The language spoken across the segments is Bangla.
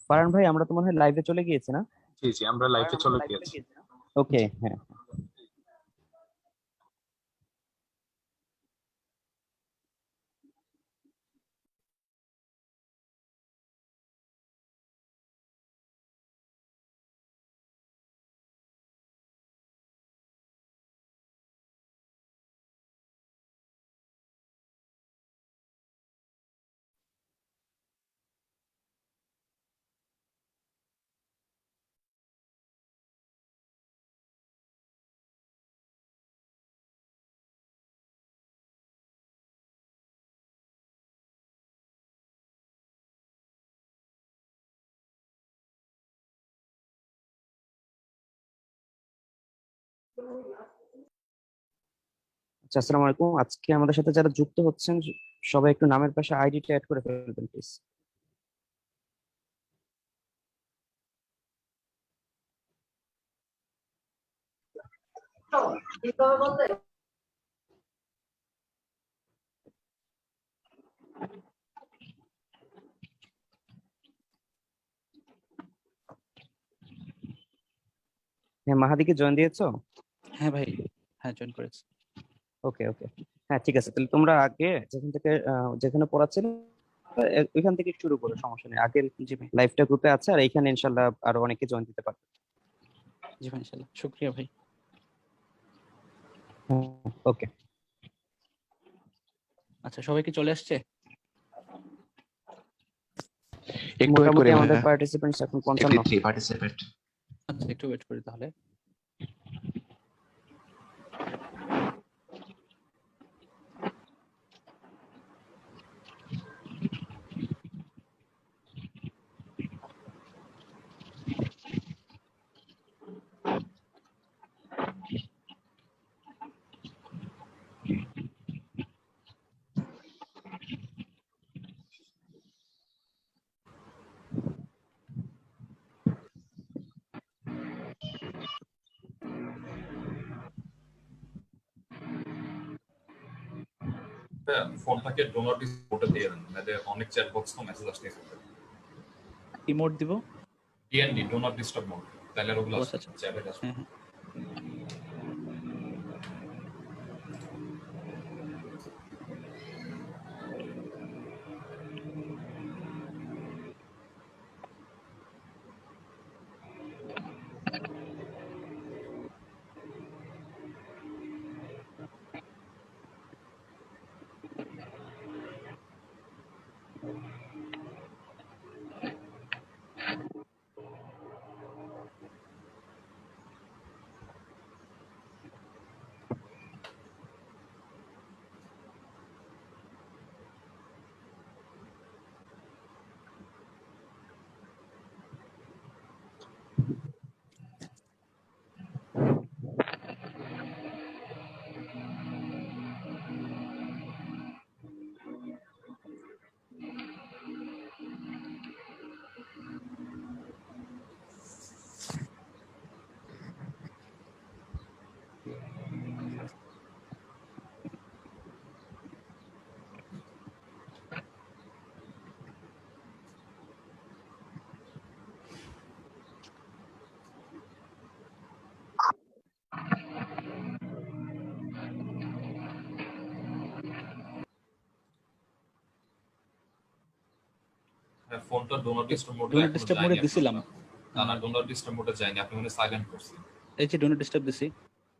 ফারহান ভাই, আমরা তো মনে হয় লাইভে চলে গিয়েছি না? জি জি, আমরা লাইভে চলে গিয়েছি। ওকে, হ্যাঁ। আচ্ছা, আসসালামু আলাইকুম। আজকে আমাদের সাথে যারা যুক্ত হচ্ছেন সবাই একটু নামের পাশে আইডিটা অ্যাড করে ফেলবেন প্লিজ। হ্যাঁ, মাহাদিকে জয়েন দিয়েছো? হ্যাঁ ভাই, হ্যাঁ জয়েন করেছি। ওকে ওকে, হ্যাঁ ঠিক আছে। তাহলে তোমরা আগে যেখান থেকে যেখানে পড়াচ্ছিলে ওইখান থেকে শুরু করো, সমস্যা নেই। আগের জি ভাই, লাইভটা গ্রুপে আছে, আর এইখানে ইনশাল্লাহ আরো অনেকে জয়েন দিতে পারবে। জি ভাই, ইনশাআল্লাহ। শুকরিয়া ভাই। ওকে, আচ্ছা, সবাই কি চলে আসছে? একটু ওয়েট মোটামুটি করি আমাদের ভাইয়া, পার্টিসিপেন্টস এখন 55। 83 পার্টিসিপেন্ট। আচ্ছা, একটু ওয়েট করি তাহলে। ফোনটাকে ডো নট ডিস্টার্ব দিয়ে দেন, নাহলে অনেক চ্যাট বক্স তো মেসেজ আসতে থাকে। কি মোড দিব? DND, do not disturb mode, তাহলে আর ওগুলো আচ্ছা, চ্যাটে আসবে। হ্যাঁ হ্যাঁ। হ্যাঁ, ফোনটা ডো নট ডিস্টার্ব মোডে ডো নট এখনো ডিস্টার্ব যায়নি। মোডে দিছিলাম। না না, ডো নট ডিস্টার্ব মোডে যায়নি, আপনি মানে সাইলেন্ট করছেন। এই যে ডো নট ডিস্টার্ব দিছি।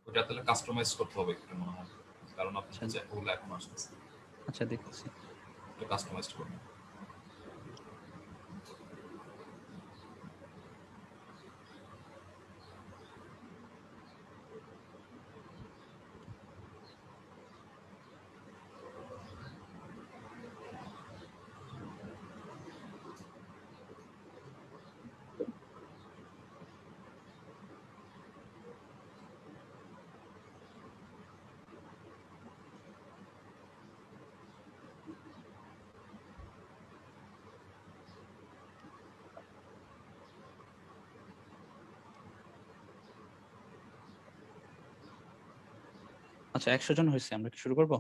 ওটা তাহলে কাস্টমাইজ করতে হবে একটু মনে হয়, কারণ আপনি আচ্ছা চ্যাটগুলো এখন আসতেছে। আচ্ছা, দেখতেছি। একটু কাস্টমাইজ করুন। আচ্ছা, 100 জন হয়েছে, আমরা কি শুরু করব?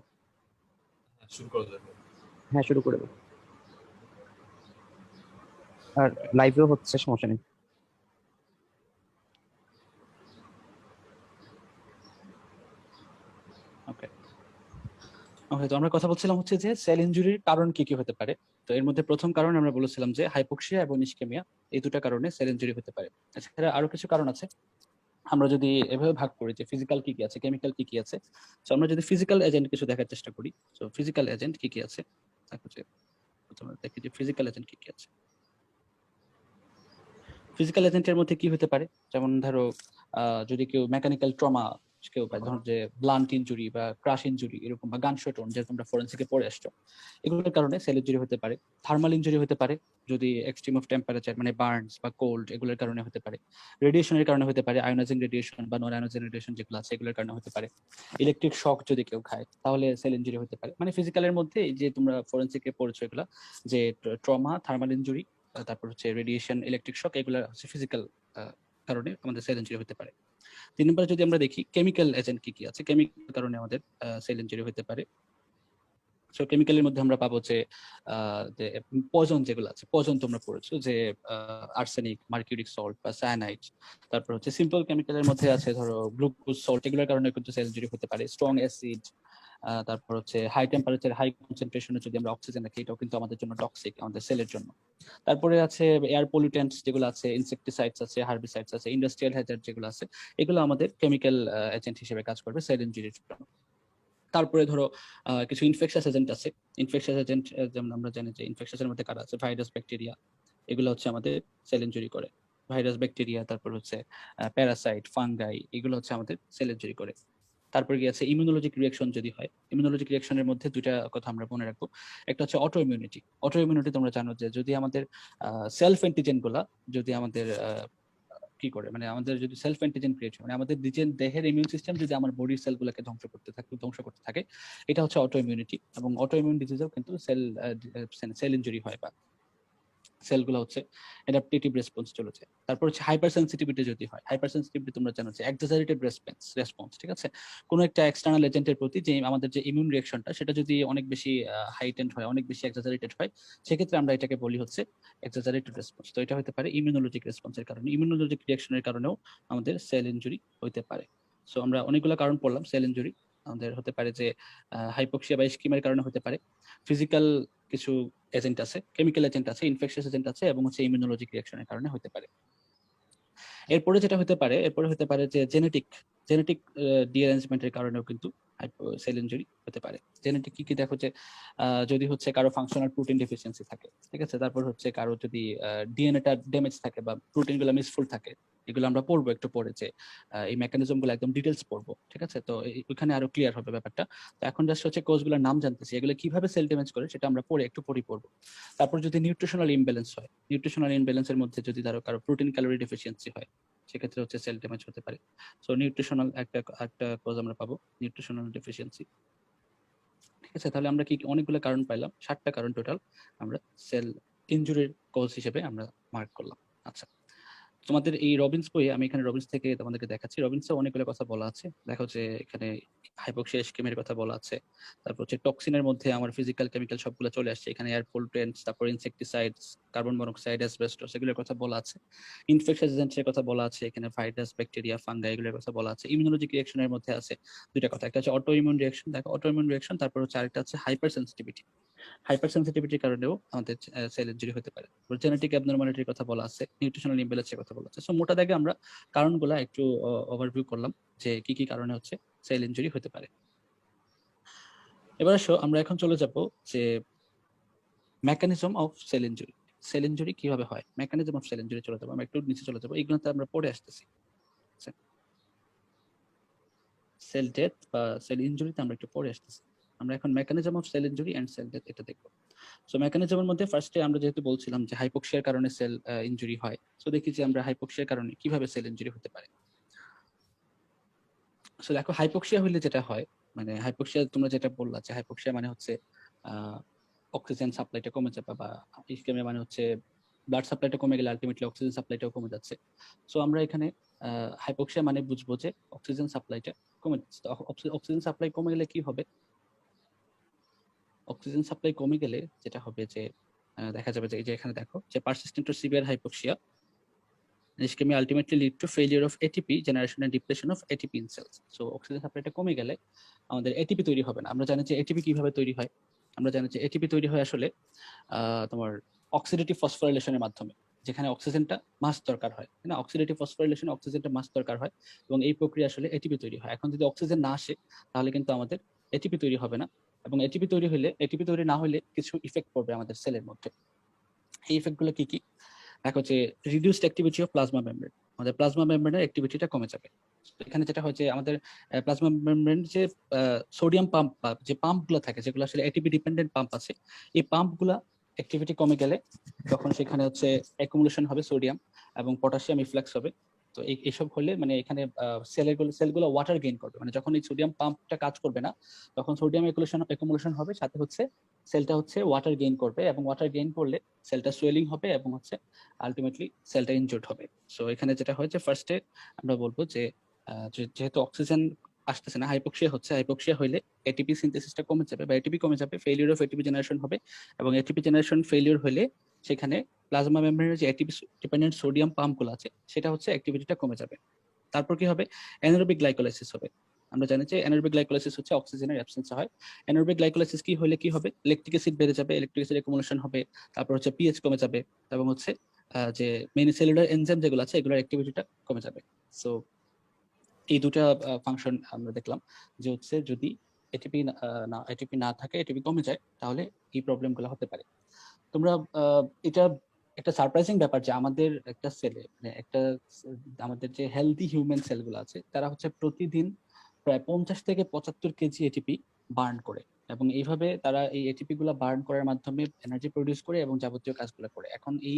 শুরু করা যাবে। হ্যাঁ, শুরু করে দাও। আর লাইভেও হচ্ছে, সমস্যা নেই। ওকে ওকে, তো আমরা কথা বলছিলাম হচ্ছে যে সেল ইনজুরির কারণ কি কি হতে পারে। তো এর মধ্যে প্রথম কারণ আমরা বলেছিলাম যে হাইপোক্সিয়া এবং ইসকেমিয়া, এই দুটো কারণে সেল ইনজুরি হতে পারে। এছাড়া আরো কিছু কারণ আছে। আমরা যদি এভাবে ভাগ করি যে ফিজিক্যাল কি কি আছে, কেমিক্যাল কি কি আছে, তো আমরা যদি ফিজিক্যাল এজেন্ট কিছু দেখার চেষ্টা করি, তো ফিজিক্যাল এজেন্ট কি কি আছে, দেখো যে প্রথমে দেখি যে ফিজিক্যাল এজেন্ট কি কি আছে। ফিজিক্যাল এজেন্টের মধ্যে কি হতে পারে, যেমন ধরো যদি কেউ মেকানিক্যাল ট্রমা কেউ পায়, ধরো যে ব্লান্ট ইনজুরি বা ক্রাশ ইনজুরি এরকম, বা গানশট ওন্ড যেরকম তোমরা ফরেন্সিকে পড়ে আসছো, এগুলোর কারণে সেল ইনজুরি হতে পারে। থার্মাল ইনজুরি হতে পারে, যদি এক্সট্রিম অফ টেম্পারেচার মানে বার্নস বা কোল্ড এগুলোর কারণে হতে পারে। রেডিয়েশনের কারণে হতে পারে, আয়োনাইজিং রেডিয়েশন বা নন আয়োনাইজিং রেডিয়েশন যেগুলো আছে এগুলোর কারণে হতে পারে। ইলেকট্রিক শক যদি কেউ খায় তাহলে সেল ইনজুরি হতে পারে। মানে ফিজিক্যালের মধ্যে এই যে তোমরা ফরেন্সিকে পড়েছো এগুলা, যে ট্রমা, থার্মাল ইনজুরি, তারপর হচ্ছে রেডিয়েশন, ইলেকট্রিক শক, এগুলো হচ্ছে ফিজিক্যাল কারণে আমাদের সেল ইনজুরি হতে পারে। 3 নম্বরে যদি আমরা দেখি কেমিক্যাল এজেন্ট কি কি আছে, কেমিক্যাল কারণে আমাদের সেল ইনজুরি হতে পারে। সো কেমিক্যালের মধ্যে আমরা পাবো যে পয়জন যেগুলো আছে, পয়জন তোমরা পড়েছো যে আর্সেনিক, মার্কিউরিক সল্ট বা সায়ানাইড। তারপর হচ্ছে সিম্পল কেমিক্যালের মধ্যে আছে ধরো গ্লুকোজ সল্ট, এগুলোর কারণে কিন্তু সেল ইনজুরি হতে পারে। স্ট্রং অ্যাসিড, তারপর হচ্ছে হাই টেম্পারেচার, হাই কনসেন্ট্রেশনে যদি আমরা অক্সিজেন রাখি, এটাও কিন্তু আমাদের জন্য টক্সিক, আমাদের সেলের জন্য। তারপরে আছে এয়ার পলিউটেন্টস যেগুলো আছে, ইনসেকটিসাইডস আছে, হার্বিসাইডস আছে, ইন্ডাস্ট্রিয়াল হ্যাজার্ড যেগুলো আছে, এগুলো আমাদের কেমিক্যাল এজেন্ট হিসেবে কাজ করবে সেল ইনজুরির জন্য। তারপরে ধরো কিছু ইনফেকশাস এজেন্ট আছে। ইনফেকশাস এজেন্ট যেমন আমরা জানি যে ইনফেকশাসের মধ্যে কারা আছে, ভাইরাস, ব্যাকটেরিয়া, এগুলো হচ্ছে আমাদের সেল ইনজুরি করে। ভাইরাস, ব্যাকটেরিয়া, তারপর হচ্ছে প্যারাসাইট, ফাঙ্গাই, এগুলো হচ্ছে আমাদের সেল ইনজুরি করে। তারপর গিয়ে আছে ইমিউনোলজিক রিয়াকশন যদি হয়। ইমিউনোলজিক রিয়াকশনের মধ্যে দুইটা কথা আমরা মনে রাখবো। একটা হচ্ছে অটো ইমিউনিটি। অটো ইমিউনিটি তোমরা জানো যে যদি আমাদের সেলফ অ্যান্টিজেন গুলা যদি আমাদের কি করে, মানে আমাদের যদি সেলফ অ্যান্টিজেন ক্রিয়েট হয়, মানে আমাদের নিজের দেহের ইমিউন সিস্টেম যদি আমার বডির সেলগুলোকে ধ্বংস করতে থাকে, এটা হচ্ছে অটো ইমিউনিটি। এবং অটো ইমিউন ডিজিজেও কিন্তু সেল ইনজুরি হয় বা সেলগুলো হচ্ছে অ্যাডাপটেটিভ রেসপন্স চলে যায়। তারপর হচ্ছে হাইপার সেনসিটিভিটি যদি হয়। হাইপার সেনসিটিভিটি তোমরা জানো যে এক্সাজারেটেড রেসপন্স, ঠিক আছে, কোনো একটা এক্সটার্নাল এজেন্টের প্রতি যে আমাদের যে ইমিউন রিঅ্যাকশনটা, সেটা যদি অনেক বেশি হাইটেন্ড হয়, অনেক বেশি এক্সাজারেটেড হয়, সেক্ষেত্রে আমরা এটাকে বলি হচ্ছে এক্সাজারেটেড রেসপন্স। তো এটা হতে পারে ইমিউনোলজিক রেসপন্সের কারণে। ইমিউনোলজিক রিঅ্যাকশনের কারণেও আমাদের সেল ইনজুরি হতে পারে। সো আমরা অনেকগুলো কারণ পড়লাম সেল ইনজুরি। আমাদের হতে পারে যে হাইপোক্সিয়া বা ইসকিমের কারণে হতে পারে, ফিজিক্যাল কিছু এজেন্ট আছে, কেমিক্যাল এজেন্ট আছে, ইনফেকশাস এজেন্ট আছে, এবং হচ্ছে ইমিউনোলজিক রিঅ্যাকশনের কারণে হতে পারে। এরপরে যেটা হতে পারে, এরপরে হতে পারে যে জেনেটিক জেনেটিক ডিঅ্যারেঞ্জমেন্টের কারণেও কিন্তু সেল ইনজুরি হতে পারে। জেনেটিক কি কি দেখো যে যদি হচ্ছে কারো ফাংশনাল প্রোটিন ডেফিসিয়েন্সি থাকে, ঠিক আছে, তারপর হচ্ছে কারো যদি ডিএনএটা ড্যামেজ থাকে বা প্রোটিন গুলো মিসফুল থাকে, এগুলো আমরা পড়বো একটু পরে যে এই মেকানিজম গুলো একদম ডিটেলস পড়বো, ঠিক আছে। তো ওইখানে আরো ক্লিয়ার হবে ব্যাপারটা। তো এখন জাস্ট হচ্ছে কোষগুলোর নাম জানতেছি, এগুলো কিভাবে সেল ড্যামেজ করে সেটা আমরা পরে একটু পরে পড়বো। তারপর যদি নিউট্রিশনাল ইমব্যালেন্স হয়, নিউট্রিশনাল ইমব্যালেন্সের মধ্যে যদি ধরো কারো প্রোটিন ক্যালোরি ডেফিসিয়েন্সি হয়, সেক্ষেত্রে হচ্ছে সেল ড্যামেজ হতে পারে। সো নিউট্রিশনাল একটা একটা কজ আমরা পাবো, নিউট্রিশনাল ডেফিসিয়েন্সি, ঠিক আছে। তাহলে আমরা কি অনেকগুলো কারণ পাইলাম, 7টা কারণ টোটাল আমরা সেল ইনজুরির কজ হিসেবে আমরা মার্ক করলাম। আচ্ছা, তোমাদের এই রবিন্স বইয়ে, আমি এখানে রবিন্স থেকে তোমাদেরকে দেখাচ্ছি, রবিন্সে অনেকগুলো কথা বলা আছে। দেখো যে এখানে হাইপোক্সিয়া ইসকেমিয়ার কথা বলা আছে, তারপর হচ্ছে টক্সিনের মধ্যে আমার ফিজিক্যাল কেমিক্যাল সবগুলো চলে আসছে এখানে, এয়ার পলিউটেন্টস, তারপর ইনসেক্টিসাইডস, কার্বন মনোক্সাইড, অ্যাসবেস্টস, এগুলোর কথা বলা আছে। ইনফেকশাস এজেন্টের কথা বলা আছে এখানে, ভাইরাস, ব্যাকটেরিয়া, ফাঙ্গাই, এগুলোর কথা বলা আছে। ইমিউনোলজিক রিঅ্যাকশনের মধ্যে আছে দুইটা কথা, একটা হচ্ছে অটো ইমিউন রিঅ্যাকশন, দেখো অটো ইমিউন রিঅ্যাকশন, তারপর হচ্ছে আরেকটা হচ্ছে হাইপার সেনসিটিভিটি। হাইপার সেনসিটিভিটির কারণেও আমাদের সেল ইনজুরি হতে পারে। জেনেটিক অ্যাবনরমালিটির কথা বলা আছে, নিউট্রিশনাল ইমব্যালেন্সের কথা বলা আছে। সো মোটা দাগে আমরা কারণগুলো একটু ওভারভিউ করলাম যে কি কি কারণে হচ্ছে সেল ইনজুরি হতে পারে। এবার আসো আমরা এখন চলে যাব যে mechanism of cell injury. Sell injury কিভাবে হয়, মেকানিজম অফ সেল ইনজুরি চলে যাবো, আমরা একটু নিচে চলে যাবো, এগুলোতে আমরা পড়ে আসতেছি। সেল ডেথ বা সেল ইনজুরিতে আমরা একটু পড়ে আসতেছি। আমরা এখন mechanism of cell injury and cell death এটা দেখবো। সো মেকানিজমের মধ্যে ফার্স্টে আমরা যেহেতু বলছিলাম যে হাইপোক্সিয়ার কারণে সেল ইনজুরি হয়, সো দেখি যে আমরা হাইপোক্সিয়ার কারণে কিভাবে সেল ইনজুরি হতে পারে। সো দেখো হাইপোক্সিয়া হলে যেটা হয়, মানে হাইপোক্সিয়া তোমরা যেটা বললা যে হাইপোক্সিয়া মানে হচ্ছে অক্সিজেন সাপ্লাইটা কমে যাবে, বা ইসকেমিয়া মানে হচ্ছে ব্লাড সাপ্লাইটা কমে গেলে আলটিমেটলি অক্সিজেন সাপ্লাইটাও কমে যাচ্ছে। সো আমরা এখানে হাইপোক্সিয়া মানে বুঝবো যে অক্সিজেন সাপ্লাইটা কমে যাচ্ছে। অক্সিজেন সাপ্লাই কমে গেলে কি হবে, অক্সিজেন সাপ্লাই কমে গেলে যেটা হবে যে দেখা যাবে যে এই যে এখানে দেখো যে persistent two severe hypoxia ischemia ultimately lead to failure of ATP generation and depletion of ATP in cells. So oxygen সাপ্লাইটা কমে গেলে আমাদের এটিপি তৈরি হবে না। আমরা জানি যে এটিপি কিভাবে তৈরি হয়, আমরা জানি যে এটিপি তৈরি হয় আসলে তোমার অক্সিডেটিভ ফসফোরাইলেশনের মাধ্যমে, যেখানে অক্সিজেনটা মাস্ট দরকার হয়, তাই না? অক্সিডেটিভ ফসফোরাইলেশনে অক্সিজেনটা মাস্ট দরকার হয় এবং এই প্রক্রিয়া আসলে এটিপি তৈরি হয়। এখন যদি অক্সিজেন না আসে তাহলে কিন্তু আমাদের এটিপি তৈরি হবে না, এবং এটিপি তৈরি না হলে কিছু ইফেক্ট পড়বে আমাদের সেলের মধ্যে। এই ইফেক্টগুলো কি কি? দেখো যে reduced activity of plasma membrane, আমাদের প্লাজমা মেমব্রেনের অ্যাক্টিভিটিটা কমে যাবে। এখানে যেটা হয় যে আমাদের প্লাজমা মেমব্রেন যে সোডিয়াম পাম্প বা যে পাম্পগুলো থাকে, যেগুলো আসলে এটিপি ডিপেন্ডেন্ট পাম্প আছে, এই পাম্পগুলা অ্যাক্টিভিটি কমে গেলে তখন সেখানে হচ্ছে অ্যাকুমুলেশন হবে সোডিয়াম এবং পটাশিয়াম ইফ্লাক্স হবে। তো এইসব হলে মানে এখানে সেলগুলো ওয়াটার গেইন করবে, মানে যখন এই সোডিয়াম পাম্পটা কাজ করবে না তখন সোডিয়াম অ্যাকুমুলেশন হবে, সাথে হচ্ছে সেলটা হচ্ছে ওয়াটার গেইন করবে, এবং ওয়াটার গেইন করলে সেলটা সোয়েলিং হবে এবং হচ্ছে আলটিমেটলি সেলটা ইনজুর্ড হবে। সো এখানে যেটা হয় যে ফার্স্টে আমরা বলবো যে যেহেতু অক্সিজেন আসতেছে না, হাইপোক্সিয়া হইলে এটিপি সিনথেসিসটা কমে যাবে বা এটিপি কমে যাবে, ফেলিউর অফ এটিপি জেনারেশন হবে, এবং এটিপি জেনারেশন ফেলিউর হলে সেখানে প্লাজমা মেমব্রেনের যে এটিপি ডিপেন্ডেন্ট সোডিয়াম পাম্পগুলো আছে সেটা হচ্ছে অ্যাক্টিভিটিটা কমে যাবে। তারপর কি হবে? অ্যানারোবিক গ্লাইকোলাইসিস হবে। আমরা জানি যে অ্যানারোবিক গ্লাইকোলাইসিস হচ্ছে অক্সিজেনের অ্যাবসেন্সে হয়। অ্যানারোবিক গ্লাইকোলাইসিস কি হলে কি হবে? ল্যাকটিক অ্যাসিড বেড়ে যাবে, ল্যাকটিক অ্যাসিড অ্যাকুমুলেশন হবে, তারপর হচ্ছে পিএইচ কমে যাবে, এবং হচ্ছে যে মেইন সেলুলার এনজাইম যেগুলো আছে এগুলোর অ্যাক্টিভিটিটা কমে যাবে। সো এই দুটা ফাংশন আমরা দেখলাম যে হচ্ছে যদি এটিপি না থাকে, এটিপি কমে যায়, তাহলে এই প্রবলেমগুলো হতে পারে। তোমরা এটা একটা সারপ্রাইজিং ব্যাপার যে আমাদের একটা সেলে মানে আমাদের যে হেলদি হিউম্যান সেলগুলো আছে তারা হচ্ছে প্রতিদিন প্রায় 50 থেকে 75 কেজি এটিপি বার্ন করে, এবং এইভাবে তারা এই এটিপি গুলা বার্ন করার মাধ্যমে এনার্জি প্রডিউস করে এবং যাবতীয় কাজগুলো করে। এখন এই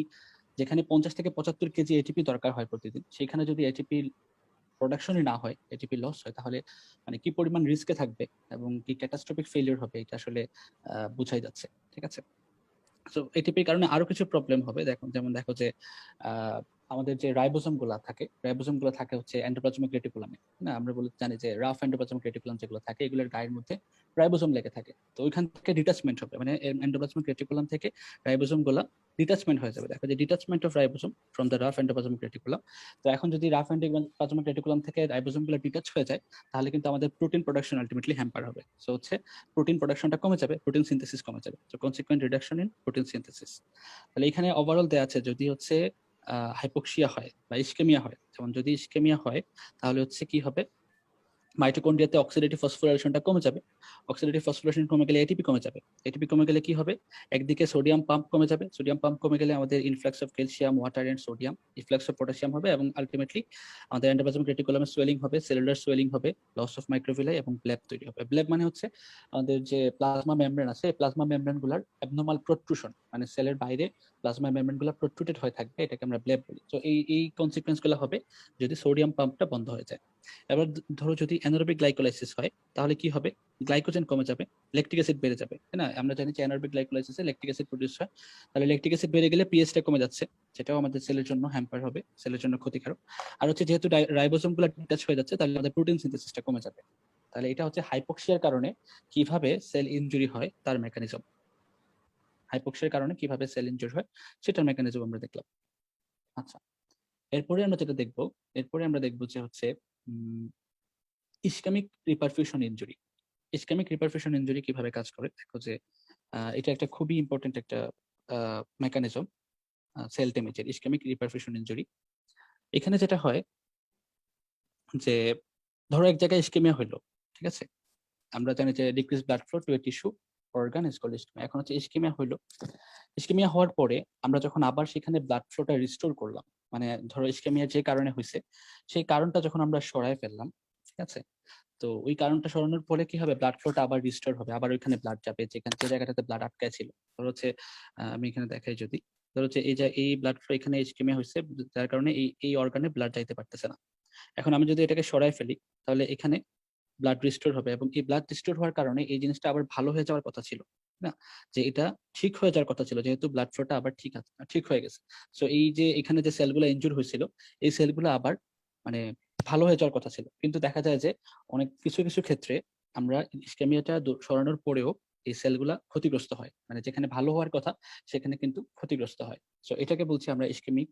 যেখানে 50 থেকে 75 কেজি এটিপি দরকার হয় প্রতিদিন, সেখানে যদি এটিপি প্রোডাকশনই না হয়, এটিপি লস হয়, তাহলে মানে কি পরিমাণ রিস্কে থাকবে এবং কি ক্যাটাস্ট্রফিক ফেলিওর হবে এটা আসলে বোঝাই যাচ্ছে। ঠিক আছে, সো এটিপির কারণে আরো কিছু প্রবলেম হবে। যেমন দেখো যে আমাদের যে রাইবোসোম গুলো থাকে হচ্ছে এন্ডোপ্লাজমিক রেটিকুলামে, না? আমরা জানি যে রাফ এন্ডোপ্লাজমিক রেটিকুলাম যেগুলো থাকে এগুলোর গায়ের মধ্যে রাইবোসোম লেগে থাকে। তো ওইখান থেকে ডিটাচমেন্ট হবে, মানে এন্ডোপ্লাজমিক রেটিকুলাম থেকে রাইবোসোম গুলা ডিটাচমেন্ট হয়ে যাবে। দেখো যে detachment of ribosome from the rough endoplasmic reticulum. তো এখন যদি রাফ এন্ডোপ্লাজমিক রেটিকুলাম থেকে রাইবোসোম গুলো ডিটাচ হয়ে যায় তাহলে কিন্তু আমাদের প্রোটিন প্রোডাকশন আলটিমেটলি হ্যাম্পার হবে। সো হচ্ছে প্রোটিন প্রোডাকশনটা কমে যাবে, প্রোটিন সিনথেসিস কমে যাবে। So consequent reduction in protein synthesis. তাহলে এখানে ওভারঅল দেয়া আছে যদি হচ্ছে হাইপোক্সিয়া হয় বা ইসকেমিয়া হয়, যেমন যদি ইসকেমিয়া হয় তাহলে হচ্ছে কি হবে? মাইটোকন্ড্রিয়াতে অক্সিডেটিভ ফসফোরাইলেশনটা কমে যাবে, অক্সিডেটিভ ফসফোরাইলেশন কমে গেলে এটিপি কমে যাবে, এটিপি কমে গেলে কি হবে? একদিকে সোডিয়াম পাম্প কমে যাবে, সোডিয়াম পাম্প কমে গেলে আমাদের influx of calcium, water and sodium, influx of potassium হবে, এবং আলটিমেটলি আমাদের এন্ডোপ্লাজমিক রেটিকুলামে সোয়েলিং হবে, সেলুলার সোয়েলিং হবে, লস অফ মাইক্রোভিলাই এবং ব্লেব তৈরি হবে। ব্লেব মানে হচ্ছে আমাদের যে প্লাজমা মেমব্রেন আছে, প্লাজমা মেমব্রেন গুলার অ্যাবনর্মাল প্রোট্রুশন, মানে সেলের বাইরে প্লাজমা মেমব্রেন গুলো প্রোট্রুটেড হয়ে থাকবে, এটাকে আমরা ব্লেব বলি। তো এই কনসিকুয়েন্স গুলো হবে যদি সোডিয়াম পাম্পটা বন্ধ হয়ে যায়। এবার ধরো যদি অ্যানারোবিক গ্লাইকোলাইসিস হয় তাহলে কি হবে? গ্লাইকোজেন কমে যাবে, ল্যাকটিক অ্যাসিড বেড়ে যাবে, তাই না? আমরা জানি যে অ্যানারোবিক গ্লাইকোলাইসিসে ল্যাকটিক অ্যাসিড প্রডিউস হয়। তাহলে ল্যাকটিক অ্যাসিড বেড়ে গেলে পিএইচটা কমে যাচ্ছে, যেটাও আমাদের সেলের জন্য হ্যাম্পার হবে, সেলের জন্য ক্ষতিকারক। আর হচ্ছে যেহেতু রাইবোসোম গুলো ডিটাচ হয়ে যাচ্ছে তাহলে আমাদের প্রোটিন সিনথেসিসটা কমে যাবে। তাহলে এটা হচ্ছে হাইপোক্সিয়ার কারণে কিভাবে সেল ইনজুরি হয় তার মেকানিজম। হাইপোক্সিয়ার কারণে কিভাবে সেল ইনজুরি হয় সেটার মেকানিজম আমরা দেখলাম। আচ্ছা, এরপরে আমরা দেখবো যে হচ্ছে ischaemic reperfusion injury. Ischaemic reperfusion injury কিভাবে কাজ করে? দেখো যে এটা একটা খুবই ইম্পর্টেন্ট একটা মেকানিজম সেল ড্যামেজের, ইসকেমিক রিপারফিউশন ইনজুরি। এখানে যেটা হয় যে ধরো এক জায়গায় ইসকেমিয়া হইলো, ঠিক আছে? আমরা জানি যে decrease blood flow to a tissue organ is called ischaemia. এখন হচ্ছে ইসকেমিয়া হইলো, ইসকেমিয়া হওয়ার পরে আমরা যখন আবার সেখানে ব্লাড ফ্লোটা রিস্টোর করলাম, মানে ধরো ইসকেমিয়া যে কারণে হয়েছে সেই কারণটা যখন আমরা সরায় ফেললাম, ঠিক আছে? তো ওই কারণটা সরানোর পরে কি হবে? ব্লাড ফ্লোটা আবার রিস্টোর হবে, আবার ওইখানে ব্লাড যাবে যেখানে যে জায়গাটাতে ব্লাড আটকায় ছিল। ধরো হচ্ছে আমি এখানে দেখাই, যদি ধরো হচ্ছে এই ব্লাড ফ্লো এখানে ইসকেমিয়া হয়েছে যার কারণে এই অর্গানে ব্লাড যাইতে পারতেছে না। এখন আমি যদি এটাকে সরাই ফেলি তাহলে এখানে ব্লাড রিস্টোর হবে, এবং এই ব্লাড রিস্টোর হওয়ার কারণে এই জিনিসটা আবার ভালো হয়ে যাওয়ার কথা ছিল, না? যে এটা ঠিক হয়ে যাওয়ার কথা ছিল, যেহেতু ব্লাড ফ্লোটা আবার ঠিক হয়ে গেছে। সো এই যে এখানে যে সেলগুলো ইনজুর হয়েছিল এই সেলগুলো আবার মানে ভালো হয়ে যাওয়ার কথা ছিল, কিন্তু দেখা যায় যে অনেক কিছু ক্ষেত্রে আমরা ইসকেমিয়াটা সরানোর পরেও এই সেলগুলা ক্ষতিগ্রস্ত হয়, মানে যেখানে ভালো হওয়ার কথা সেখানে কিন্তু ক্ষতিগ্রস্ত হয়। সো এটাকে বলছি আমরা ইসকেমিক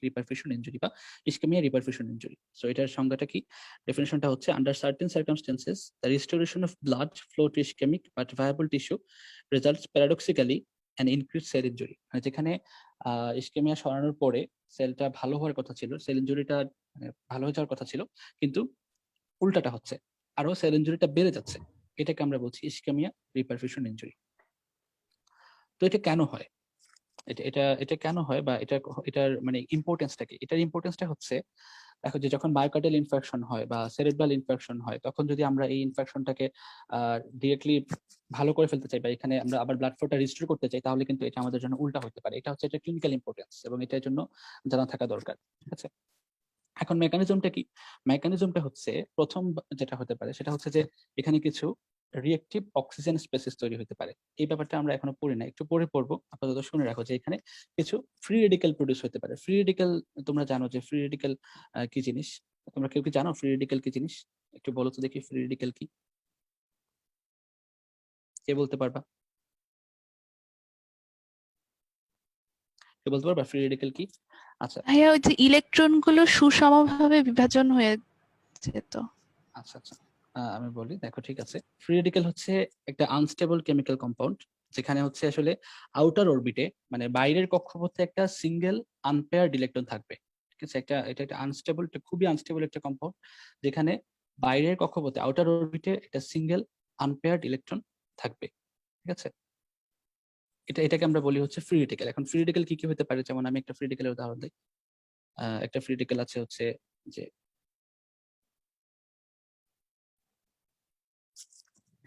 রিপারফিউশন ইনজুরি বা ইসকেমিয়া রিপারফিউশন ইনজুরি। সো এটার সংজ্ঞাটা কি? ডেফিনিশনটা হচ্ছে, under certain circumstances the restoration of blood flow to ischemic but viable tissue results paradoxically an increase cell injury. মানে যেখানে ইসকেমিয়া সরানোর পরে সেলটা ভালো হওয়ার কথা ছিল, সেল ইনজুরিটা ভালো হয়ে যাওয়ার কথা ছিল, কিন্তু উল্টাটা হচ্ছে, আরো সেল ইনজুরিটা বেড়ে যাচ্ছে। এটাকে আমরা বলছি ইসকেমিয়া রিপারফিউশন ইনজুরি। তো এটা কেন হয়, এটা এটা এটা কেন হয়, বা এটার মানে ইম্পর্টেন্সটা কি? এটার ইম্পর্টেন্সটা হচ্ছে, দেখো যে যখন মায়োকার্ডিয়াল ইনফেকশন হয় বা সেরেব্রাল ইনফেকশন হয়, তখন যদি আমরা এই ইনফেকশনটাকে ডিরেক্টলি ভালো করে ফেলতে চাই বা এখানে আমরা আবার ব্লাড ফ্লোটা রিস্টোর করতে চাই, তাহলে কিন্তু এটা আমাদের জন্য উল্টা হতে পারে। এটা হচ্ছে এটা ক্লিনিক্যাল ইম্পর্টেন্স এবং এটার জন্য জানা থাকা দরকার। ঠিক আছে, এখন মেকানিজমটা কি? মেকানিজমটা হচ্ছে, প্রথম যেটা হতে পারে সেটা হচ্ছে যে এখানে কিছু রিঅ্যাক্টিভ অক্সিজেন স্পেসিস তৈরি হতে পারে। এই ব্যাপারটা আমরা এখনো পড়ি না, একটু পরে পড়বো, আপাতত শুনে রাখো যে এখানে কিছু ফ্রি রেডিক্যাল প্রডিউস হতে পারে। ফ্রি রেডিক্যাল, তোমরা জানো যে ফ্রি রেডিক্যাল কি জিনিস? তোমরা কেউ কি জানো ফ্রি রেডিক্যাল কি জিনিস? একটু বলো তো দেখি, ফ্রি রেডিক্যাল কি? কে বলতে পারবা? কে বলতে পারবা ফ্রি রেডিক্যাল কি? আচ্ছা ভাইয়া ওই যে ইলেকট্রন গুলো সুষমভাবে বিভাজন হয়ে যেত। আচ্ছা আচ্ছা আমি বলি, দেখো ঠিক আছে, ফ্রি রেডিক্যাল হচ্ছে একটা আনস্টেবল কেমিক্যাল কম্পাউন্ড, যেখানে হচ্ছে আসলে আউটার অরবিটে মানে বাইরের কক্ষপথে একটা সিঙ্গেল আনপেয়ার্ড ইলেকট্রন থাকবে। ঠিক আছে, এটা একটা আনস্টেবল, একটা খুবই আনস্টেবল একটা কম্পাউন্ড, যেখানে বাইরের কক্ষপথে আউটার অরবিটে একটা সিঙ্গেল আনপেয়ার্ড ইলেকট্রন থাকবে। ঠিক আছে, এটাকে আমরা বলি হচ্ছে ফ্রি রেডিক্যাল। এখন ফ্রি রেডিক্যাল কি কি হতে পারে? যেমন আমি একটা ফ্রি রেডিক্যালের উদাহরণ দিই। একটা ফ্রি রেডিক্যাল আছে হচ্ছে যে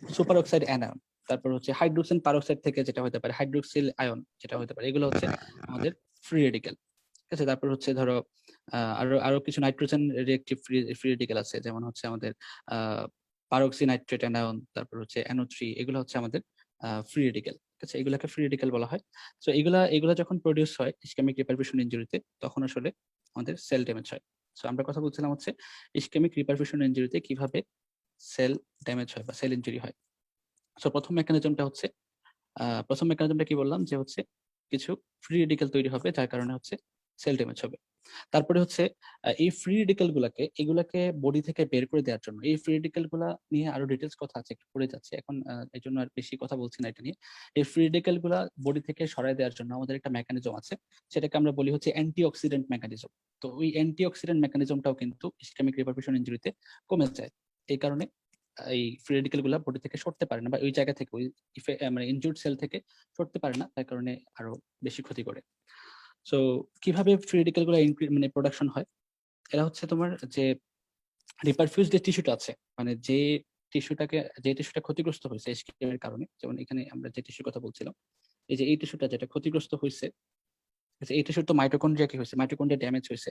সুপার অক্সাইড অ্যানায়ন, তারপর হচ্ছে হাইড্রোক্সিন পারঅক্সাইড থেকে যেটা হতে পারে হাইড্রোক্সিল আয়ন যেটা হতে পারে, এগুলো হচ্ছে আমাদের ফ্রি রেডিক্যাল। ঠিক আছে, তারপর হচ্ছে ধরো আরো আরো কিছু নাইট্রোজেন রিয়েক্টিভ ফ্রি রেডিক্যাল আছে, যেমন হচ্ছে আমাদের পারঅক্সিনাইট্রেট অ্যানায়ন, তারপর হচ্ছে NO3, এগুলো হচ্ছে আমাদের ফ্রি রেডিক্যাল। ঠিক আছে, এগুলাকে ফ্রি রেডিক্যাল বলা হয়। তো এগুলা যখন প্রডিউস হয় ইসকেমিক রিপারফিউশন ইনজুরিতে, তখন আসলে আমাদের সেল ড্যামেজ হয়। তো আমরা কথা বলছিলাম হচ্ছে ইসকেমিক রিপারফিউশন ইনজুরিতে কিভাবে সেল ড্যামেজ হয় বা সেল ইনজুরি হয়। সো প্রথম মেকানিজমটা কি বললাম, যে হচ্ছে কিছু ফ্রি রেডিক্যাল তৈরি হবে, যার কারণে হচ্ছে সেল ড্যামেজ হবে। তারপরে হচ্ছে এই ফ্রি রেডিক্যাল এগুলাকে বডি থেকে বের করে দেওয়ার জন্য, এই ফ্রি রেডিক্যাল গুলা নিয়ে আরো ডিটেলস কথা আছে, একটু পড়ে যাচ্ছে এখন, এই জন্য আর বেশি কথা বলছি না এটা নিয়ে। এই ফ্রি রেডিক্যাল গুলা বডি থেকে সরাই দেওয়ার জন্য আমাদের একটা মেকানিজম আছে, সেটাকে আমরা বলি হচ্ছে অ্যান্টি অক্সিডেন্ট মেকানিজম। তো ওই অ্যান্টি অক্সিডেন্ট মেকানিজমটাও কিন্তু ইসকেমিক রিপারফিউশন ইনজুরিতে কমে যায়। এই কারণে এই ফ্রি রেডিক্যাল গুলা বডি থেকে সরতে পারে না, বা ওই জায়গা থেকে ওই মানে ইনজুর্ড সেল থেকে সরতে পারে না, তার কারণে আরো বেশি ক্ষতি করে। সো কিভাবে ফ্রি রেডিক্যাল গুলা মানে প্রোডাকশন হয়? এরা হচ্ছে তোমার যে রিপারফিউজ যে টিস্যুটা আছে, মানে যে টিস্যুটা ক্ষতিগ্রস্ত হয়েছে এসকেএম এর কারণে, যেমন এখানে আমরা যে টিস্যুর কথা বলছিলাম, এই যে এই টিস্যুটা যেটা ক্ষতিগ্রস্ত হয়েছে, এই টিস্যুর তো মাইটোকন্ড্রিয়া কি হয়েছে, মাইটোকন্ড্রিয়া ড্যামেজ হয়েছে।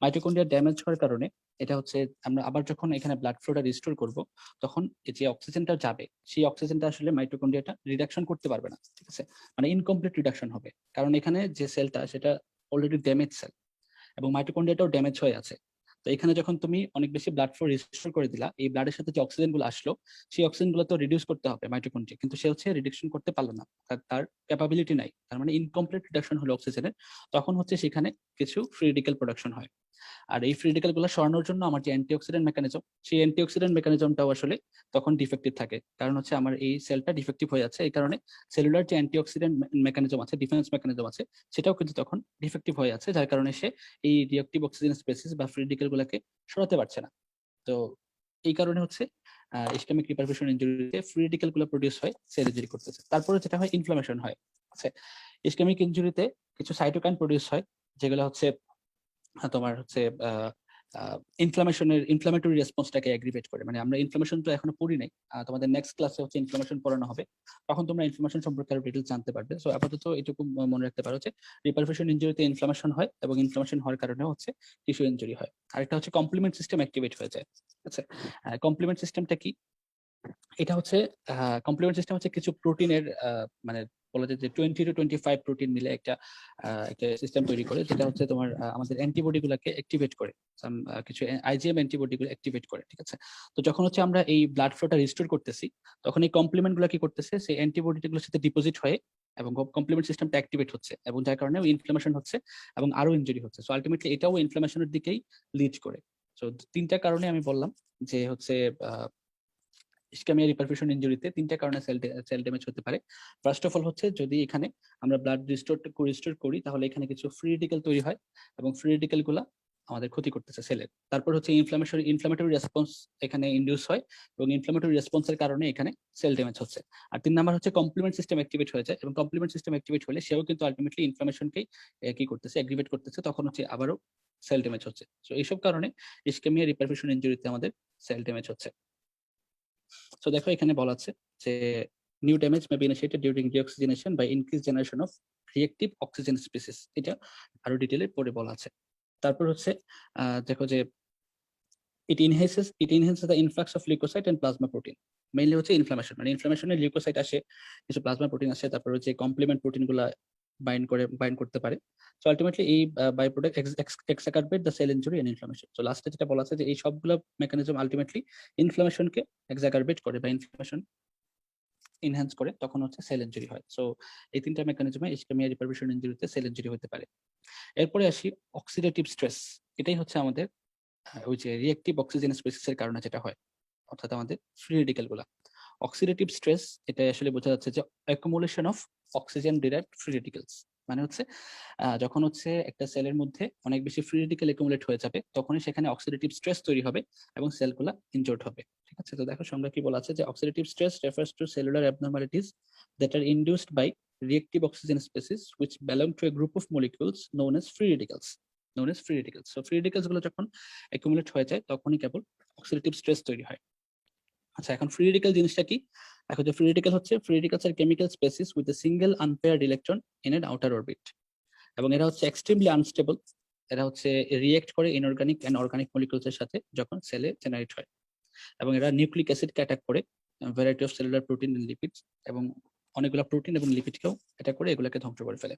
মাইটোকন্ড্রিয়া ড্যামেজ হওয়ার কারণে এটা হচ্ছে, আমরা আবার যখন এখানে ব্লাড ফ্লোটা রিস্টোর করব, তখন এই যে অক্সিজেনটা যাবে, সেই অক্সিজেনটা আসলে মাইটোকন্ড্রিয়াটা রিডাকশন করতে পারবে না। ঠিক আছে, মানে ইনকমপ্লিট রিডাকশন হবে, কারণ এখানে যে সেলটা সেটা অলরেডি ড্যামেজ সেল এবং মাইটোকন্ড্রিয়াটাও ড্যামেজ হয়ে আছে। তো এখানে যখন তুমি অনেক বেশি ব্লাড ফ্লো রিস্টোর করে দিলা, এই ব্লাডের সাথে যে অক্সিজেন গুলো আসলো, সেই অক্সিজেন গুলো তো রিডিউস করতে হবে মাইটোকন্ড্রিয়া, কিন্তু সে হচ্ছে রিডাকশন করতে পারলো না, তার ক্যাপাবিলিটি নাই, তার মানে ইনকমপ্লিট রিডাকশন হলো অক্সিজেনের। তখন হচ্ছে সেখানে কিছু ফ্রি রেডিক্যাল প্রোডাকশন হয়। আর এই ফ্রি রেডিক্যাল গুলো সরানোর জন্য আমার যে অ্যান্টিঅক্সিডেন্ট মেকানিজম, সেই অ্যান্টিঅক্সিডেন্ট মেকানিজমটাও আসলে তখন ডিফেক্টিভ থাকে, কারণ হচ্ছে আমার এই সেলটা ডিফেক্টিভ হয়ে যাচ্ছে, এই কারণে সেলুলার যে অ্যান্টিঅক্সিডেন্ট মেকানিজম আছে, ডিফেন্স মেকানিজম আছে, সেটাও কিন্তু তখন ডিফেক্টিভ হয়ে আছে, যার কারণে সে এই রিঅ্যাক্টিভ অক্সিজেন স্পেসিস বা ফ্রি রেডিক্যাল গুলাকে সরাতে পারছে না। তো এই কারণে হচ্ছে ইসকেমিক রিপারফিউশন ইনজুরিতে ফ্রি রেডিক্যাল গুলো প্রডিউস হয়, সেল ইনজুরি করতেছে। তারপরে যেটা হয়, ইনফ্লামেশন হয়। আচ্ছা, ইসকেমিক ইনজুরিতে কিছু সাইটোকাইন প্রডিউস হয়, যেগুলো হচ্ছে তোমার হচ্ছে ইনফ্লামেটরি রেসপন্সটাকে অ্যাগ্রিভেট করে। মানে আমরা ইনফ্লামেশন তো এখনো পড়ি নাই, তোমাদের নেক্সট ক্লাসে হচ্ছে ইনফ্লামেশন পড়ানো হবে, তখন তোমরা ইনফ্লামেশন সম্পর্কে আরো ডিটেইলস জানতে পারবে। সো আপাতত এটুকু মনে রাখতে পারো যে রিপারফিউশন ইনজুরিতে ইনফ্লামেশন হয়, এবং ইনফ্লামেশন হওয়ার কারণে হচ্ছে টিস্যু ইনজুরি হয়। আরেকটা হচ্ছে কমপ্লিমেন্ট সিস্টেম অ্যাক্টিভেট হয়ে যায়। আচ্ছা, কমপ্লিমেন্ট সিস্টেমটা কি? এটা হচ্ছে কমপ্লিমেন্ট সিস্টেম হচ্ছে কিছু প্রোটিনের মানে বলা যায় যে 20 to 25 প্রোটিন মিলে একটা একটা সিস্টেম তৈরি করে, যেটা হচ্ছে তোমার আমাদের অ্যান্টিবডি গুলাকে অ্যাক্টিভেট করে, কিছু আইজিএম অ্যান্টিবডি গুলো অ্যাক্টিভেট করে, ঠিক আছে। তো যখন হচ্ছে আমরা এই ব্লাড ফ্লোটা রিস্টোর করতেছি, তখন এই কমপ্লিমেন্ট গুলো কি করতেছে, সেই অ্যান্টিবডি গুলোর সাথে ডিপোজিট হয়ে এবং কমপ্লিমেন্ট সিস্টেমটা অ্যাক্টিভেট হচ্ছে, এবং যার কারণে ইনফ্লামেশন হচ্ছে এবং আরো ইনজুরি হচ্ছে। সো আলটিমেটলি এটাও ইনফ্লামেশনের দিকেই লিড করে। সো তিনটা কারণে আমি বললাম যে হচ্ছে ইসকেমিয়া রিপারফিউশন ইনজুরিতে তিনটা কারণে সেল ড্যামেজ হতে পারে। ফার্স্ট অফ অল হচ্ছে যদি এখানে আমরা ব্লাড রিস্টোর করি, তাহলে এখানে কিছু ফ্রি রেডিক্যাল তৈরি হয় এবং ফ্রি রেডিক্যাল গুলা আমাদের ক্ষতি করতেছে সেলের। তারপর হচ্ছে ইনফ্লামেটরি রেসপন্স এখানে ইনডিউস হয়, এবং ইনফ্লামেটরি রেসপন্সের কারণে এখানে সেল ড্যামেজ হচ্ছে। আর 3 নাম্বার হচ্ছে কমপ্লিমেন্ট সিস্টেম অ্যাক্টিভেট হয়ে যায়, এবং কমপ্লিমেন্ট সিস্টেম অ্যাক্টিভেট হলে সেও কিন্তু আলটিমেটলি ইনফ্লামেশনকেই কি করতেছে, অ্যাগ্রিভেট করতেছে, তখন হচ্ছে আবারও সেল ড্যামেজ হচ্ছে। তো এইসব কারণে ইসকেমিয়া রিপারফিউশন ইনজুরিতে আমাদের সেল ড্যামেজ হচ্ছে। তো দেখো এখানে বলা আছে যে new damage may be initiated during deoxygenation by increase generation of reactive oxygen species, এটা আরো ডিটেইলে পরে বলা আছে। তারপর হচ্ছে দেখো যে it enhances the influx of leukocyte and plasma protein, mainly হচ্ছে ইনফ্লামেশন, মানে ইনফ্লামেশনে লিউকোসাইট আসে, কিছু প্লাজমা প্রোটিন আসে, তারপর হচ্ছে কমপ্লিমেন্ট প্রোটিন গুলা বাইন্ড করতে পারে। সো আলটিমেটলি এই byproduct exacerbate the cell injury and inflammation. So লাস্টে যেটা বলা আছে যে এই সবগুলো মেকানিজম আলটিমেটলি ইনফ্লামেশনকে এক্সাকারবেট করে বা ইনফ্লামেশন ইনহ্যান্স করে, তখন হচ্ছে সেল ইনজুরি হয়। সো এই তিনটা মেকানিজমে ইসকেমিয়া রিপারফিউশন ইনজুরিতে সেল ইনজুরি হতে পারে। এরপরে আসি অক্সিডেটিভ স্ট্রেস। এটাই হচ্ছে আমাদের ওই যে রিঅ্যাক্টিভ অক্সিজেন স্পেসিসের কারণে যেটা হয়, অর্থাৎ আমাদের ফ্রি রেডিক্যাল গুলা। অক্সিডেটিভ স্ট্রেস এটা আসলে বোঝা যাচ্ছে যে accumulation of oxygen derived free radicals, মানে হচ্ছে যখন হচ্ছে একটা সেলের মধ্যে অনেক বেশি ফ্রি রেডিক্যাল অ্যাকুমুলেট হয়ে যাবে, তখনই সেখানে অক্সিডেটিভ স্ট্রেস তৈরি হবে এবং সেলগুলা ইনজোর্ড হবে, ঠিক আছে। তো দেখো আমরা কি বলা আছে যে oxidative stress refers to cellular abnormalities that are induced by reactive oxygen species which belong to a group of molecules known as free radicals. So free radicals গুলো যখন accumulate হয়ে যায়, তখনই কেবল অক্সিডেটিভ স্ট্রেস তৈরি হয়। আচ্ছা, এখন ফ্রি রেডিক্যাল জিনিসটা কি? এখন যে ফ্রি রেডিক্যাল হচ্ছে, free radicals are chemical species with a single unpaired electron in an outer orbit, এবং এরা হচ্ছে এক্সট্রিমলি আনস্টেবল। এরা হচ্ছে রিয়েক্ট করে ইনঅর্গানিক এন্ড অর্গানিক মলিকিউলস এর সাথে যখন সেলে জেনারেট হয়, এবং এরা নিউক্লিক অ্যাসিডকে অ্যাটাক করে, variety of cellular protein and lipids, এবং অনেকগুলো প্রোটিন এবং লিপিডকেও অ্যাটাক করে এগুলোকে ধ্বংস করে ফেলে।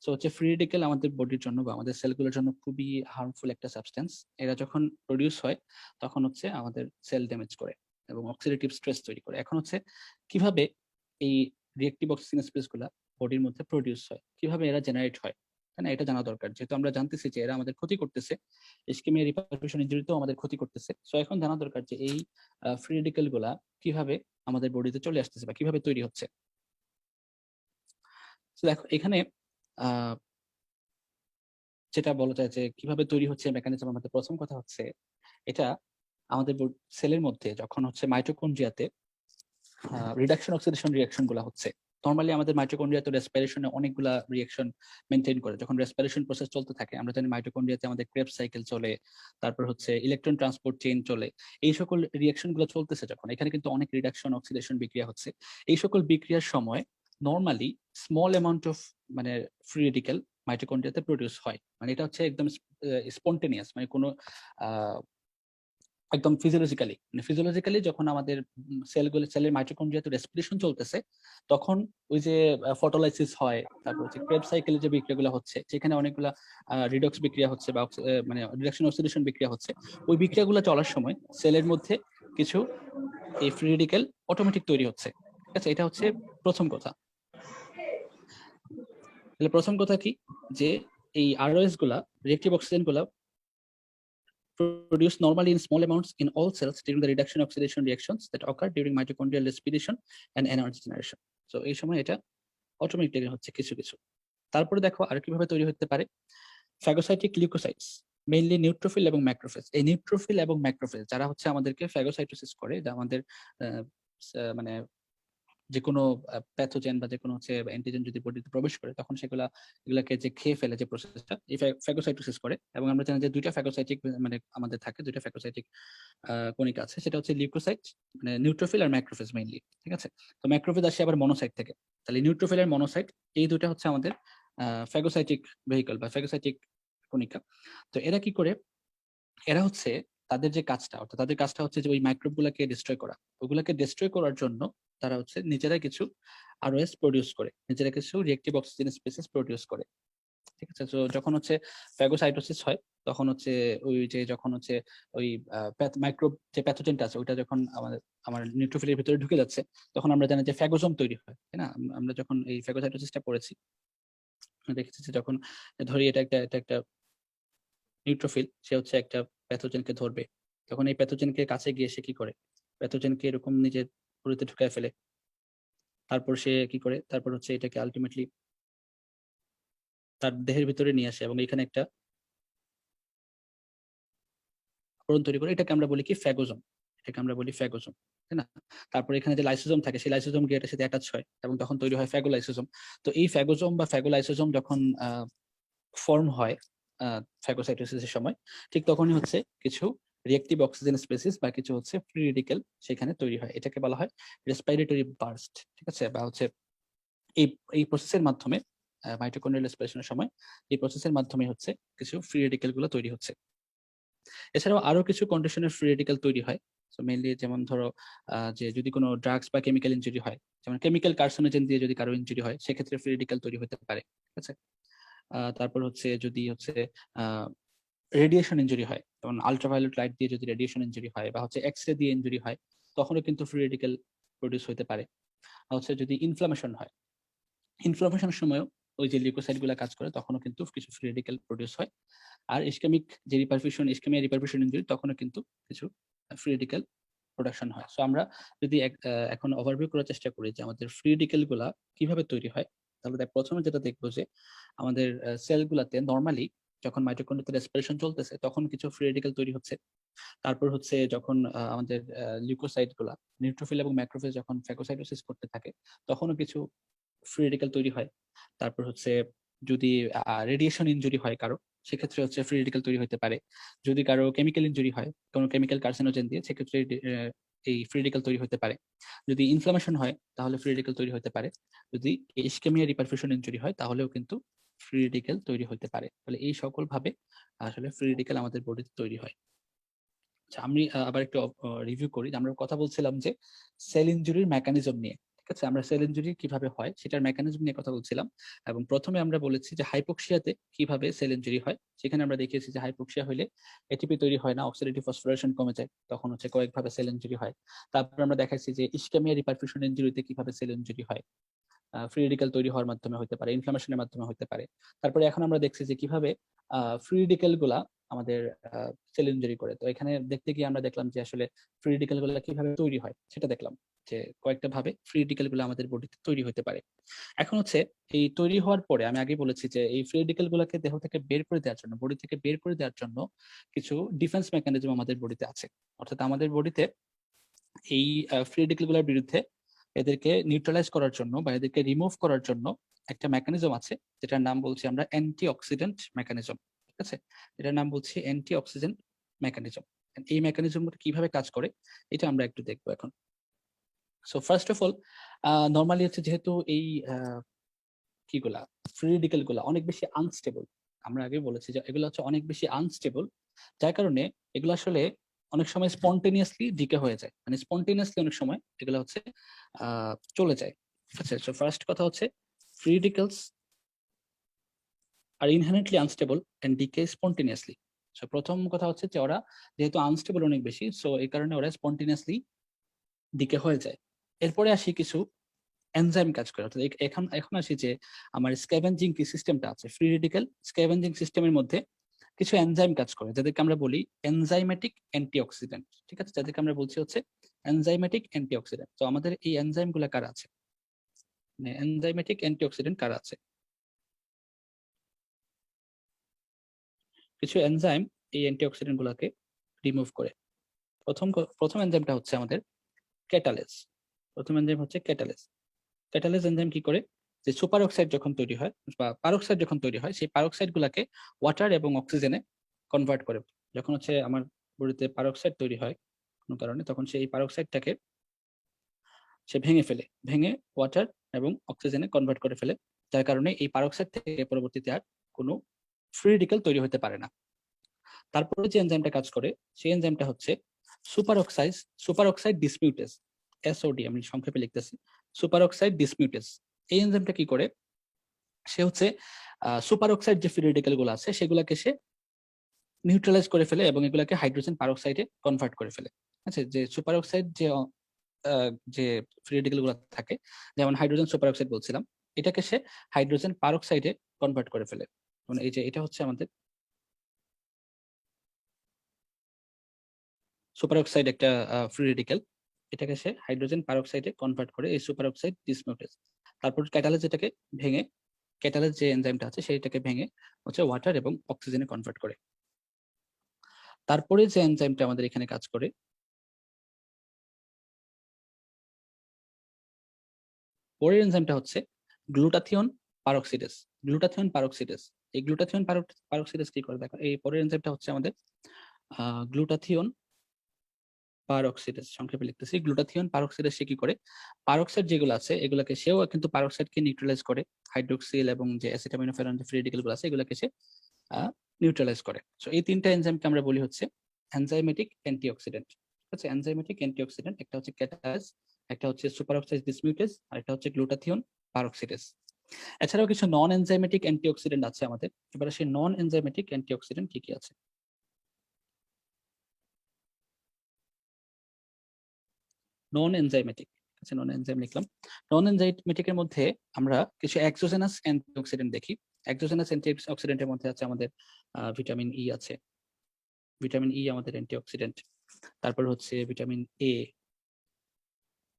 সো হচ্ছে ফ্রি রেডিক্যাল আমাদের বডির জন্য বা আমাদের সেলগুলোর জন্য খুবই হার্মফুল একটা সাবস্টেন্স। এরা যখন প্রডিউস হয়, তখন হচ্ছে আমাদের সেল ড্যামেজ করে এবং অক্সিডেটিভ স্ট্রেস তৈরি করে। এখন হচ্ছে কিভাবে এই রিঅ্যাক্টিভ অক্সিজেন স্পেস গুলা বডির মধ্যে প্রডিউস হয়, কিভাবে এরা জেনারেট হয়, তাই না? এটা জানা দরকার, যেহেতু আমরা জানতেছি যে এরা আমাদের ক্ষতি করতেছে, ইসকেমিয়া রিপারফিউশন ইনজুরিতেও আমাদের ক্ষতি করতেছে। সো এখন জানা দরকার যে এই ফ্রি রেডিক্যাল গুলা কিভাবে আমাদের বডিতে চলে আসতেছে বা কিভাবে তৈরি হচ্ছে। তো দেখো এখানে যেটা বলা যায় যে কিভাবে তৈরি হচ্ছে মেকানিজম, আমাদের প্রথম কথা হচ্ছে এটা আমাদের সেলের মধ্যে যখন হচ্ছে মাইটোকন্ড্রিয়াতে রিডাকশন অক্সিডেশন রিঅ্যাকশন গুলা হচ্ছে। নর্মালি আমাদের মাইটোকন্ড্রিয়াতে রেসপিরেশনে অনেকগুলা রিঅ্যাকশন মেনটেন করে, যখন রেসপিরেশন প্রসেস চলতে থাকে আমরা জানি মাইটোকন্ড্রিয়াতে আমাদের ক্রেবস সাইকেল চলে, তারপর হচ্ছে ইলেকট্রন ট্রান্সপোর্ট চেইন চলে। এই সকল রিঅ্যাকশন গুলো চলতেছে যখন, এখানে কিন্তু অনেক রিডাকশন অক্সিডেশন বিক্রিয়া হচ্ছে। এই সকল বিক্রিয়ার সময় নর্মালি স্মল অ্যামাউন্ট অফ মানে ফ্রি রেডিক্যাল মাইটোকন্ড্রিয়াতে প্রডিউস হয়, মানে এটা হচ্ছে একদম স্পন্টেনিয়াস, মানে কোনো একদম ফিজিওলজিক্যালি যখন আমাদের সেলের মাইটোকন্ড্রিয়াতে রেসপিরেশন চলতেছে, তখন ওই যে ফটোলাইসিস হয়, তারপর হচ্ছে ক্রেব সাইকেলে যে বিক্রিয়াগুলো হচ্ছে, সেখানে অনেকগুলা রিডক্স বিক্রিয়া হচ্ছে বা মানে রিডাকশন অক্সিডেশন বিক্রিয়া হচ্ছে। ওই বিক্রিয়াগুলো চলার সময় সেলের মধ্যে কিছু এই ফ্রি রেডিক্যাল অটোমেটিক তৈরি হচ্ছে, ঠিক আছে। এটা হচ্ছে প্রথম কথা। তাহলে প্রথম কথা কি, যে এই আরওএস গুলা, রিঅ্যাক্টিভ অক্সিজেন গুলা produced normally in small amounts in all cells during the reduction oxidation reactions that occur during mitochondrial respiration and energy generation. So এই সময় এটা অটোমেটিক্যালি হচ্ছে কিছু কিছু। তারপরে দেখো আর কিভাবে তৈরি হতে পারে, ফ্যাগোসাইটিক লিউকোসাইটস, মেইনলি নিউট্রোফিল এবং ম্যাক্রোফেজ। এই নিউট্রোফিল এবং ম্যাক্রোফেজ যারা হচ্ছে আমাদেরকে ফ্যাগোসাইটোসিস করে, যা আমাদের মানে যে কোনো প্যাথোজেন বা যে কোনো হচ্ছে অ্যান্টিজেন যদি বডিতে প্রবেশ করে, তখন এগুলাকে যে খেয়ে ফেলে, যে প্রসেসটা এই ফ্যাগোসাইটোসিস করে। এবং আমরা জানি যে দুইটা ফ্যাগোসাইটিক মানে আমাদের থাকে, দুইটা ফ্যাগোসাইটিক কণিকা আছে, সেটা হচ্ছে লিউকোসাইট, মানে নিউট্রোফিল আর ম্যাক্রোফেজ মেইনলি, ঠিক আছে। তো ম্যাক্রোফেজ আসে আবার মনোসাইট থেকে। তাহলে নিউট্রোফিল আর মনোসাইট এই দুইটা হচ্ছে আমাদের ফ্যাগোসাইটিক ভেহিকল বা ফ্যাগোসাইটিক কণিকা। তো এরা কি করে, এরা হচ্ছে তাদের যে কাজটা, অর্থাৎ তাদের কাজটা হচ্ছে যে ওই মাইক্রোব গুলাকে ডিস্ট্রয় করা। ওগুলাকে ডিস্ট্রয় করার জন্য তারা হচ্ছে নিজেরাই কিছু আরওএস প্রডিউস করে, নিজেরা কিছু রিঅ্যাক্টিভ অক্সিজেন স্পিসিস প্রডিউস করে। ঠিক আছে, তো যখন হচ্ছে ফ্যাগোসাইটোসিস হয় তখন হচ্ছে ওই যে যখন হচ্ছে ওই মাইক্রো যে প্যাথোজেনটা আছে ওইটা যখন আমার নিউট্রোফিলের ভিতরে ঢুকে যাচ্ছে, তখন আমরা জানি যে ফ্যাগোজোম তৈরি হয়, তাই না? আমরা যখন এই ফ্যাগোসাইটোসিসটা পড়েছি দেখেছি যে যখন ধরি এটা একটা নিউট্রোফিল, সে হচ্ছে একটা প্যাথোজেনকে ধরবে, তখন এই প্যাথোজেনকে কাছে গিয়ে সে কি করে, প্যাথোজেনকে এরকম নিজের শরীরে ঢুকায় ফেলে। তারপর সে কি করে, তারপর হচ্ছে এটাকে আলটিমেটলি তার দেহের ভিতরে নিয়ে আসে এবং এখানে একটা আবরণ তৈরি করে, এটাকে আমরা বলি কি ফ্যাগোজোম, এটাকে আমরা বলি ফ্যাগোজোম, তাই না? তারপর এখানে যে লাইসোজোম থাকে সেই লাইসোজোম গিয়ে এটার সাথে অ্যাটাচ হয় এবং তখন তৈরি হয় ফ্যাগোলাইসোজোম। তো এই ফ্যাগোজোম বা ফ্যাগোলাইসোজোম যখন ফর্ম হয় ফ্যাগোসাইটোসিসের সময়, ঠিক তখনই হচ্ছে কিছু রিঅ্যাক্টিভ অক্সিজেন স্পেসিস বা কিছু হচ্ছে ফ্রি রেডিক্যাল সেখানে তৈরি হয়, এটাকে বলা হয় রেসপিরেটরি বার্স্ট। ঠিক আছে, বা হচ্ছে এই এই প্রসেসের মাধ্যমে মাইটোকন্ড্রিয়াল রেসপিরেশনের সময় এই প্রসেসের মাধ্যমে হচ্ছে কিছু ফ্রি রেডিক্যাল গুলো তৈরি হচ্ছে। এছাড়াও আরো কিছু কন্ডিশনের ফ্রি রেডিক্যাল তৈরি হয়। সো মেইনলি যেমন ধরো যে যদি কোনো ড্রাগস বা কেমিক্যাল ইনজুরি হয়, যেমন কেমিক্যাল কার্সিনোজেন দিয়ে যদি কারো ইনজুরি হয় সেক্ষেত্রে ফ্রি রেডিক্যাল তৈরি হতে পারে। ঠিক আছে, তারপর হচ্ছে যদি হচ্ছে রেডিয়েশন ইনজুরি হয়, যেমন আলট্রাভায়োলেট লাইট দিয়ে যদি রেডিয়েশন ইনজুরি হয় বা হচ্ছে এক্স রে দিয়ে ইনজুরি হয়, তখনও কিন্তু ফ্রি রেডিক্যাল প্রডিউস হতে পারে। আর হচ্ছে যদি ইনফ্লামেশন হয়, ইনফ্লামেশনের সময়ও ওই যে লিউকোসাইট গুলা কাজ করে, তখনও কিন্তু কিছু ফ্রি রেডিক্যাল প্রডিউস হয়। আর ইসকেমিক যে রিপারফিউশন, ইসকেমিয়া রিপারফিউশন ইনজুরি, তখনও কিন্তু কিছু ফ্রি রেডিক্যাল প্রোডাকশন হয়। সো আমরা যদি এখন ওভারভিউ করার চেষ্টা করি যে আমাদের ফ্রি রেডিক্যাল গুলা কিভাবে তৈরি হয়, তাহলে প্রথমে যেটা দেখবো যে আমাদের সেল গুলাতে নর্মালি যখন মাইটোকন্ড্রিয়াতে রেসপিরেশন চলতেছে তখন কিছু ফ্রি রেডিক্যাল তৈরি হচ্ছে। তারপর হচ্ছে যখন আমাদের লিউকোসাইট গুলা, নিউট্রোফিল এবং ম্যাক্রোফেজ যখন ফ্যাগোসাইটোসিস করতে থাকে তখনও কিছু ফ্রি রেডিক্যাল তৈরি হয়। তারপর হচ্ছে যদি রেডিয়েশন ইনজুরি হয় কারো, সেক্ষেত্রে হচ্ছে ফ্রি রেডিক্যাল তৈরি হতে পারে। যদি কারো কেমিক্যাল ইনজুরি হয় কোনো কেমিক্যাল কার্সিনোজেন দিয়ে, সেক্ষেত্রে এই ফ্রি রেডিক্যাল তৈরি হতে পারে। যদি ইনফ্লামেশন হয় তাহলে ফ্রি রেডিক্যাল তৈরি হতে পারে। যদি ইসকেমিয়া রিপারফিউশন ইনজুরি হয় তাহলেও কিন্তু ফ্রি রেডিক্যাল তৈরি হতে পারে। তাহলে এই সকল ভাবে আসলে ফ্রি রেডিক্যাল আমাদের বডিতে তৈরি হয়। আচ্ছা, আমি আবার একটু রিভিউ করি। আমরা কথা বলছিলাম যে সেল ইনজুরির মেকানিজম নিয়ে। ঠিক আছে, আমরা সেল ইনজুরি কিভাবে হয় সেটার মেকানিজম নিয়ে কথা বলছিলাম, এবং প্রথমে আমরা বলেছি যে হাইপোক্সিয়াতে কিভাবে সেল ইনজুরি হয়। সেখানে আমরা দেখিয়েছি যে হাইপোক্সিয়া হলে এটিপি তৈরি হয় না, অক্সিডেটিভ ফসফোরিলেশন কমে যায়, তখন হচ্ছে কয়েকভাবে সেল ইনজুরি হয়। তারপর আমরা দেখাইছি যে ইসকেমিয়া রিপারফিউশন ইনজুরিতে কিভাবে সেল ইনজুরি হয়, ফ্রি রেডিক্যাল তৈরি হওয়ার মাধ্যমে হতে পারে, ইনফ্লামেশনের মাধ্যমে হতে পারে। তারপরে এখন আমরা দেখছি যে কিভাবে ফ্রি রেডিক্যাল গুলা আমাদের সেল ইনজুরি করে। তো এখানে দেখতে গিয়ে আমরা দেখলাম যে আসলে ফ্রি রেডিক্যাল গুলা কিভাবে তৈরি হয় সেটা দেখলাম, যে কয়েকটা ভাবে ফ্রি রেডিক্যাল গুলো আমাদের বডিতে তৈরি হতে পারে। এখন হচ্ছে এই তৈরি হওয়ার পরে আমি আগে বলেছি যে এই ফ্রি রেডিক্যাল গুলাকে দেহ থেকে বের করে দেওয়ার জন্য, বডি থেকে বের করে দেওয়ার জন্য কিছু ডিফেন্স মেকানিজম আমাদের বডিতে আছে। অর্থাৎ আমাদের বডিতে এই ফ্রি রেডিক্যাল গুলোর বিরুদ্ধে এদেরকে নিউট্রালাইজ করার জন্য বা এদেরকে রিমুভ করার জন্য একটা মেকানিজম আছে, যেটার নাম বলছি আমরা অ্যান্টি অক্সিডেন্ট মেকানিজম। ঠিক আছে, এটার নাম বলছি অ্যান্টি অক্সিডেন্ট মেকানিজম। এই মেকানিজম কিভাবে কাজ করে এটা আমরা একটু দেখবো এখন। So first of all, normally হচ্ছে যেহেতু এই কিগুলা ফ্রি রেডিক্যাল গুলা অনেক বেশি আনস্টেবল, আমরা আগে বলেছি যে এগুলো হচ্ছে অনেক বেশি আনস্টেবল, যার কারণে এগুলো আসলে অনেক সময় স্পন্টেনিয়াসলি ডিকে হয়ে যায়, মানে স্পন্টেনিয়াসলি অনেক সময় এগুলো হচ্ছে চলে যায়। আচ্ছা, সো ফার্স্ট কথা হচ্ছে free radicals are inherently unstable and decay spontaneously. So প্রথম কথা হচ্ছে যে ওরা যেহেতু আনস্টেবল অনেক বেশি, সো এই কারণে ওরা স্পন্টেনিয়াসলি ডিকে হয়ে যায়। এরপরে আসি কিছু এনজাইম কাজ করে। অর্থাৎ এখন এখন আসি যে আমার স্ক্যাভেঞ্জিং কি সিস্টেমটা আছে, ফ্রি রেডিক্যাল স্ক্যাভেঞ্জিং সিস্টেমের মধ্যে কিছু এনজাইম কাজ করে যাদেরকে আমরা বলি এনজাইমেটিক অ্যান্টিঅক্সিডেন্ট। ঠিক আছে, যাদেরকে আমরা বলছি হচ্ছে এনজাইমেটিক অ্যান্টিঅক্সিডেন্ট। তো আমাদের এই এনজাইম গুলা কারা আছে, মানে এনজাইমেটিক অ্যান্টিঅক্সিডেন্ট কারা আছে? কিছু এনজাইম এই অ্যান্টিঅক্সিডেন্ট গুলাকে রিমুভ করে। প্রথম এনজাইমটা হচ্ছে আমাদের ক্যাটালেজ। প্রথম এনজাইম হচ্ছে ক্যাটালেজ। ক্যাটালেজ এনজাইম কি করে, যে সুপার অক্সাইড যখন তৈরি হয় বা পারক্সাইড যখন তৈরি হয়, সেই পারক্সাইড গুলাকে ওয়াটার এবং অক্সিজেনে কনভার্ট করে। যখন হচ্ছে আমার বডিতে পারক্সাইড তৈরি হয় কোনো কারণে, তখন সেই পারক্সাইডটাকে সে ভেঙে ফেলে, ভেঙে ওয়াটার এবং অক্সিজেনে কনভার্ট করে ফেলে, যার কারণে এই পারক্সাইড থেকে পরবর্তীতে আর কোনো ফ্রি রেডিক্যাল তৈরি হতে পারে না। তারপরে যে এনজাইমটা কাজ করে সেই এনজাইমটা হচ্ছে সুপার অক্সাইড ডিসমিউটেজ, এসওডি আমি সংক্ষেপে লিখতেছি, সুপার অক্সাইড ডিসমিউটেজ। এই এনজাইমটা কি করে, সে হচ্ছে সুপার অক্সাইড যে ফ্রি রেডিক্যাল গুলো আছে সেগুলোকে সে নিউট্রালাইজ করে ফেলে এবং এগুলাকে হাইড্রোজেন পারঅক্সাইডে কনভার্ট করে ফেলে। আচ্ছা, যে সুপার অক্সাইড যে ফ্রি রেডিক্যাল গুলো থাকে, যেমন হাইড্রোজেন সুপার অক্সাইড বলছিলাম, এটাকে সে হাইড্রোজেন পারঅক্সাইডে কনভার্ট করে ফেলে। মানে এই যে এটা হচ্ছে আমাদের সুপার অক্সাইড একটা ফ্রি রেডিক্যাল, এটাকে সে হাইড্রোজেন পারঅক্সাইডে কনভার্ট করে, এই সুপার অক্সাইড ডিসমিউটেজ। তারপর ক্যাটালেজ এটাকে ভেঙে, ক্যাটালেজ যে এনজাইমটা আছে সেইটাকে ভেঙে হচ্ছে ওয়াটার এবং অক্সিজেনে কনভার্ট করে। তারপরে যে এনজাইমটা আমাদের এখানে কাজ করে, পরের এনজাইমটা হচ্ছে গ্লুটাথিয়ন পারঅক্সিডেজ। গ্লুটাথিয়ন পারঅক্সিডেজ, এই গ্লুটাথিয়ন পারঅক্সিডেজ কি করে দেখো, এই পরের এনজাইমটা হচ্ছে আমাদের গ্লুটাথিয়ন পারঅক্সিডেজ, সংক্ষেপে লিখতেছি। গ্লুটাথিয়ন পারঅক্সিডেজ সে কি করে, পারঅক্সাইড যেগুলো আছে এগুলোকে সেও কিন্তু পারঅক্সাইডকে নিউট্রালাইজ করে, হাইড্রোক্সিল এবং যে অ্যাসিটামিনোফেরন যে ফ্রি রেডিক্যাল গুলো আছে এগুলোকে সে নিউট্রালাইজ করে। সো এই তিনটা এনজাইমকে আমরা বলি হচ্ছে এনজাইমেটিক অ্যান্টিঅক্সিডেন্ট। ঠিক আছে, এনজাইমেটিক অ্যান্টিঅক্সিডেন্ট, একটা হচ্ছে ক্যাটালেজ, একটা হচ্ছে সুপার অক্সাইড ডিসমিউটেজ, আর একটা হচ্ছে গ্লুটাথিয়ন পারঅক্সিডেজ। এছাড়াও কিছু নন এনজাইমেটিক অ্যান্টিঅক্সিডেন্ট আছে আমাদের। এবারে সেই নন এনজাইমেটিক অ্যান্টিঅক্সিডেন্ট কি কি আছে? নন এনজাইমেটিক, আচ্ছা নন এনজাইম লিখলাম। নন এনজাইমেটিকের মধ্যে আমরা কিছু এক্সোজেনাস অ্যান্টিঅক্সিডেন্ট দেখি। এক্সোজেনাস অ্যান্টিঅক্সিডেন্টের মধ্যে আছে আমাদের ভিটামিন ই আছে, ভিটামিন ই আমাদের অ্যান্টিঅক্সিডেন্ট। তারপর হচ্ছে ভিটামিন এ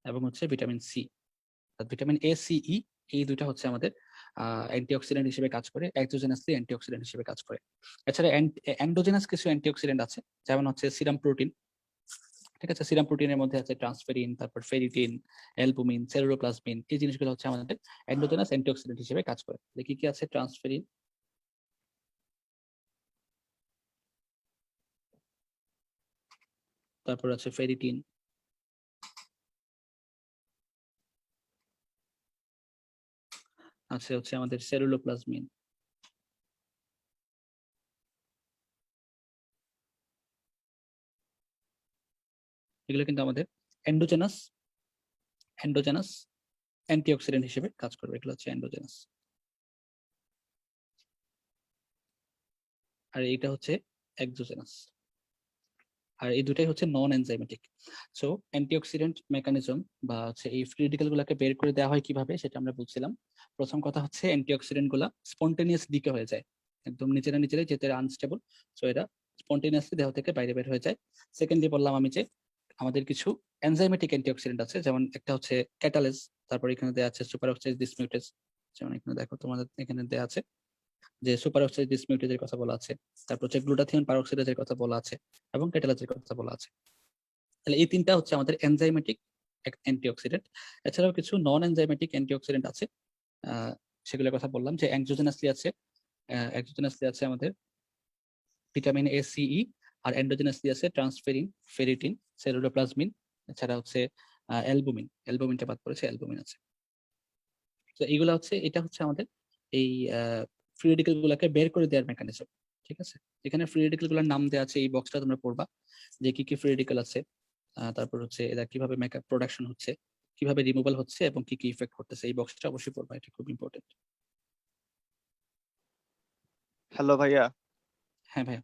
এবং হচ্ছে vitamin C. Vitamin A, C, E এই দুইটা হচ্ছে আমাদের অ্যান্টিঅক্সিডেন্ট হিসেবে কাজ করে, এক্সোজেনাসলি অ্যান্টিঅক্সিডেন্ট হিসেবে কাজ করে। এছাড়া এন্ডোজেনাস কিছু অ্যান্টিঅক্সিডেন্ট আছে, যেমন হচ্ছে সিরাম প্রোটিন। ঠিক আছে, সিরাম প্রোটিনের মধ্যে আছে ট্রান্সফেরিন, তারপর ফেরিটিন, অ্যালবুমিন, সেলুলোপ্লাজমিন, এই জিনিসগুলো হচ্ছে আমাদের এন্ডোজেনাস অ্যান্টিঅক্সিডেন্ট হিসেবে কাজ করে। কি কি আছে? ট্রান্সফেরিন, তারপর আছে ফেরিটিন, আছে হচ্ছে আমাদের সেলুলোপ্লাজমিন। এগুলো কিন্তু আমাদের এন্ডোজেনাস অ্যান্টিঅক্সিডেন্ট হিসেবে কাজ করবে। এগুলো হচ্ছে এন্ডোজেনাস, আর এইটা হচ্ছে এক্সোজেনাস। আর এই দুটাই হচ্ছে নন এনজাইমেটিক। সো অ্যান্টিঅক্সিডেন্ট মেকানিজম বা হচ্ছে এই ফ্রি রেডিক্যাল গুলাকে বের করে দেওয়া হয় কিভাবে সেটা আমরা বুঝছিলাম। প্রথম কথা হচ্ছে অ্যান্টিঅক্সিডেন্ট গুলা স্পন্টেনিয়াস ডিকে হয়ে যায়, একদম নিজেরাই যেতে আনস্টেবল, সো এরা স্পন্টেনিয়াসলি দেহ থেকে বাইরে বের হয়ে যায়। সেকেন্ডলি বললাম আমি যে আমাদের কিছু এনজাইমেটিক অ্যান্টিঅক্সিডেন্ট আছে, যেমন একটা হচ্ছে ক্যাটালেজ, তারপর এখানে দেওয়া আছে সুপার অক্সাইড ডিসমিউটেজ, যেমন এখানে দেখো তোমাদের এখানে দেওয়া আছে যে সুপার অক্সাইড ডিসমিউটেজের কথা বলা আছে, তারপর হচ্ছে গ্লুটাথিয়ন পারঅক্সাইডেজের কথা বলা আছে এবং ক্যাটালেজের কথা বলা আছে। তাহলে এই তিনটা হচ্ছে আমাদের এনজাইমেটিক অ্যান্টিঅক্সিডেন্ট। এছাড়াও কিছু নন এনজাইমেটিক অ্যান্টিঅক্সিডেন্ট আছে, সেগুলোর কথা বললাম যে এক্সোজেনাসলি আছে আমাদের vitamin A, C, E, R endogenously আছে ট্রান্সফেরিন, ফেরিটিন, সেলুলোপ্লাজমিন, এছাড়া হচ্ছে অ্যালবুমিনটা বাদ পড়েছে, অ্যালবুমিন আছে। তো এইগুলো হচ্ছে, এটা হচ্ছে আমাদের এই ফ্রি রেডিক্যাল গুলাকে বের করে দেওয়ার মেকানিজম। ঠিক আছে, এখানে ফ্রি রেডিক্যাল গুলোর নাম দেওয়া আছে, এই বক্সটা তোমরা পড়বা যে কি কি ফ্রি রেডিক্যাল আছে, তারপর হচ্ছে এরা কিভাবে মেকআপ প্রোডাকশন হচ্ছে, কিভাবে রিমুভাল হচ্ছে এবং কি কি ইফেক্ট করতেছে, এই বক্সটা অবশ্যই পড়বা, এটা খুব ইম্পর্টেন্ট। হ্যালো ভাইয়া, হ্যাঁ ভাইয়া।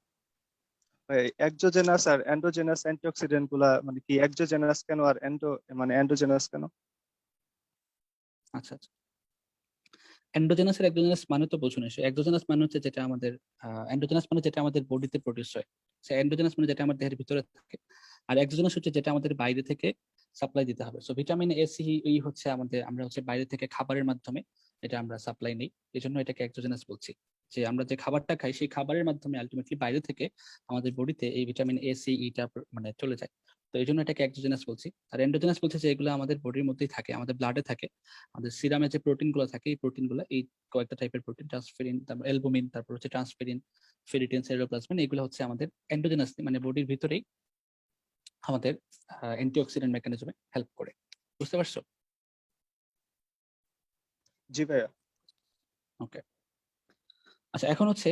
এক্সোজেনাস আর এন্ডোজেনাস অ্যান্টিঅক্সিডেন্ট গুলা মানে কি, এক্সোজেনাস কেন আর এন্ডোজেনাস কেন? আচ্ছা আচ্ছা, এন্ডোজেনাস আর এক্সোজেনাস মানে তো বোঝো নিশ্চয়ই। এক্সোজেনাস মানে হচ্ছে যেটা আমাদের, এন্ডোজেনাস মানে যেটা আমাদের বডিতে প্রডিউস হয়, এন্ডোজেনাস মানে যেটা আমাদের দেহের ভিতরে থাকে, আর এক্সোজেনাস হচ্ছে যেটা আমাদের বাইরে থেকে সাপ্লাই দিতে হবে। সো ভিটামিন এ, সি, ই হচ্ছে আমাদের, আমরা হচ্ছে বাইরে থেকে খাবারের মাধ্যমে এটা আমরা সাপ্লাই নেই, এই জন্য এটাকে এক্সোজেনাস বলছি। যে আমরা যে খাবারটা খাই সেই খাবারের মাধ্যমে আলটিমেটলি বাইরে থেকে আমাদের বডিতে এই ভিটামিন এ, সি, ইটা মানে চলে যায়, তো এই জন্য এটাকে এক্সোজেনাস বলছি। আর এন্ডোজেনাস বলছে যে এগুলো আমাদের বডির মধ্যেই থাকে, আমাদের ব্লাডে থাকে, আমাদের সিরামে যে প্রোটিন গুলো থাকে, এই প্রোটিন গুলো, এই কয়েকটা টাইপের প্রোটিন, ট্রান্সফেরিন, তারপর অ্যালবুমিন, তারপর হচ্ছে ট্রান্সফেরিন, ফেরিটিন, সেলুলোপ্লাজমিন, এগুলো হচ্ছে আমাদের এন্ডোজেনাসলি মানে বডির ভিতরেই আমাদের অ্যান্টিঅক্সিডেন্ট মেকানিজমে হেল্প করে। বুঝতে পারছো? জি ভাইয়া। ওকে, আচ্ছা এখন হচ্ছে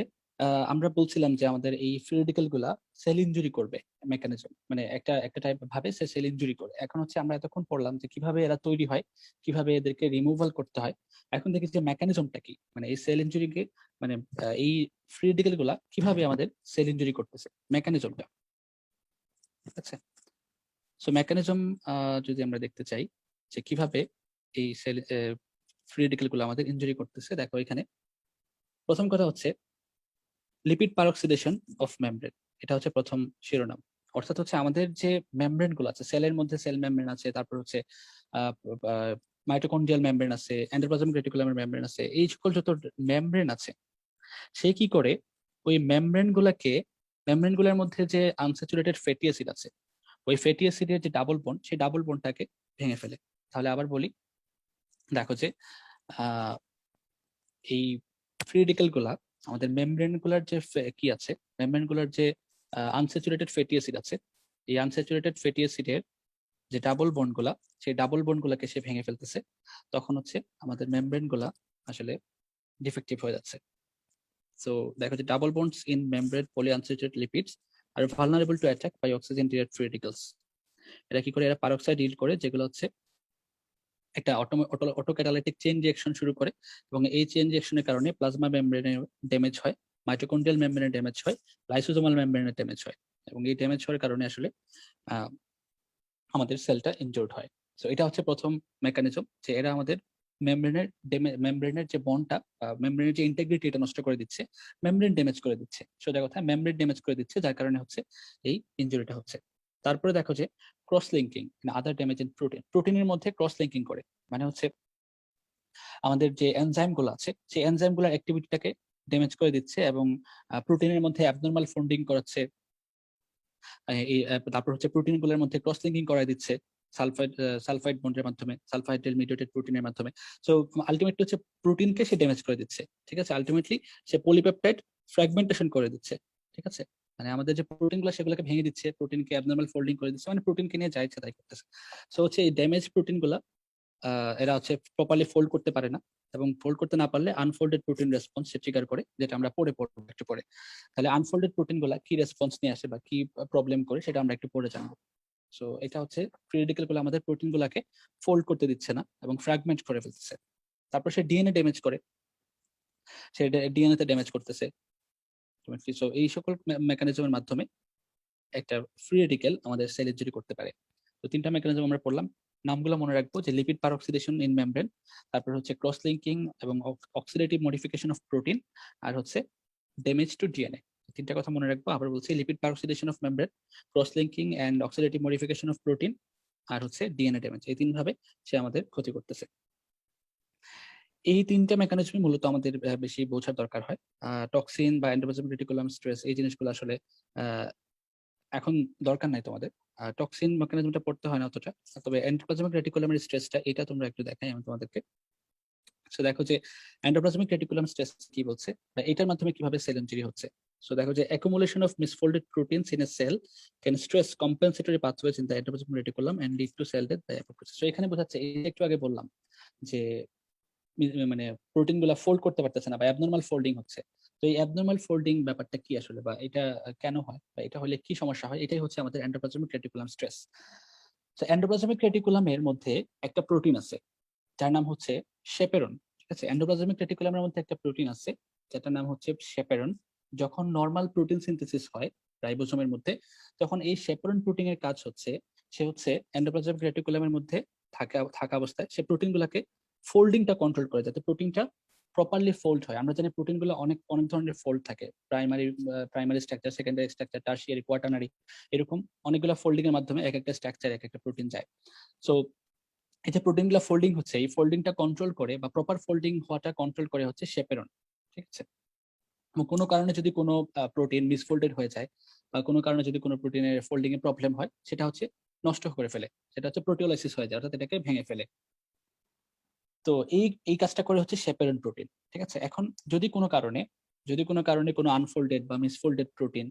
আমরা বলছিলাম যে আমাদের এই ফ্রি রেডিক্যাল গুলা সেল ইনজুরি করবে মেকানিজম, মানে একটা একটা টাইপ ভাবে সে সেল ইনজুরি করে। এখন হচ্ছে আমরা এতক্ষণ পড়লাম যে কিভাবে এরা তৈরি হয়, কিভাবে এদেরকে রিমুভাল করতে হয়। এখন দেখি যে মেকানিজমটা কি, মানে এই সেল ইনজুরিকে, মানে এই ফ্রি রেডিক্যাল গুলা কিভাবে আমাদের সেল ইনজুরি করতেছে, মেকানিজমটা। ঠিক আছে, সো মেকানিজম যদি আমরা দেখতে চাই যে কিভাবে এই সেল ফ্রি রেডিক্যাল গুলো আমাদের ইনজুরি করতেছে, দেখো এখানে প্রথম কথা হচ্ছে লিপিড পারঅক্সিডেশন অফ মেমব্রেন। এটা হচ্ছে প্রথম শিরোনাম। অর্থাৎ হচ্ছে আমাদের যে মেমব্রেন গুলো আছে, সেলের মধ্যে সেল মেমব্রেন আছে, তারপর হচ্ছে মাইটোকন্ড্রিয়াল মেমব্রেন আছে, এন্ডোপ্লাজমিক রেটিকুলামের মেমব্রেন আছে, এই সকল যত মেমব্রেন আছে, সে কি করে ওই মেমব্রেন গুলার মধ্যে যে আনস্যাচুরেটেড ফ্যাটি অ্যাসিড আছে, ওই ফ্যাটি অ্যাসিডের যে ডাবল বন্ড, সেই ডাবল বন্ডটাকে ভেঙে ফেলে। তাহলে আবার বলি, দেখো যে আহ এই ফ্রি রেডিক্যাল গুলা আমাদের মেমব্রেন গুলার যে কি আছে, মেমব্রেন গুলার যে আনস্যাচুরেটেড ফ্যাটি অ্যাসিড আছে, এই আনস্যাচুরেটেড ফ্যাটি অ্যাসিডের যে ডাবল বন্ড গুলা, সেই ডাবল বন্ড গুলাকে সে ভেঙে ফেলতেছে। তখন হচ্ছে আমাদের মেমব্রেন গুলা আসলে ডিফেক্টিভ হয়ে যাচ্ছে। সো দেখো যে double bonds in membrane polyunsaturated lipids are vulnerable to attack by oxygen derived free radicals. এরা কি করে, এরা পারঅক্সাইড ইল্ড করে, যেগুলো হচ্ছে একটা অটো ক্যাটালাইটিক চেইন রিঅ্যাকশন শুরু করে, এবং এই চেইন রিঅ্যাকশনের কারণে প্লাজমা মেমব্রেনের ড্যামেজ হয়, মাইটোকন্ড্রিয়াল মেমব্রেনের ড্যামেজ হয়, লাইসোজোমাল মেমব্রেনের ড্যামেজ হয়, এবং এই ড্যামেজ হওয়ার কারণে আসলে আমাদের সেলটা ইনজুর্ড হয়। সো এটা হচ্ছে প্রথম মেকানিজম, যে এরা আমাদের মেমব্রেনের যে বন্ডটা, মেমব্রেনের যে ইন্টিগ্রিটি, এটা নষ্ট করে দিচ্ছে, মেমব্রেন ড্যামেজ করে দিচ্ছে, সোজা কথা মেমব্রেন ড্যামেজ করে দিচ্ছে, যার কারণে হচ্ছে এই ইনজুরিটা হচ্ছে। তারপরে দেখো যে cross linking, other damage in প্রোটিনের মধ্যে ক্রস লিঙ্কিং করে, মানে হচ্ছে আমাদের যে এনজাইম গুলো আছে, সেই এনজাইম গুলোর অ্যাক্টিভিটিটাকে ড্যামেজ করে দিচ্ছে, এবং প্রোটিনের মধ্যে অ্যাবনর্মাল ফোল্ডিং করাচ্ছে। তারপর হচ্ছে প্রোটিন গুলোর মধ্যে ক্রস লিঙ্কিং করাই দিচ্ছে সালফাইড বন্ডের মাধ্যমে, সালফাইড মিডিয়েটেড প্রোটিনের মাধ্যমে। সো আলটিমেটলি হচ্ছে প্রোটিনকে সে ড্যামেজ করে দিচ্ছে। ঠিক আছে, আলটিমেটলি সে পলিপেপটাইড ফ্র্যাগমেন্টেশন করে দিচ্ছে। ঠিক আছে, মানে আমাদের যে প্রোটিন গুলো সেগুলোকে ভেঙে দিচ্ছে, প্রোটিনকে অ্যাবনর্মাল ফোল্ডিং করে দিচ্ছে, মানে প্রোটিনকে নিয়ে যা ইচ্ছা তাই করতেছে। সো হচ্ছে এই ড্যামেজ প্রোটিন গুলা এরা হচ্ছে প্রপারলি ফোল্ড করতে পারে না, এবং ফোল্ড করতে না পারলে আনফোল্ডেড প্রোটিন রেসপন্স সে ট্রিগার করে, যেটা আমরা পড়বো একটু পরে। তাহলে আনফোল্ডেড প্রোটিন গুলা কি রেসপন্স নিয়ে আসে বা কি প্রবলেম করে, সেটা আমরা একটু পরে জানবো। সো এটা হচ্ছে ফ্রি রেডিক্যাল গুলো আমাদের প্রোটিন গুলাকে ফোল্ড করতে দিচ্ছে না এবং ফ্র্যাগমেন্ট করে ফেলতেছে। তারপর সে ডিএনএ ড্যামেজ করে, সে ডিএনএ তে ড্যামেজ করতেছে। সো এই সকল মেকানিজমের মাধ্যমে একটা ফ্রি রেডিক্যাল আমাদের সেল ইনজুরি করতে পারে। তো তিনটা মেকানিজম আমরা পড়লাম, নামগুলো মনে রাখবো, যে লিপিড পারঅক্সিডেশন ইন মেমব্রেন, তারপর হচ্ছে ক্রস লিঙ্কিং এবং অক্সিডেটিভ মডিফিকেশন অফ প্রোটিন, আর হচ্ছে ড্যামেজ টু ডিএনএ। তিনটা কথা মনে রাখবো। আবার বলছি, lipid peroxidation of membrane, cross linking and oxidative modification of protein, আর হচ্ছে ডিএনএ ড্যামেজ। এই তিন ভাবে সে আমাদের ক্ষতি করতেছে। এই তিনটা মেকানিজমই মূলত আমাদের বেশি বোঝার দরকার হয়। টক্সিন বা এন্ডোপ্লাজমিক রেটিকুলাম স্ট্রেস, এই জিনিসগুলো আসলে এখন দরকার নাই তোমাদের। টক্সিন মেকানিজমটা পড়তে হয় না অতটা, তবে এন্ডোপ্লাজমিক রেটিকুলামের স্ট্রেসটা, এটা তোমরা একটু দেখাই আমি তোমাদেরকে। সো দেখো যে এন্ডোপ্লাজমিক রেটিকুলাম স্ট্রেস কি বলছে, বা এটার মাধ্যমে কিভাবে সেল ইনজুরি হচ্ছে। সো দেখো যে accumulation of misfolded proteins in a cell can stress compensatory pathways in the endoplasmic reticulum and lead to cell death by apoptosis. So এখানে বোঝাচ্ছে, একটু আগে বললাম যে মানে প্রোটিন গুলা ফোল্ড করতে পারতেছে না বা অ্যাবনর্মাল ফোল্ডিং হচ্ছে। তো এই অ্যাবনর্মাল ফোল্ডিং ব্যাপারটা কি আসলে, বা এটা কেন হয়, বা এটা হলে কি সমস্যা হয়, এটাই হচ্ছে আমাদের এন্ডোপ্লাজমিক রেটিকুলাম স্ট্রেস। তো এন্ডোপ্লাজমিক রেটিকুলামের মধ্যে একটা প্রোটিন আছে যার নাম হচ্ছে শেপেরন। ঠিক আছে, এন্ডোপ্লাজমিক রেটিকুলামের মধ্যে একটা প্রোটিন আছে যেটার নাম হচ্ছে শেপেরন। যখন নর্মাল প্রোটিন সিনথেসিস হয় রাইবোসোমের মধ্যে, তখন এই শেপেরন প্রোটিনের কাজ হচ্ছে, সে হচ্ছে এন্ডোপ্লাজমিক রেটিকুলামের মধ্যে থাকা অবস্থায় সে প্রোটিন গুলাকে ফোল্ডিংটা কন্ট্রোল করে, যাতে প্রোটিনটা প্রপারলি ফোল্ড হয়। আমরা জানি প্রোটিন গুলো অনেক অনেক ধরনের ফোল্ড থাকে, primary structure, secondary structure, tertiary, quaternary, এরকম অনেকগুলো ফোল্ডিং এর মাধ্যমে এক একটা স্ট্রাকচার, এক একটা প্রোটিন যায়। সো এই যে প্রোটিন গুলো ফোল্ডিং হচ্ছে, এই ফোল্ডিংটা কন্ট্রোল করে বা প্রপার ফোল্ডিং হওয়াটা কন্ট্রোল করে হচ্ছে শেপেরন। ঠিক আছে, কোনো কারণে যদি কোনো প্রোটিন মিসফোল্ডেড হয়ে যায়, বা কোনো কারণে যদি কোনো প্রোটিনের ফোল্ডিং এর প্রবলেম হয়, সেটা হচ্ছে নষ্ট করে ফেলে, সেটা হচ্ছে প্রোটিওলাইসিস হয়ে যায়, অর্থাৎ এটাকে ভেঙে ফেলে। তো এই কাজটা করে হচ্ছে শেপেরন প্রোটিন। ঠিক আছে, এখন যদি কোনো কারণে কোনো আনফোল্ডেড বা মিসফোল্ডেড প্রোটিন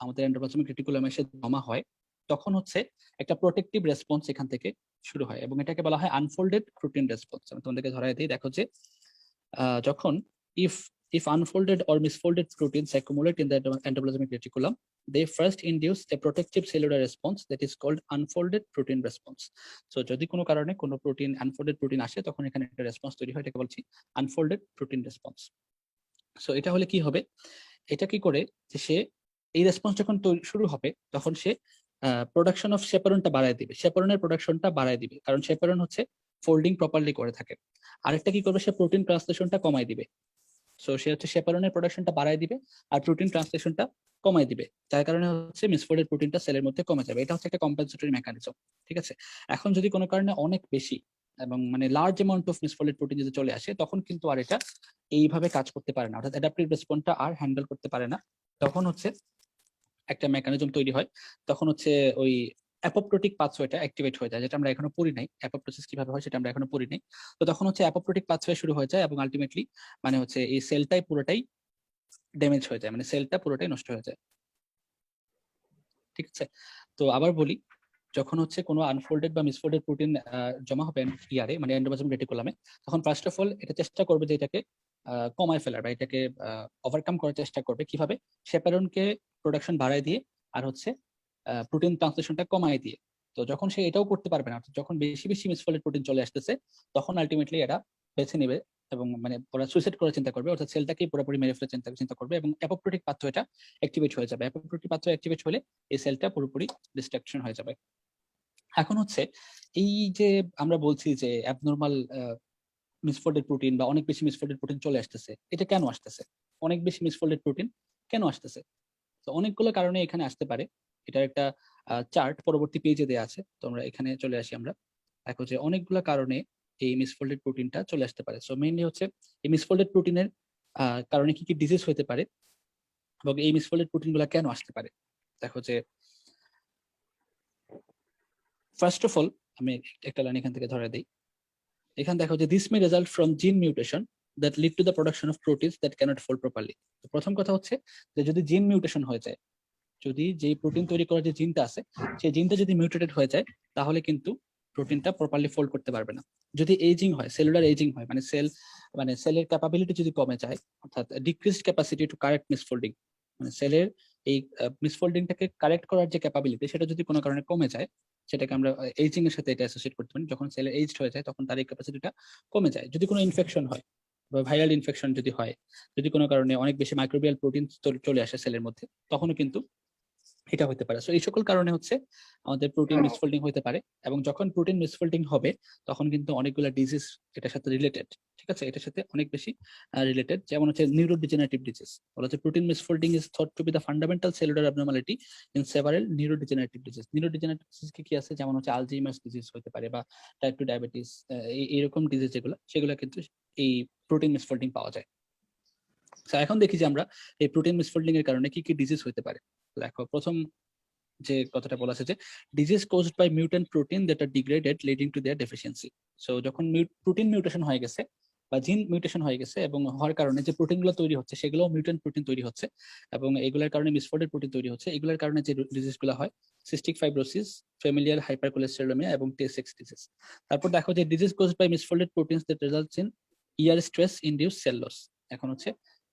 আমাদের এন্ডোপ্লাজমিক রেটিকুলামে এসে জমা হয়, তখন হচ্ছে একটা প্রোটেক্টিভ রেসপন্স এখান থেকে শুরু হয়, এবং এটাকে বলা হয় আনফোল্ডেড প্রোটিন রেসপন্স। আমি তোমাদেরকে ধরাই দিই, দেখো যে যখন if if unfolded or misfolded proteins accumulate in the endoplasmic reticulum, they first induce a protective cellular response that is called unfolded protein response. So যদি কোনো কারণে কোনো প্রোটিন আনফোল্ডেড প্রোটিন আসে তখন এখানে একটা রেসপন্স তৈরি হয়, এটাকে বলছি আনফোল্ডেড প্রোটিন রেসপন্স। সো এটা হলে কি হবে, এটা কি করে যে সে এই রেসপন্স যখন শুরু হবে তখন সে প্রোডাকশন অফ শেপারনটা বাড়ায় দিবে, শেপারনের প্রোডাকশনটা বাড়ায় দিবে, কারণ শেপারন হচ্ছে ফোল্ডিং প্রপারলি করে থাকে। আরেকটা কি করবে, সে প্রোটিন ট্রান্সলেশনটা কমায় দিবে। সো সে হচ্ছে শেপারনের প্রোডাকশনটা বাড়ায় দিবে আর প্রোটিন ট্রান্সলেশনটা কমায় দিবে, যার কারণে হচ্ছে মিসফোল্ডেড প্রোটিনটা সেলের মধ্যে কমে যাবে। এটা হচ্ছে একটা কম্পেনসেটরি মেকানিজম, ঠিক আছে। এখন যদি কোনো কারণে অনেক বেশি এবং মানে লার্জ অ্যামাউন্ট অফ মিসফোল্ডেড প্রোটিন যদি চলে আসে তখন কিন্তু আর এটা এইভাবে কাজ করতে পারে না, অর্থাৎ অ্যাডাপটিভ রেসপন্সটা আর হ্যান্ডেল করতে পারে না। তখন হচ্ছে একটা মেকানিজম তৈরি হয়, তখন হচ্ছে ওই অ্যাপোপ্টোটিক পাথওয়েটা অ্যাক্টিভেট হয়ে যায়, যেটা আমরা এখনো পড়ি নাই। অ্যাপোপ্টোসিস কিভাবে হয় সেটা আমরা এখনো পড়ি নাই। তো তখন হচ্ছে অ্যাপোপ্টোটিক পাথওয়ে শুরু হয়ে যায় এবং আলটিমেটলি মানে হচ্ছে এই সেলটাই পুরোটাই ড্যামেজ হয়ে যায়, মানে সেলটা পুরোটাই নষ্ট হয়ে যায়, ঠিক আছে। তো আবার বলি, যখন হচ্ছে কোনো আনফোল্ডেড বা মিসফোল্ডেড প্রোটিন জমা হবে ইয়ারে মানে এন্ডোপ্লাজমিক রেটিকুলামে, তখন ফার্স্ট অফ অল এটা চেষ্টা করবে যে এটাকে কমায় ফেলার বা এটাকে ওভারকাম করার চেষ্টা করবে। কিভাবে? শেপারনকে প্রোডাকশন বাড়ায় দিয়ে আর হচ্ছে প্রোটিন ট্রান্সলেশনটা কমায় দিয়ে। তো যখন সে এটাও করতে পারবে না, যখন বেশি বেশি মিসফোল্ডেড প্রোটিন চলে আসতেছে, তখন আলটিমেটলি এটা বেছে নেবে এবং মানে ওরা সুইসাইড করার চিন্তা করবে, অর্থাৎ সেলটাকে পুরোপুরি মেরে ফেলার চিন্তা করবে এবং অ্যাপোপ্টোটিক পাথওয়েটা অ্যাক্টিভেট হয়ে যাবে। অ্যাপোপ্টোটিক পাথওয়ে অ্যাক্টিভেট হলে এই সেলটা পুরোপুরি ডিস্ট্রাকশন হয়ে যাবে। এখন হচ্ছে এই যে আমরা বলছি যে অ্যাবনর্মাল মিসফোল্ডেড প্রোটিন বা অনেক বেশি মিসফোল্ডেড প্রোটিন চলে আসতেছে, এটা কেন আসতেছে? অনেক বেশি মিসফোল্ডেড প্রোটিন কেন আসতেছে? তো অনেকগুলো কারণে এখানে আসতে পারে। এটার একটা চার্ট পরবর্তী পেজে দেওয়া আছে, তোমরা এখানে চলে আসি আমরা। দেখো যে অনেকগুলো কারণে এই মিসফোল্ডেড প্রোটিনটা চলে আসতে পারে। সো মেইনলি হচ্ছে এই মিসফোল্ডেড প্রোটিনের কারণে কি কি ডিজিজ হতে পারে এবং এই মিসফোল্ডেড প্রোটিনগুলো কেন আসতে পারে। দেখো যে ফার্স্ট অফ অল আমি একটা লাইন এখান থেকে ধরে দিই। এখানে দেখো যে this may result from gene mutation that lead to the production of proteins that cannot fold properly. তো প্রথম কথা হচ্ছে যে যদি জিন মিউটেশন হয়ে যায়, যদি যেই প্রোটিন তৈরি করার যে জিনটা আছে সেই জিনটা যদি মিউটেটেড হয়ে যায় তাহলে কিন্তু প্রোটিনটা প্রপারলি ফোল্ড করতে পারবে না। যদি এইজিং হয়, সেলুলার এইজিং হয়, মানে সেলের ক্যাপাবিলিটি যদি কমে যায়, অর্থাৎ ডিক্রিজড ক্যাপাসিটি টু কারেক্ট মিসফোল্ডিং, মানে সেলের এই মিসফোল্ডিংটাকে কারেক্ট করার যে ক্যাপাবিলিটি সেটা যদি কোনো কারণে কমে যায়, সেটাকে আমরা এইজিং এর সাথে এটা অ্যাসোসিয়েট করতে পারি। যখন সেলের এইজড হয়ে যায় তখন তার এই ক্যাপাসিটিটা কমে যায়। যদি কোনো ইনফেকশন হয় বা ভাইরাল ইনফেকশন যদি হয়, যদি কোনো কারণে অনেক বেশি মাইক্রোবিয়াল প্রোটিন চলে আসে সেলের মধ্যে, তখনও কিন্তু এটা হতে পারে। সো এই সকল কারণে হচ্ছে আমাদের প্রোটিন মিসফোল্ডিং হতে পারে এবং যখন প্রোটিন মিসফোল্ডিং হবে তখন কিন্তু অনেকগুলো ডিজিজ এটার সাথে রিলেটেড, ঠিক আছে, এটার সাথে অনেক বেশি রিলেটেড। যেমন হচ্ছে নিউরোডিজেনারেটিভ ডিজিজ, বলা হচ্ছে protein misfolding is thought to be the fundamental cellular abnormality in several neurodegenerative disease. Neurodegenerative disease কি আছে? যেমন হচ্ছে আলজাইমার্স ডিজিজ হতে পারে বা টাইপ 2 ডায়াবেটিস, এইরকম ডিজিজ যেগুলো, সেগুলো কিন্তু এই প্রোটিন মিসফোল্ডিং পাওয়া যায়। এখন দেখি যে আমরা এই প্রোটিন মিসফোল্ডিং এর কারণে কি কি ডিজিজ হতে পারে। দেখো প্রথম যে কথাটা বলা আছে যে disease caused by mutant protein that are degraded leading to their deficiency. So যখন প্রোটিন মিউটেশন হয়ে গেছে বা জিন মিউটেশন হয়ে গেছে এবং হওয়ার কারণে যে প্রোটিনগুলো তৈরি হচ্ছে সেগুলো মিউট্যান্ট প্রোটিন তৈরি হচ্ছে এবং এগুলোর কারণে মিসফোল্ডেড প্রোটিন তৈরি হচ্ছে। এগুলোর কারণে যে ডিজিজগুলো হয় সিস্টিক ফাইব্রোসিস, ফ্যামিলিয়ার হাইপারকোলেস্টেরোলেমিয়া এবং টি6 ডিজিজ। তারপর দেখো যে disease caused by misfolded proteins that results in ER stress induce cell loss. এখন হচ্ছে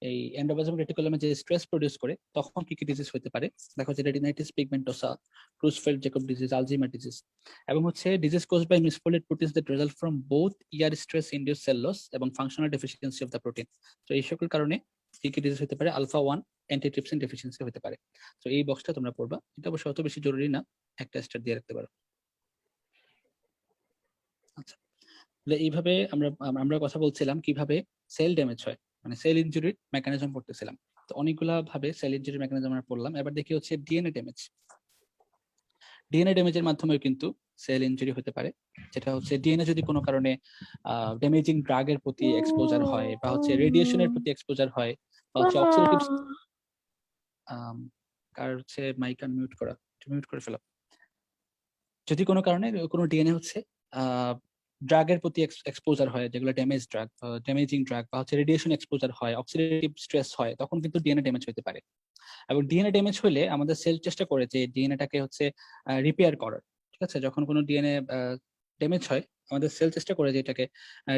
এই এন্ডোপ্লাজমিক রেটিকুলামে যে স্ট্রেস প্রোডিউস করে তখন কি কি ডিজিজ হতে পারে। দেখো যে retinitis pigmentosa, Creutzfeldt Jakob disease, Alzheimer disease এবং হচ্ছে disease caused by misfolded proteins that result from both ER stress induce cell loss এবং functional deficiency of the protein. তো এই সকল কারণে কি কি ডিজিজ হতে পারে? আলফা 1 অ্যান্টিট্রিপসিন ডেফিসিয়েন্সি হতে পারে। তো এই বক্সটা তোমরা পড়বা, এটা অবশ্য অত বেশি জরুরি না, একটা স্টার দিয়ে রাখতে পারো। আচ্ছা, এইভাবে আমরা কথা বলছিলাম কিভাবে সেল ড্যামেজ হয়, মানে সেল ইনজুরির মেকানিজম পড়তেছিলাম। তো অনেকগুলা ভাবে সেল ইনজুরির মেকানিজম আমরা পড়লাম। এবার দেখি হচ্ছে ডিএনএ ড্যামেজ। ডিএনএ ড্যামেজের মাধ্যমেও কিন্তু সেল ইনজুরি হতে পারে, যেটা হচ্ছে ডিএনএ যদি কোনো কারণে ড্যামেজিং ড্রাগের প্রতি এক্সপোজার হয় বা হচ্ছে রেডিয়েশনের প্রতি এক্সপোজার হয় বা হচ্ছে অক্সিডেটিভ কার হচ্ছে মাইক আনমিউট করা, মিউট করে ফেলা। যদি কোনো কারণে কোনো ডিএনএ হচ্ছে ড্রাগের প্রতি এক্সপোজার হয়, যেগুলো ড্যামেজিং ড্রাগ বা হচ্ছে রেডিয়েশন এক্সপোজার হয়, অক্সিডেটিভ স্ট্রেস হয়, তখন কিন্তু ডিএনএ ড্যামেজ হতে পারে। এবং ডিএনএ ড্যামেজ হলে আমাদের সেল চেষ্টা করে যে ডিএনএটাকে হচ্ছে রিপেয়ার করার, ঠিক আছে। যখন কোনো ডিএনএ ড্যামেজ হয় আমাদের সেল চেষ্টা করে যে এটাকে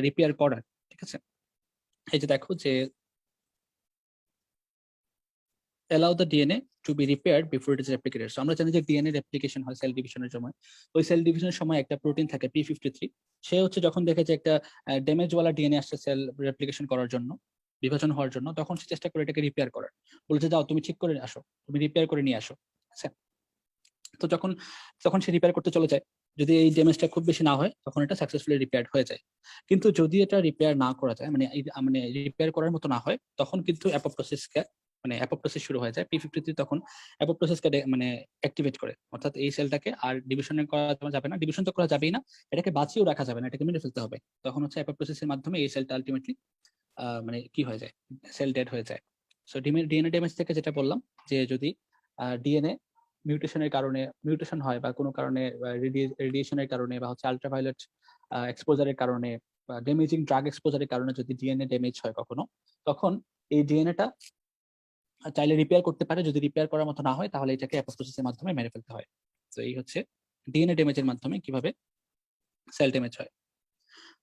রিপেয়ার করার, ঠিক আছে। এই যে দেখো যে allow the DNA to be repaired before it is replicated. So আমরা জানি যে ডিএনএ রেপ্লিকেশন হয় সেল ডিভিশনের সময়। ওই সেল ডিভিশনের সময় একটা প্রোটিন থাকে p53, সে হচ্ছে যখন দেখে যে একটা ড্যামেজ ওয়ালা ডিএনএ আসছে সেল রেপ্লিকেশন করার জন্য, বিভাজন হওয়ার জন্য, তখন সে চেষ্টা করে এটাকে রিপেয়ার করার, বলছে যাও তুমি ঠিক করে আসো, তুমি রিপেয়ার করে নিয়ে আসো। আচ্ছা, তো তখন সে রিপেয়ার করতে চলে যায়। যদি এই ড্যামেজটা খুব বেশি না হয় তখন এটা সাকসেসফুলি রিপেয়ার হয়ে যায়। কিন্তু যদি এটা রিপেয়ার না করা যায়, মানে রিপেয়ার করার মতো না হয়, তখন কিন্তু অ্যাপোপ্টোসিস শুরু হয়ে যায়। p53 তখন অ্যাপোপ্টোসিসকে মানে অ্যাক্টিভেট করে, অর্থাৎ এই সেলটাকে আর ডিভিশন করা যাবে না, ডিভিশন তো করা যাবেই না, এটাকে বাঁচিয়েও রাখা যাবে না, এটাকে মেরে ফেলতে হবে। তখন হচ্ছে অ্যাপোপ্টোসিসের মাধ্যমে এই সেলটা আলটিমেটলি মানে কি হয়ে যায়, সেল ডেড হয়ে যায়। সো ডিএনএ ড্যামেজ থেকে যেটা বললাম, যে যদি ডিএনএ মিউটেশনের কারণে মিউটেশন হয় বা কোনো কারণে রেডিয়েশনের কারণে বা হচ্ছে আলট্রাভায়োলেট এক্সপোজারের কারণে বা ড্যামেজিং ড্রাগ এক্সপোজারের কারণে যদি ডিএনএ ড্যামেজ হয় কখনো, তখন এই ডিএনএটা চাইলে রিপেয়ার করতে পারে। যদি রিপেয়ার করার মতো না হয় তাহলে এটাকে অ্যাপোপ্টোসিসের মাধ্যমে মেরে ফেলতে হয়। তো এই হচ্ছে ডিএনএ ড্যামেজের মাধ্যমে কিভাবে সেল ড্যামেজ হয়।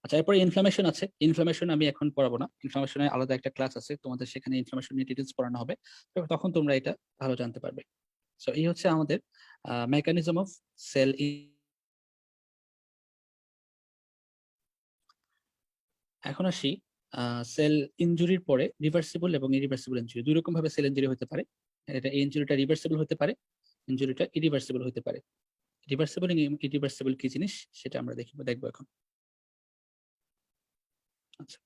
আচ্ছা, এরপরে ইনফ্লামেশন আছে। ইনফ্লামেশন আমি এখন পড়াবো না, ইনফ্লামেশনের আলাদা একটা ক্লাস আছে, তোমাদের সেখানে ইনফ্লামেশন নিয়ে ডিটেইলস পড়ানো হবে, তখন তোমরা এটা ভালো জানতে পারবে। সো এই হচ্ছে আমাদের মেকানিজম অফ সেল। এখন আসি সেল ইনজুরির পরে রিভার্সিবল এবং ইরিভার্সিবল ইনজুরি। দুই রকম ভাবে সেল ইনজুরি হতে পারে। এটা ইনজুরিটা রিভার্সিবল হতে পারে, ইনজুরিটা ইরিভার্সিবল হতে পারে। রিভার্সিবল এবং ইরিভার্সিবল কি জিনিস সেটা আমরা দেখবো এখন। আচ্ছা,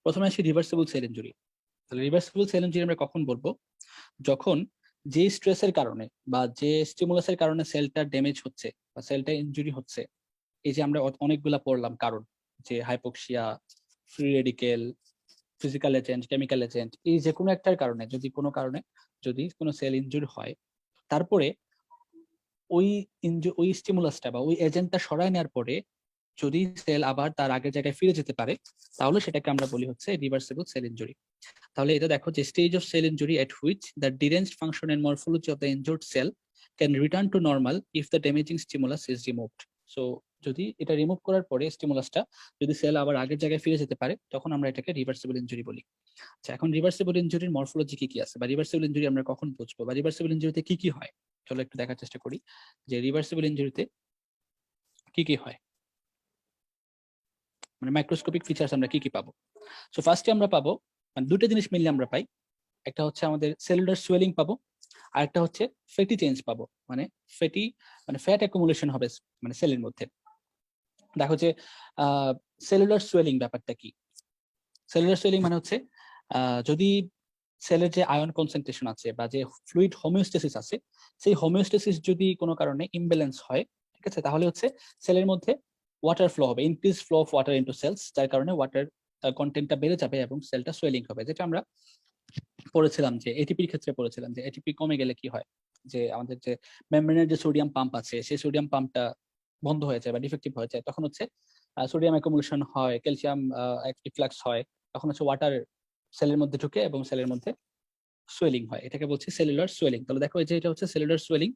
প্রথমে আসি রিভার্সিবল সেল ইনজুরি। তাহলে রিভার্সিবল সেল ইনজুরি আমরা কখন বলবো? যখন যে স্ট্রেসের কারণে বা যে স্টিমুলাসের কারণে সেলটা ড্যামেজ হচ্ছে বা সেলটা ইনজুরি হচ্ছে, এই যে আমরা অনেকগুলা পড়লাম কারণ, যে hypoxia, free radical, physical agent, chemical agent, এই যে কোনো একটার কারণে যদি কোনো সেল ইনজুরি হয়, তারপরে ওই স্টিমুলাসটা বা ওই এজেন্টটা সরায় নেওয়ার পরে যদি সেল আবার তার আগের জায়গায় ফিরে যেতে পারে, তাহলে সেটাকে আমরা বলি হচ্ছে রিভার্সিবল সেল ইনজুরি। তাহলে এটা দেখো যে stage of cell injury at which the deranged function and morphology of the injured cell can return to normal if the damaging stimulus is removed. So যদি এটা রিমুভ করার পরে স্টিমুলাসটা যদি সেল আবার আগের জায়গায় ফিরে যেতে পারে, তখন আমরা এটাকে রিভার্সিবল ইনজুরি বলি। আচ্ছা, এখন রিভার্সিবল ইনজুরির মরফোলজি কি আছে বা রিভার্সিবল ইনজুরি আমরা কখন বুঝবো বা রিভার্সিবল ইনজুরিতে কি হয়, চলো একটু দেখার চেষ্টা করি যে রিভার্সিবল ইনজুরিতে কি হয়, মানে মাইক্রোস্কোপিক ফিচার্স আমরা কি পাবো। সো ফার্স্টে আমরা পাবো, মানে দুটো জিনিস মিললে আমরা পাই, একটা হচ্ছে আমাদের সেলুলার সোয়েলিং পাবো, আর একটা হচ্ছে ফ্যাটি চেঞ্জ পাবো, মানে ফ্যাট অ্যাকুমুলেশন হবে মানে সেলের মধ্যে। দেখো যে সেলুলার সোয়েলিং ব্যাপারটা কি? সেলুলার সোয়েলিং মানে হচ্ছে যদি সেলের যে আয়ন কনসেন্ট্রেশন আছে বা যে ফ্লুইড হোমিওস্টেসিস আছে, সেই হোমিওস্টেসিস যদি কোনো কারণে ইমব্যালেন্স হয়, ঠিক আছে, তাহলে হচ্ছে সেলের মধ্যে ওয়াটার ফ্লো হবে, increase flow of water into cells, যার কারণে ওয়াটার কন্টেন্টটা বেড়ে যাবে এবং সেলটা সোয়েলিং হবে। যেটা আমরা পড়েছিলাম যে এটিপির ক্ষেত্রে পড়েছিলাম যে এটিপি কমে গেলে কি হয়, যে আমাদের যে মেমব্রেনের যে সোডিয়াম পাম্প আছে সেই সোডিয়াম পাম্পটা বন্ধ হয়ে যায় বা ডিফেক্টিভ হয়ে যায়, তখন হচ্ছে সোডিয়াম অ্যাকুমুলেশন হয়, ক্যালসিয়াম ইফ্লাক্স হয়, তখন হচ্ছে ওয়াটার সেলের মধ্যে ঢুকে এবং সেলের মধ্যে সোয়েলিং হয়, এটাকে বলছি সেলুলার সোয়েলিং। তাহলে দেখো এই যে এটা হচ্ছে cellular swelling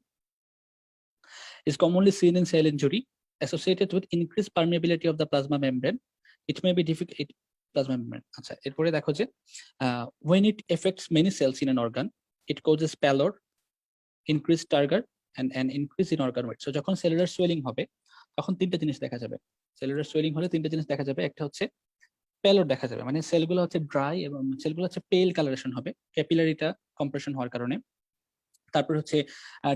is commonly seen in cell injury associated with increased permeability of the plasma membrane. It may be difficult plasma membrane. আচ্ছা, এরপরে দেখো যে when it affects many cells in an organ, it causes pallor, increased turgor and an increase in organ weight. So যখন সেলুলার সোয়েলিং হবে তখন তিনটা জিনিস দেখা যাবে। সেলুলার সোয়েলিং হলে তিনটা জিনিস দেখা যাবে, একটা হচ্ছে প্যালোর দেখা যাবে, মানে সেলগুলো হচ্ছে ড্রাই এবং সেলগুলো হচ্ছে পেল কালারেশন হবে ক্যাপিলারিটা কম্প্রেশন হওয়ার কারণে। তারপর হচ্ছে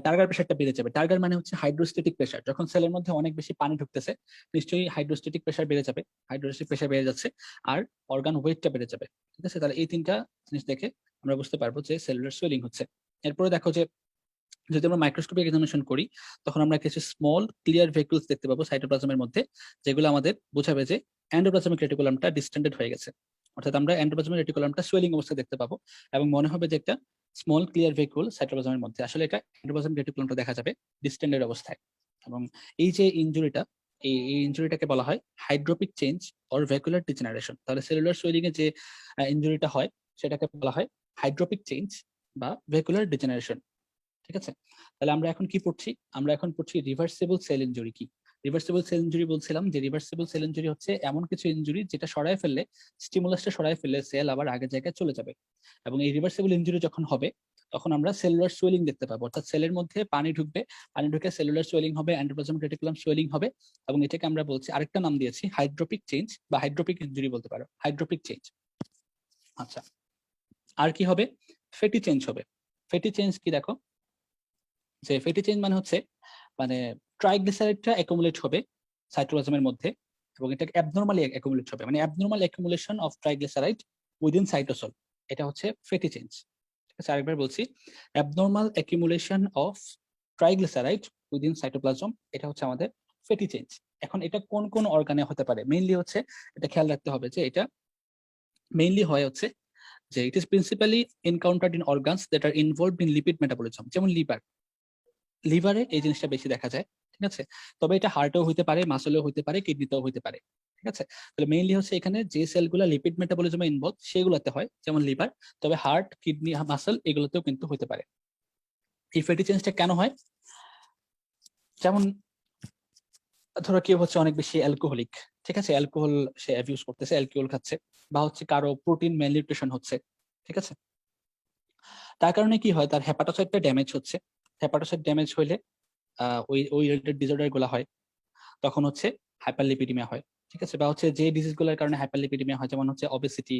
টার্গার প্রেশারটা বেড়ে যাবে। টার্গার মানে হচ্ছে হাইড্রোস্ট্যাটিক প্রেশার, যখন সেলের মধ্যে অনেক বেশি পানি ঢুকতেছে নিশ্চয়ই হাইড্রোস্ট্যাটিক প্রেশার বেড়ে যাবে, হাইড্রোস্ট্যাটিক প্রেশার বেড়ে যাচ্ছে আর অর্গান ওয়েটটা বেড়ে যাবে, ঠিক আছে। তাহলে এই তিনটা জিনিস দেখে আমরা বুঝতে পারবো যে সেলুলার সোয়েলিং হচ্ছে। এরপরে দেখো যে যদি আমরা মাইক্রোস্কোপিক এক্সামিনেশন করি তখন আমরা কিছু স্মল ক্লিয়ার ভেহিকলস দেখতে পাবো সাইটোপ্লাজমের মধ্যে, যেগুলো আমাদের বোঝাবে যে এন্ডোপ্লাজমিক রেটিকুলামটা ডিস্টেন্ডেড হয়ে গেছে, অর্থাৎ আমরা এন্ডোপ্লাজমিক রেটিকুলামটা সোয়েলিং অবস্থায় দেখতে পাবো এবং মনে হবে যে একটা স্মল ক্লিয়ার ভেহিকল সাইটোপ্লাজমের মধ্যে, আসলে এটা এন্ডোপ্লাজমিক রেটিকুলামটা দেখা যাবে ডিস্টেন্ডেড অবস্থায়। এবং এই যে ইনজুরিটা, এই ইনজুরিটাকে বলা হয় হাইড্রোপিক চেঞ্জ অর ভেহিকুলার ডিজেনারেশন। তাহলে সেলুলার সোয়েলিং এ যে ইনজুরিটা হয় সেটাকে বলা হয় হাইড্রোপিক চেঞ্জ বা ভেহিকুলার ডিজেনারেশন, ঠিক আছে। তাহলে আমরা এখন কি পড়ছি? আমরা এখন পড়ছি রিভার্সিবল সেল ইনজুরি কি। রিভার্সিবল সেল ইনজুরি বলছিলাম যে রিভার্সিবল সেল ইনজুরি হচ্ছে এমন কিছু ইনজুরি যেটা সরায় ফেললে, স্টিমুলাসটা সরায় ফেললে সেল আবার আগের জায়গায় চলে যাবে। এবং এই রিভার্সিবল ইনজুরি যখন হবে তখন আমরা সেলুলার সোয়েলিং দেখতে পাবো, অর্থাৎ সেলের মধ্যে পানি ঢুকবে, পানি ঢুকে সেলুলার সোয়েলিং হবে, এন্ডোপ্লাজমিক রেটিকুলাম সোয়েলিং হবে, এবং এটাকে আমরা বলছি, আরেকটা নাম দিয়েছি হাইড্রোপিক চেঞ্জ বা হাইড্রোপিক ইনজুরি বলতে পারো, হাইড্রোপিক চেঞ্জ। আচ্ছা, আর কি হবে? ফেটি চেঞ্জ হবে। ফেটি চেঞ্জ কি দেখো, যে ফেটি চেঞ্জ মানে হচ্ছে মানে ট্রাইগ্লিসারাইডটা অ্যাকুমুলেট হবে সাইটোপ্লাজমের মধ্যে, এবং এটা অ্যাবনরমালি অ্যাকুমুলেট হবে, মানে abnormal accumulation of triglyceride within cytosol, এটা হচ্ছে ফেটি চেঞ্জ। ঠিক আছে, আরেকবার বলছি, abnormal accumulation of triglyceride within cytoplasm, এটা হচ্ছে আমাদের ফেটি চেঞ্জ। এখন এটা কোন কোন অর্গানে হতে পারে? মেইনলি হচ্ছে এটা খেয়াল রাখতে হবে যে এটা মেইনলি হয় হচ্ছে যে it is principally encountered in organs that R involved in lipid metabolism, যেমন লিভার, লিভারে এই জিনিসটা বেশি দেখা যায়। ঠিক আছে, তবে এটা হার্টেও হইতে পারে, মাসলেও হইতে পারে, কিডনিতেও হইতে পারে। ঠিক আছে, তাহলে মেইনলি হচ্ছে এখানে যে সেলগুলো লিপিড মেটাবলিজমে ইনভলভ সেগুলোতে হয়, যেমন লিভার, তবে হার্ট, কিডনি, মাসল এগুলোতেও কিন্তু হতে পারে। এই ফ্যাটি চেঞ্জটা কেন হয়? যেমন ধরো কেউ হচ্ছে অনেক বেশি অ্যালকোহলিক, ঠিক আছে, অ্যালকোহল সে অ্যাবিউজ করতেছে, অ্যালকোহল খাচ্ছে, বা হচ্ছে কারো প্রোটিন ম্যালনিউট্রিশন হচ্ছে, ঠিক আছে, তার কারণে কি হয়, তার হেপাটোসাইটটা ড্যামেজ হচ্ছে। হেপাটোসাইট ড্যামেজ হইলে ওই ওই রিলেটেড ডিসঅর্ডার গুলো হয়, তখন হচ্ছে হাইপারলিপিডিমিয়া হয়। ঠিক আছে, বা হচ্ছে যে ডিজিজ গুলোর কারণে হাইপারলিপিডিমিয়া হয়, যেমন হচ্ছে অবেসিটি,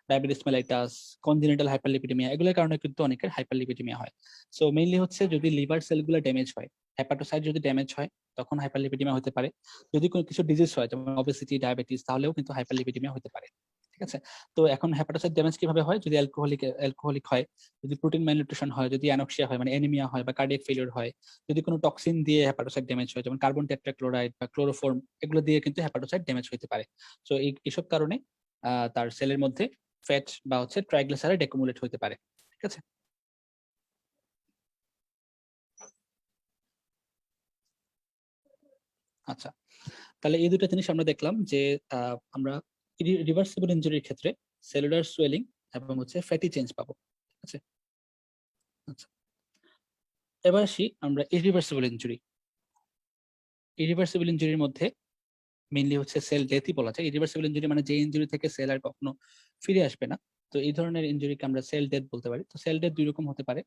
ডায়াবেটিস মেলাইটাস, কনজেনিটাল হাইপারলিপিডিমিয়া, এগুলোর কারণে কিন্তু অনেকের হাইপারলিপিডিমিয়া হয়। সো মেইনলি হচ্ছে যদি লিভার সেলগুলো ড্যামেজ হয়, হেপাটোসাইট যদি ড্যামেজ হয়, তখন হাইপারলিপিডিমিয়া হতে পারে। যদি কোনো কিছু ডিজিজ হয় যেমন অবেসিটি, ডায়াবেটিস, তাহলেও কিন্তু হাইপারলিপিডিমিয়া হতে পারে। ঠিক আছে, তো এখন হেপাটোসাইট ড্যামেজ কিভাবে হয়? যদি অ্যালকোহলিক হয়, যদি প্রোটিন ম্যালনিউট্রিশন হয়, যদি অ্যানোক্সিয়া হয় মানে অ্যানিমিয়া হয়, বা কার্ডিয়াক ফেলিওর হয়, যদি কোনো টক্সিন দিয়ে হেপাটোসাইট ড্যামেজ হয়, যেমন কার্বন টেট্রাক্লোরাইড বা ক্লোরোফর্ম, এগুলো দিয়ে কিন্তু হেপাটোসাইট ড্যামেজ হতে পারে। সো এইসব কারণে তার সেলের মধ্যে ফ্যাট বা হচ্ছে ট্রাইগ্লিসারাইড অ্যাকুমুলেট হতে পারে। ঠিক আছে, আচ্ছা, তাহলে এই দুটো জিনিস আমরা দেখলাম যে আমরা রিভার্সিবল ইনজুরির ক্ষেত্রে সেলুলার সোয়েলিং এবং হচ্ছে ফ্যাটি চেঞ্জ পাবো। ঠিক আছে, আচ্ছা, এবার আসি আমরা ইরিভার্সিবল ইনজুরি। ইরিভার্সিবল ইনজুরির মধ্যে মেইনলি হচ্ছে সেল ডেথই বলা যায়। ইরিভার্সিবল ইনজুরি মানে যে ইনজুরি থেকে সেল আর কখনো ফিরে আসবে না, তো এই ধরনের ইনজুরিকে আমরা সেল ডেথ বলতে পারি। তো সেল ডেথ দুই রকম হতে পারে,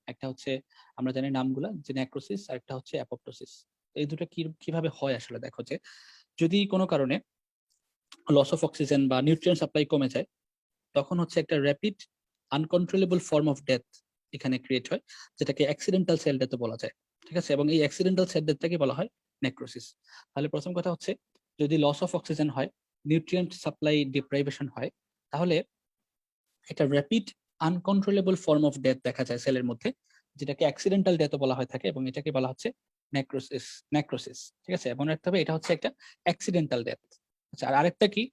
একটা হচ্ছে আমরা জানি নামগুলা, যে নেক্রোসিস, আর একটা হচ্ছে অ্যাপোপ্টোসিস। এই দুটো কিভাবে হয় আসলে দেখো, যে যদি কোনো কারণে লস অফ অক্সিজেন বা নিউট্রিয়েন্ট সাপ্লাই কমে যায়, তখন হচ্ছে একটা rapid uncontrollable form of death এখানে ক্রিয়েট হয়, যেটাকে অ্যাক্সিডেন্টাল সেল ডেথ বলা যায়। ঠিক আছে, এবং এই অ্যাক্সিডেন্টাল সেল ডেথটাকে বলা হয় নেক্রোসিস। তাহলে প্রথম কথা হচ্ছে, যদি লস অফ অক্সিজেন হয়, নিউট্রিয়েন্ট সাপ্লাই ডিপ্রাইভেশন হয়, তাহলে এটা rapid uncontrollable form of death দেখা যায় সেলের মধ্যে, যেটাকে অ্যাক্সিডেন্টাল ডেথও বলা হয়ে থাকে, এবং এটাকে বলা হচ্ছে নেক্রোসিস। নেক্রোসিস, ঠিক আছে, এবং রাখতে হবে এটা হচ্ছে একটা অ্যাক্সিডেন্টাল ডেথ। আচ্ছা, আর আরেকটা কি,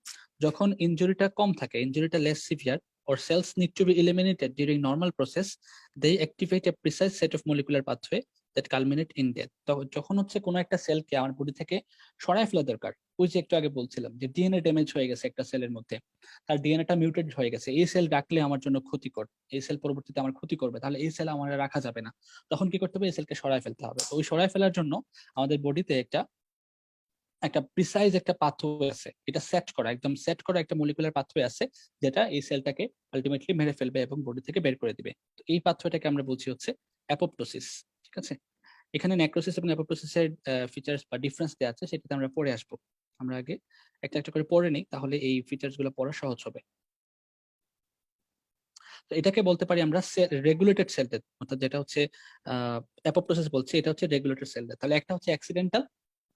যখন ইনজুরিটা কম থাকে, ইনজুরিটা less severe, or cells need to be eliminated during normal process, they activate a precise set of molecular pathway that culminate in death. তো যখন হচ্ছে কোনো একটা সেলকে আমার বডি থেকে সরায় ফেলা দরকার, ওই যে একটু আগে বলছিলাম যে ডিএনএ ড্যামেজ হয়ে গেছে একটা সেলের মধ্যে, তার ডিএনএটা মিউটেড হয়ে গেছে, এই সেল রাখলে আমার জন্য ক্ষতিকর, এই সেল পরবর্তীতে আমার ক্ষতি করবে, তাহলে এই সেল আমার রাখা যাবে না, তখন কি করতে হবে? এই সেলকে সরায় ফেলতে হবে। তো ওই সরায় ফেলার জন্য আমাদের বডিতে একটা একটা প্রিসাইজ একটা পাথওয়ে আছে, এটা সেট করা, একদম সেট করা একটা মলিকুলার পাথওয়ে আছে, যেটা এই সেলটাকে আলটিমেটলি মেরে ফেলবে এবং বডি থেকে বের করে দিবে। তো এই পাথওয়েটাকে আমরা বলছি হচ্ছে অ্যাপোপ্টোসিস। ঠিক আছে, এখানে নেক্রোসিস এবং অ্যাপোপ্টোসিসের ফিচার্স বা ডিফারেন্স দেওয়া আছে, সেটাতে আমরা পরে আসবো। আমরা আগে একটা একটা করে পড়ে নিই, তাহলে এই ফিচার্স গুলো পড়া সহজ হবে। তো এটাকে বলতে পারি আমরা রেগুলেটেড সেল ডেথ, অর্থাৎ যেটা হচ্ছে অ্যাপোপ্টোসিস বলছি, এটা হচ্ছে রেগুলেটেড সেল ডেথ। তাহলে একটা হচ্ছে অ্যাক্সিডেন্টাল,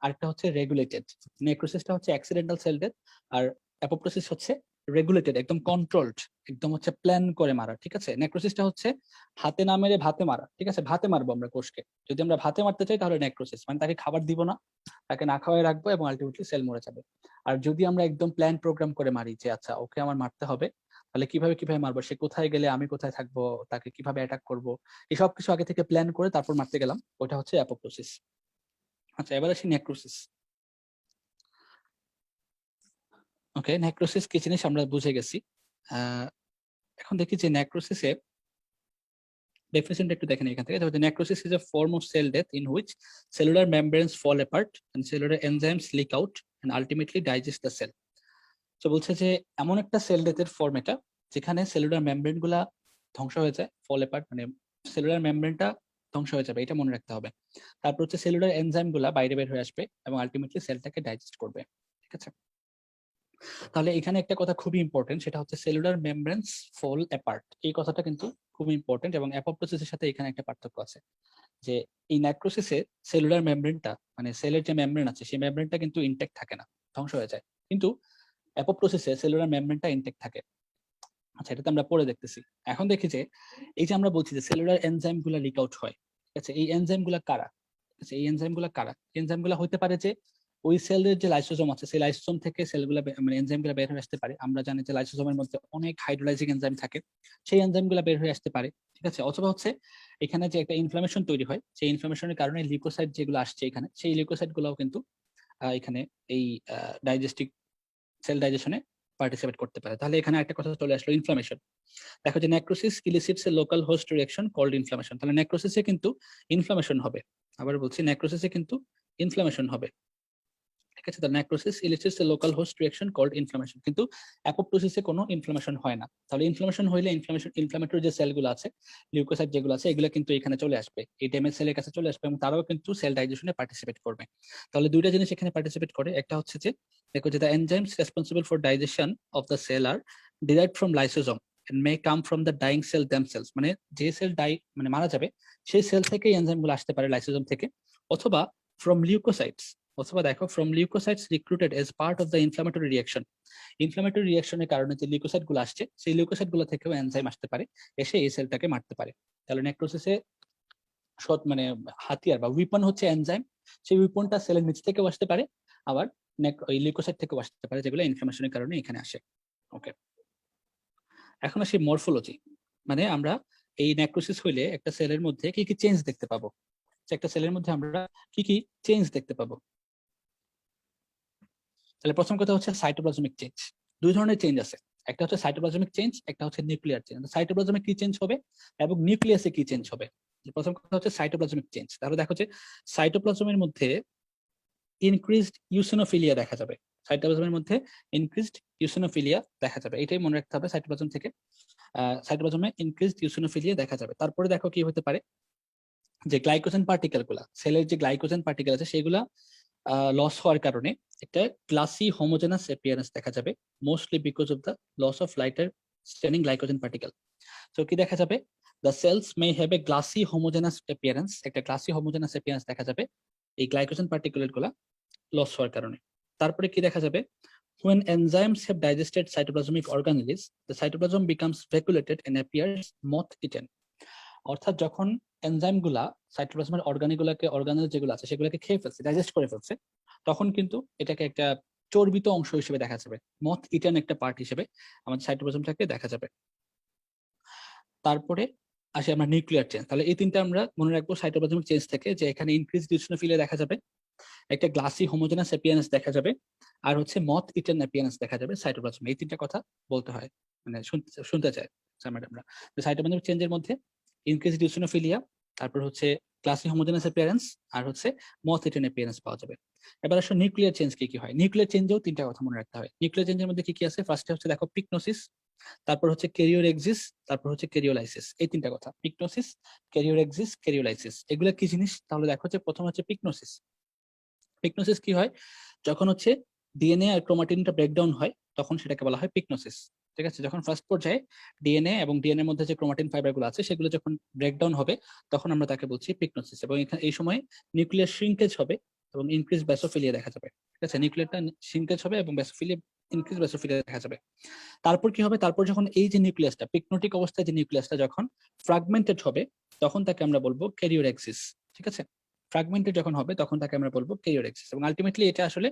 আরেকটা হচ্ছে রেগুলেটেড। নেক্রোসিসটা হচ্ছে অ্যাক্সিডেন্টাল সেল ডেথ, আর অ্যাপোপ্টোসিস হচ্ছে রেগুলেটেড, একদম কন্ট্রোলড, একদম হচ্ছে প্ল্যান করে মারা। ঠিক আছে, নেক্রোসিসটা হচ্ছে হাতে না মেরে ভাতে মারা। ঠিক আছে, ভাতে মারবো আমরা কোষকে, যদি আমরা ভাতে মারতে চাই তাহলে নেক্রোসিস, মানে তাকে খাবার দিব না, তাকে না খাওয়াই রাখবো এবং আলটিমেটলি সেল মরে যাবে। আর যদি আমরা একদম প্ল্যান প্রোগ্রাম করে মারি, যে আচ্ছা ওকে আমার মারতে হবে, তাহলে কিভাবে কিভাবে মারবো, সে কোথায় গেলে আমি কোথায় থাকবো, তাকে কিভাবে অ্যাটাক করবো, এসব কিছু আগে থেকে প্ল্যান করে তারপর মারতে গেলাম, ওটা হচ্ছে অ্যাপোপ্টোসিস। আচ্ছা, এবার আসি নেক্রোসিস। ওকে, নেক্রোসিস কি জিনিস আমরা বুঝে গেছি। এখন দেখি যে নেক্রোসিসে ডেফিনিশনটা একটু দেখেন এখান থেকে, যে necrosis is a form of cell death in which cellular membranes fall apart and cellular enzymes leak out and ultimately digest the cell. তো বলছে যে এমন একটা সেল ডেথের ফর্ম এটা যেখানে সেলুলার মেমব্রেন গুলা ধ্বংস হয়ে যায়, ফল অ্যাপার্ট মানে সেলুলার মেমব্রেনটা ধ্বংস হয়ে যাবে, এটা মনে রাখতে হবে। তারপর হচ্ছে সেলুলার এনজাইম গুলা বাইরে বের হয়ে আসবে এবং আলটিমেটলি সেলটাকে ডাইজেস্ট করবে, ঠিক আছে। তাহলে এখানে একটা কথা খুবই ইম্পর্টেন্ট, সেটা হচ্ছে সেলুলার মেমব্রেনস ফল অ্যাপার্ট, এই কথাটা কিন্তু খুবই ইম্পর্টেন্ট এবং অ্যাপোপ্টোসিসের সাথে এখানে একটা পার্থক্য আছে, যে এই নেক্রোসিসে সেলুলার মেমব্রেনটা মানে সেলের যে মেমব্রেন আছে সেই মেমব্রেনটা কিন্তু ইনটেক্ট থাকে না, ধ্বংস হয়ে যায়, কিন্তু অ্যাপোপ্টোসিসে সেলুলার মেমব্রেনটা ইনটেক্ট থাকে। আচ্ছা, এটা তো আমরা পরে দেখতেছি। এখন দেখি যে এই যে আমরা বলছি যে সেলুলার এনজাইম গুলা লিক আউট হয়, ঠিক আছে, এই এনজাইম গুলা কারা? আচ্ছা, এই এনজাইম গুলা কারা? এনজাইম গুলা হতে পারে যে ওই সেলের যে লাইসোজোম আছে সেই লাইসোজোম থেকে সেলগুলা মানে এনজাইম গুলা বের হয়ে আসতে পারে। আমরা জানি যে লাইসোজোমের মধ্যে অনেক হাইড্রোলাইজিং এনজাইম থাকে, সেই এনজাইম গুলা বের হয়ে আসতে পারে, ঠিক আছে। অথবা হচ্ছে এখানে যে একটা ইনফ্লামেশন তৈরি হয়, সেই ইনফ্লামেশনের কারণে লিউকোসাইট যেগুলো আসছে এখানে, সেই লিউকোসাইট গুলাও কিন্তু এখানে এই ডাইজেস্টিভ সেল ডাইজেশনে পার্টিসিপেট করতে পারে। তাহলে এখানে একটা কথা চলে আসলো, ইনফ্লামেশন। দেখো যে necrosis elicits a local host reaction called inflammation. তাহলে নেক্রোসিসে কিন্তু ইনফ্লামেশন হবে, আবার বলছি নেক্রোসিসে কিন্তু ইনফ্লামেশন হবে, ঠিক আছে। তাহলে necrosis elicits a local host reaction called inflammation, কিন্তু অ্যাপোপ্টোসিসে কোনো ইনফ্লামেশন হয় না। তাহলে ইনফ্লামেশন হইলে ইনফ্লামেটরি যে সেলগুলো আছে, লিউকোসাইট যেগুলো আছে, এগুলো কিন্তু এখানে চলে আসবে, এই ড্যামেজ সেলের কাছে চলে আসবে এবং তারাও কিন্তু সেল ডাইজেশনে পার্টিসিপেট করবে। তাহলে দুইটা জিনিস এখানে পার্টিসিপেট করে, একটা হচ্ছে যে দেখো যে the enzymes responsible for digestion of the cell are derived from lysosome and may come from the dying cell themselves, মানে যে সেল মানে মারা যাবে সেই সেল থেকে এনজাইম গুলো আসতে পারে লাইসোজোম থেকে, অথবা ফ্রম লিউকোসাইটস, অথবা দেখো from leukocytes recruited as part of the inflammatory reaction. Inflammatory রিঅ্যাকশনের কারণে যে লিউকোসাইট গুলো আসছে সেই লিউকোসাইট গুলো থেকেও এনজাইম আসতে পারে, এসে এই সেলটাকে মারতে পারে। তাহলে নেক্রোসিসে মানে হাতিয়ার বা উইপন হচ্ছে এনজাইম, সেই উইপনটা সেলের নিচ থেকেও আসতে পারে, আবার ওই লিউকোসাইট থেকেও আসতে পারে, যেগুলো ইনফ্লামেশনের কারণে এখানে আসে। ওকে, এখন আসি মরফোলজি, মানে আমরা এই নেক্রোসিস হইলে একটা সেলের মধ্যে কি কি চেঞ্জ দেখতে পাবো, একটা সেলের মধ্যে আমরা কি কি চেঞ্জ দেখতে পাবো। তাহলে প্রথম কথা হচ্ছে সাইটোপ্লাজমিক চেঞ্জ। দুই ধরনের চেঞ্জ আছে, একটা হচ্ছে সাইটোপ্লাজমিক চেঞ্জ, একটা হচ্ছে নিউক্লিয়ার চেঞ্জ। সাইটোপ্লাজমে কি চেঞ্জ হবে এবং নিউক্লিয়াসে কি চেঞ্জ হবে। প্রথম কথা হচ্ছে সাইটোপ্লাজমিক চেঞ্জ। তাহলে দেখো যে সাইটোপ্লাজমের মধ্যে ইনক্রিজড ইউসিনোফিলিয়া দেখা যাবে, সাইটোপ্লাজমের মধ্যে ইনক্রিজড ইউসিনোফিলিয়া দেখা যাবে, এটাই মনে রাখতে হবে। সাইটোপ্লাজম থেকে সাইটোপ্লাজমে ইনক্রিজড ইউসিনোফিলিয়া দেখা যাবে। তারপরে দেখো কি হতে পারে, যে গ্লাইকোজেন পার্টিকেল গুলা, সেলের যে গ্লাইকোজেন পার্টিকেল আছে সেগুলা লস হওয়ার কারণে একটা গ্লাসি হোমোজেনাস অ্যাপিয়ারেন্স দেখা যাবে, mostly because of the loss of lighter staining glycogen particle. তো কি দেখা যাবে, the cells may have a glassy homogenous appearance, একটা গ্লাসি হোমোজেনাস অ্যাপিয়ারেন্স দেখা যাবে এই গ্লাইকোজেন পার্টিকুলেট গুলা লস হওয়ার কারণে। তারপরে কি দেখা যাবে, when enzymes have digested cytoplasmic organelles, the cytoplasm becomes vacuolated and appears moth-eaten. অর্থাৎ যখন এনজাইম গুলা সাইটোপ্লাজমের অর্গানেল যেগুলো আছে সেগুলোকে খেয়ে ফেলছে, ডাইজেস্ট করে ফেলছে, তখন কিন্তু এটাকে একটা চর্বিত অংশ হিসেবে দেখা যাবে, মথ ইটান একটা পার্ট হিসেবে আমাদের সাইটোপ্লাজমটাকে দেখা যাবে। তারপরে আসে আমরা নিউক্লিয়ার চেঞ্জ। তাহলে এই তিনটা আমরা মনে রাখবো সাইটোপ্লাজমিক চেঞ্জ থেকে, যে এখানে ইনক্রিজড ইউসিনোফিলিয়া দেখা যাবে, একটা গ্লাসি হোমোজেনাস অ্যাপিয়ারেন্স দেখা যাবে, আর হচ্ছে মথ ইটান অ্যাপিয়ারেন্স দেখা যাবে সাইটোপ্লাজমে। এই তিনটা কথা বলতে হয়, মানে শুনতে চাই ম্যাডামরা, যে সাইটোপ্লাজমিক চেঞ্জের মধ্যে ইনক্রিজড ইউসিনোফিলিয়া, তারপর হচ্ছে গ্লাসি হোমোজেনাস অ্যাপিয়ারেন্স, আর হচ্ছে মথ ইটান অ্যাপিয়ারেন্স পাওয়া যাবে। এবার আসলে নিউক্লিয়ার চেঞ্জ কি কি হয়। নিউক্লিয়ার চেঞ্জেও তিনটা কথা মনে রাখতে হয়। নিউক্লিয়ার চেঞ্জের মধ্যে কি কি আছে, ফার্স্টে হচ্ছে দেখো পিকনোসিস, তারপর হচ্ছে ক্যারিওরেক্সিস, তারপর হচ্ছে ক্যারিওলাইসিস। এই তিনটা কথা, পিকনোসিস, ক্যারিওরেক্সিস, ক্যারিওলাইসিস, এগুলো কি জিনিস। তাহলে দেখো যে প্রথম হচ্ছে পিকনোসিস। পিকনোসিস কি হয়, যখন হচ্ছে ডিএনএ আর ক্রোমাটিনটা ব্রেকডাউন হয় তখন সেটাকে বলা হয় পিকনোসিস, ঠিক আছে। যখন ফার্স্ট পর্যায়ে ডিএনএ এবং ডিএনএ এর মধ্যে যে ক্রোমাটিন ফাইবার গুলো আছে সেগুলো যখন ব্রেকডাউন হবে তখন আমরা তাকে বলছি পিকনোসিস। এবং এখানে এই সময় নিউক্লিয়ার শ্রিঙ্কেজ হবে এবং ইনক্রিজ ব্যাসোফিলিয়া দেখা যাবে, ঠিক আছে। নিউক্লিয়ারটা শ্রিঙ্কেজ হবে এবং ব্যাসোফিলিয়া ইনক্রিজ ব্যাসোফিলিয়া দেখা যাবে। তারপর কি হবে, তারপর যখন এই যে নিউক্লিয়াসটা পিকনোটিক অবস্থায় যে নিউক্লিয়াসটা যখন ফ্র্যাগমেন্টেড হবে তখন তাকে আমরা বলবো ক্যারিওরেক্সিস, ঠিক আছে। ফ্র্যাগমেন্টেড যখন হবে তখন তাকে আমরা বলবো ক্যারিওরেক্সিস। এবং আলটিমেটলি এটা আসলে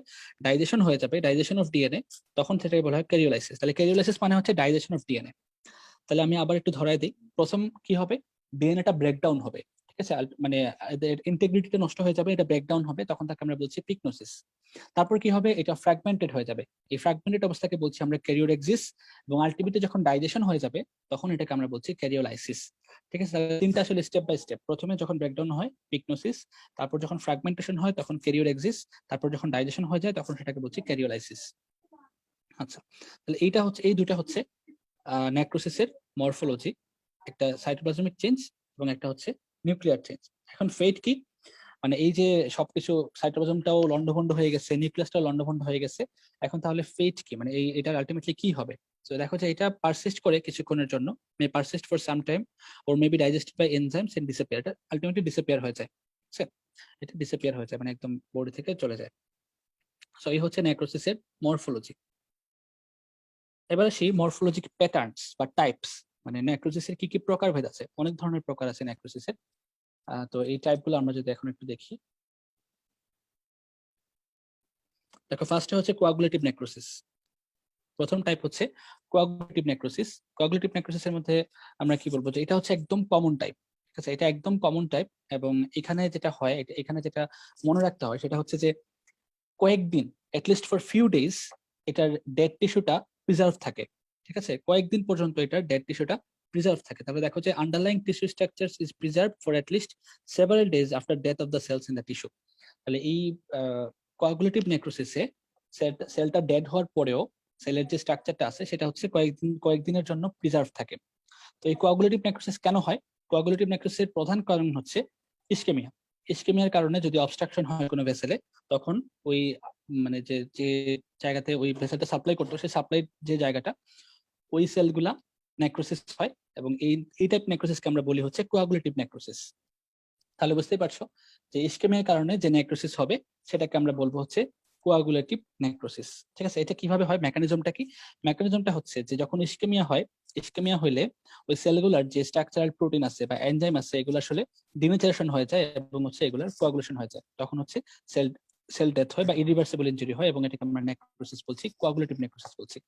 ডাইজেশন হয়ে যাবে, ডাইজেশন অফ ডিএনএ, তখন সেটাকে বলা হয় ক্যারিওলাইসিস। তাহলে ক্যারিওলাইসিস মানে হচ্ছে ডাইজেশন অফ ডিএনএ। তাহলে আমি আবার একটু ধরাই দিই, প্রথম কি হবে, ডিএনএটা ব্রেকডাউন হবে, ঠিক আছে, মানে এদের ইন্টিগ্রিটিটা নষ্ট হয়ে যাবে, এটা ব্রেকডাউন হবে, তখন তাকে আমরা বলছি পিকনোসিস। তারপর কি হবে, এটা ফ্র্যাগমেন্টেড হয়ে যাবে, এই ফ্র্যাগমেন্টেড অবস্থাকে বলছি আমরা ক্যারিওরেক্সিস, এবং আলটিমেটলি যখন ডাইজেশন হয়ে যাবে তখন এটাকে আমরা বলছি ক্যারিওলাইসিস। ঠিক আছে, তাহলে তিনটা আসলে স্টেপ বাই স্টেপ, প্রথমে যখন ব্রেকডাউন হয় পিকনোসিস, তারপর যখন ফ্র্যাগমেন্টেশন হয় তখন ক্যারিওরেক্সিস, তারপর যখন ডাইজেশন হয়ে যায় তখন সেটাকে বলছি ক্যারিওলাইসিস। আচ্ছা, তাহলে এইটা হচ্ছে, এই দুটা হচ্ছে নেক্রোসিসের মরফোলজি, একটা সাইটোপ্লাজমিক চেঞ্জ এবং একটা হচ্ছে নিউক্লিয়ার চেঞ্জ। এখন ফেট কি, মানে এই যে সবকিছু সাইটোপ্লাজমটাও লন্ডভন্ড হয়ে গেছে, নিউক্লিয়াসটাও লন্ডভন্ড হয়ে গেছে, এখন তাহলে ফেট কি, মানে এটা আলটিমেটলি কি হবে? তো দেখো যে এটা পারসিস্ট করে কিছুক্ষণের জন্য, may persist for some time or maybe digested by enzymes and disappear, এটা আলটিমেটলি ডিসঅ্যাপিয়ার হয়ে যায়। ঠিক আছে, এটা ডিসঅ্যাপিয়ার হয়ে যায়, মানে একদম বডি থেকে চলে যায়। সো এই হচ্ছে নেক্রোসিসের মরফোলজি। এবারে সেই মরফোলজিক প্যাটার্নস বা টাইপস, মানে নেক্রোসিসের কি কি প্রকারভেদ আছে, অনেক ধরনের প্রকার আছে নেক্রোসিসের। তো এই টাইপগুলো আমরা যদি এখন একটু দেখি, দেখো ফার্স্টে হচ্ছে কোয়াগুলেটিভ নেক্রোসিস। প্রথম টাইপ হচ্ছে কোয়াগুলেটিভ নেক্রোসিস। কোয়াগুলেটিভ নেক্রোসিসের মধ্যে আমরা কি বলবো, যে এটা হচ্ছে একদম কমন টাইপ। ঠিক আছে, এটা একদম কমন টাইপ, এবং এখানে যেটা হয়, এখানে যেটা মনে রাখতে হয় সেটা হচ্ছে যে কয়েকদিন, অ্যাটলিস্ট ফর ফিউ ডেজ, এটার ডেড টিস্যুটা প্রিজার্ভ থাকে। ঠিক আছে, কয়েকদিন পর্যন্ত এটার ডেড টিস্যুটা প্রিজার্ভ থাকে। তাহলে দেখো যে underlying tissue structure is preserve for at least several days after death of the cells in the tissue. তাহলে এই কোয়াগুলেটিভ নেক্রোসিসে সেলটা ডেড হওয়ার পরেও সেলের যে স্ট্রাকচারটা আছে সেটা হচ্ছে কয়েকদিনের জন্য প্রিজার্ভ থাকে। তো এই কোয়াগুলেটিভ নেক্রোসিস কেন হয়? কোয়াগুলেটিভ নেক্রোসিসের প্রধান কারণ হচ্ছে ইসকেমিয়া। ইসকেমিয়ার কারণে যদি অবস্ট্রাকশন হয় কোনো ভেসেলে, তখন ওই মানে যে যে জায়গাতে ওই ভেসেলটা সাপ্লাই করতো, সেই সাপ্লাই যে জায়গাটা, ওই সেলগুলা নেক্রোসিস হয়, এবং এই টাইপ নেক্রোসিসকে আমরা বলি হচ্ছে কোয়াগুলেটিভ নেক্রোসিস। তাহলে বুঝতেই পারছো যে ইসকেমিয়ার কারণে যে নেক্রোসিস হবে সেটাকে আমরা বলবো হচ্ছে কোয়াগুলেটিভ নেক্রোসিস। ঠিক আছে, এটা কিভাবে হয়, মেকানিজমটা কি? মেকানিজমটা হচ্ছে যে যখন ইসকেমিয়া হয়, ইসকেমিয়া হইলে ওই সেলগুলার যে স্ট্রাকচারাল প্রোটিন আছে বা এনজাইম আছে, এগুলো আসলে ডিনেচারেশন হয়ে যায় এবং হচ্ছে এগুলার কোয়াগুলেশন হয়ে যায়, তখন হচ্ছে সেল সেল ডেথ হয় বা ইরিভার্সিবল ইনজুরি হয়, এবং এটাকে আমরা নেক্রোসিস বলছি, কোয়াগুলেটিভ নেক্রোসিস বলছি।